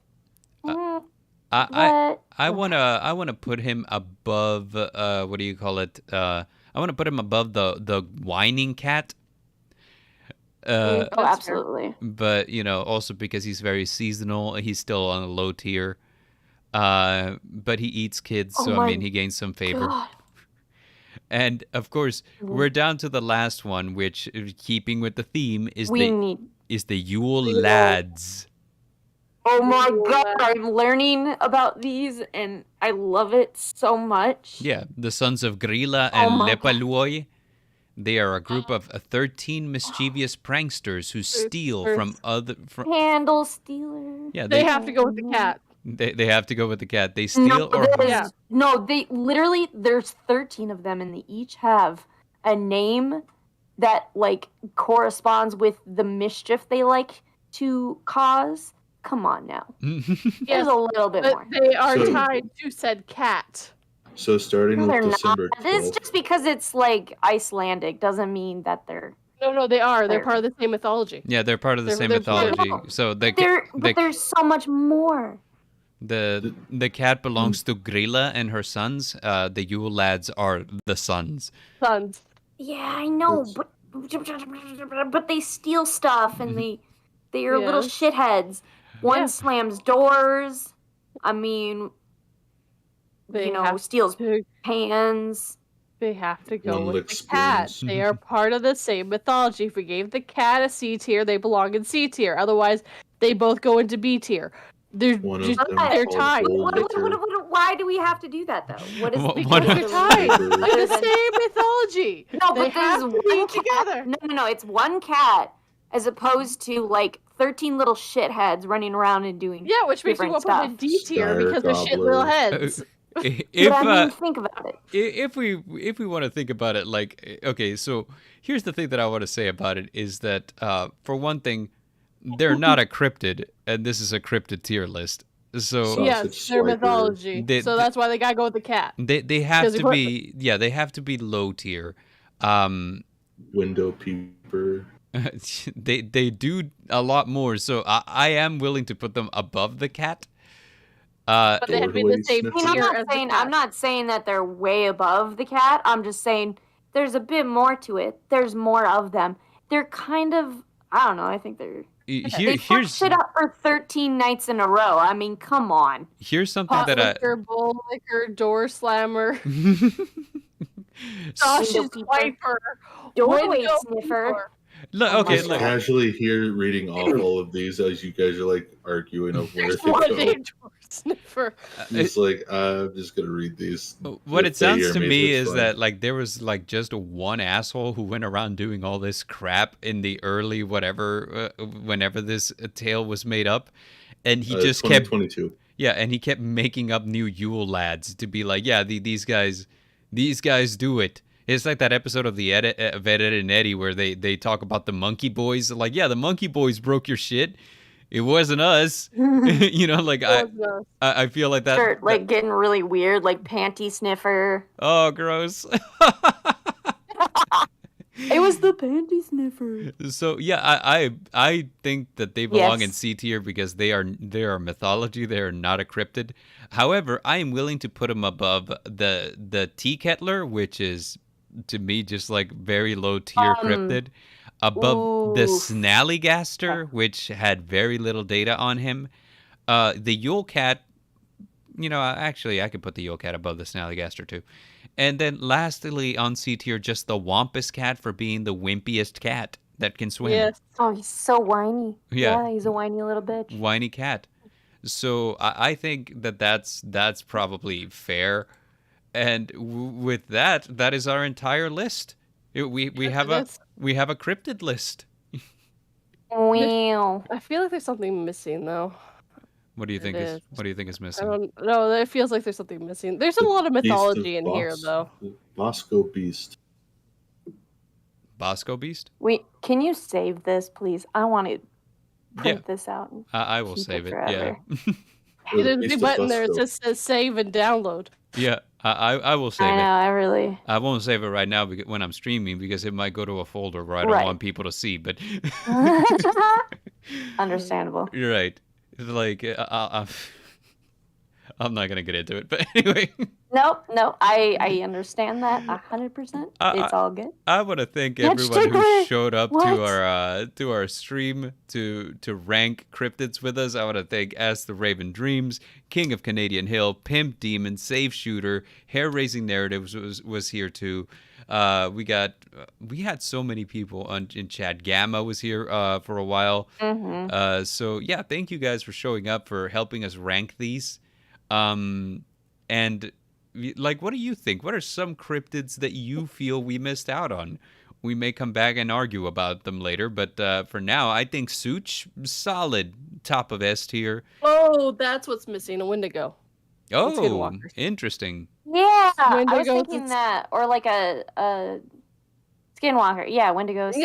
I wanna put him above. What do you call it? I want to put him above the whining cat. Absolutely. But also because he's very seasonal, he's still on a low tier. But he eats kids, so I mean, he gains some favor. God. And of course, we're down to the last one, which, keeping with the theme, is the Yule lads. Oh my god, I'm learning about these, and I love it so much. Yeah, the sons of Grýla and Lepalúi. They are a group of 13 mischievous pranksters who steal from other... Candle stealers. Yeah, they have to go with the cat. They have to go with the cat. They steal they there's 13 of them, and they each have a name that like corresponds with the mischief they like to cause. Come on now. There's a little bit more. They are tied to said cat. So starting with December 12th. This just because it's like Icelandic doesn't mean that they're... No, they are. They're part of the same mythology. Yeah, they're part of the same mythology. So but there's so much more. The cat belongs to Grýla and her sons. The Yule lads are the sons. Sons. Yeah, I know, but they steal stuff and they are little shitheads. One slams doors. I mean, steals pans. They have to go with the cat. They are part of the same mythology. If we gave the cat a C tier, they belong in C tier. Otherwise, they both go into B tier. They're tied. Why do we have to do that, though? What is because they're tied. They're the same mythology. No, but there's one together. No. It's one cat as opposed to like 13 little shitheads running around and doing which makes you want to put in D tier because they're shit little heads. Think about it. If we want to think about it, like, okay, so here's the thing that I want to say about it is that for one thing, they're not a cryptid, and this is a cryptid tier list. So yes, their mythology. So that's why they gotta go with the cat. They have to be they have to be low tier. Window peeper. they do a lot more. So I am willing to put them above the cat. But they have to be the same tier. I'm not saying that they're way above the cat. I'm just saying there's a bit more to it. There's more of them. They're kind of, I don't know. I think they're. They fucked shit up for 13 nights in a row. I mean, come on. Here's something bowl licker, door slammer, sausage wiper, doorway sniffer. Look, Oh okay, Just look. casually here reading off all of these as you guys are like arguing of where There's they one go. named Sniffer. It's like I'm just gonna read these. What it If they sounds hear to me it's is fine. that like there was like just one asshole who went around doing all this crap in the early whatever whenever this tale was made up, and he just kept 2022. Yeah, and he kept making up new Yule lads to be like, yeah, these guys do it. It's like that episode of Ed, and Eddie where they talk about the monkey boys. Like, yeah, the monkey boys broke your shit. It wasn't us. You know, like I feel like that. Sure, like getting really weird, like panty sniffer. Oh, gross. It was the panty sniffer. So yeah, I think that they belong in C tier because they are mythology. They are not a cryptid. However, I am willing to put them above the tea kettler, which is to me just like very low tier cryptid. Above the snallygaster, which had very little data on him. The Yule cat, you know, actually I could put the Yule cat above the snallygaster too. And then lastly on C tier, just the Wampus cat for being the wimpiest cat that can swim. Yes. Oh, he's so whiny. Yeah, He's a whiny little bitch. Whiny cat. So I think that's probably fair. And with that is our entire list. We have a cryptid list. Wow. I feel like there's something missing though. What do you think is missing? I don't know. It feels like there's something missing. There's a lot of mythology in here though. Bosco Beast. Bosco Beast? Can you save this, please? I want to print this out. I will save it. Yeah. There's a button there. It says save and download. Yeah, I will save it. I won't save it right now because when I'm streaming because it might go to a folder where I don't want people to see. But understandable. You're right. Like I'm not gonna get into it, but anyway. No, I understand that 100%. It's all good. I want to thank everyone who showed up to our stream to rank cryptids with us. I want to thank As the Raven Dreams, King of Canadian Hill, Pimp Demon, Save Shooter, Hair Raising Narratives was here too. We had so many people in chat. Gamma was here for a while. Mm-hmm. So yeah, thank you guys for showing up, for helping us rank these. And like, what do you think? What are some cryptids that you feel we missed out on? We may come back and argue about them later, but for now, I think Such, solid top of S tier. Oh, that's what's missing, a Wendigo. Oh, interesting. Yeah, I was thinking that, or like a Skinwalker. Yeah, Wendigos.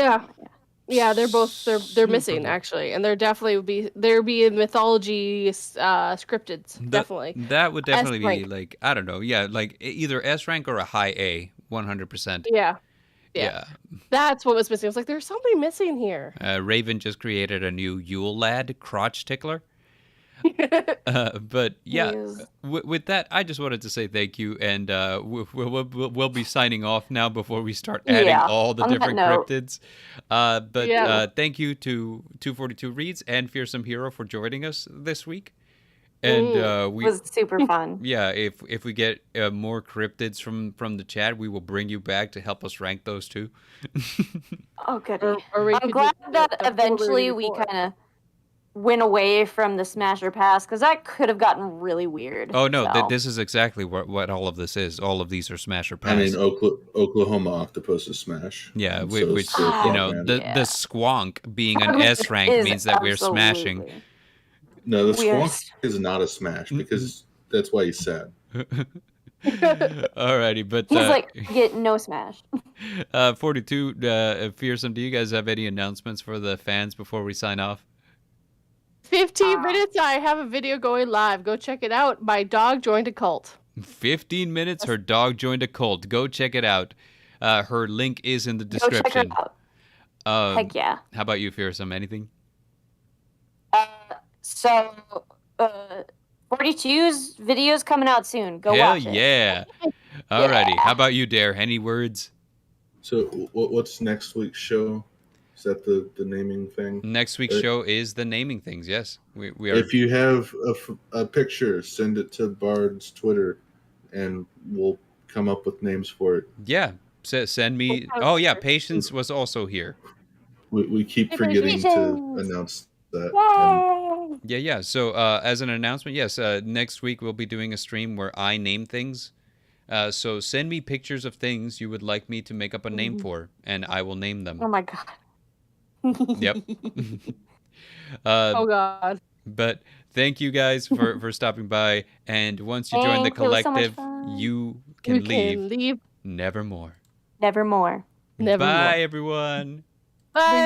Yeah, they're missing actually, and they're definitely be in mythology cryptids. Definitely. That would definitely be like, I don't know, yeah, like either S rank or a high A, 100%. Yeah. That's what was missing. I was like, there's something missing here. Raven just created a new Yule lad, crotch tickler. But yeah, with that, I just wanted to say thank you, and we'll be signing off now before we start adding all the different cryptids. But thank you to 242 Reads and Fearsome Hero for joining us this week. And it was super fun. Yeah, if we get more cryptids from the chat, we will bring you back to help us rank those too. Oh, good. I'm glad that eventually we kind of went away from the Smasher Pass, because that could have gotten really weird. Oh no, this is exactly what all of this is. All of these are Smasher Pass. I mean, Oklahoma Octopus is Smash. Yeah, which you know, the squonk being an S rank means that we're smashing. No, the squonk is not a smash because that's why he's sad. Alrighty, but he's like, get no smash. 42 Fearsome, do you guys have any announcements for the fans before we sign off? 15 minutes, I have a video going live. Go check it out. My dog joined a cult. 15 minutes, her dog joined a cult. Go check it out. Her link is in the description. Go check it out. Heck yeah. How about you, Fearsome? Anything? So, 42's video's coming out soon. Go watch it. Hell yeah. Alrighty. How about you, Dare? Any words? So, what's next week's show? Is that the naming thing? Next week's show is the naming things, yes. We are. If you have a picture, send it to Bard's Twitter, and we'll come up with names for it. Yeah. Send me... Oh, yeah, Patience was also here. We keep forgetting to announce that. Yeah. So as an announcement, yes, next week we'll be doing a stream where I name things. So send me pictures of things you would like me to make up a name for, and I will name them. Oh my god. Yep. Oh god. But thank you guys for stopping by. And once you join the collective, you can leave. Nevermore. Nevermore. Bye, everyone. Bye.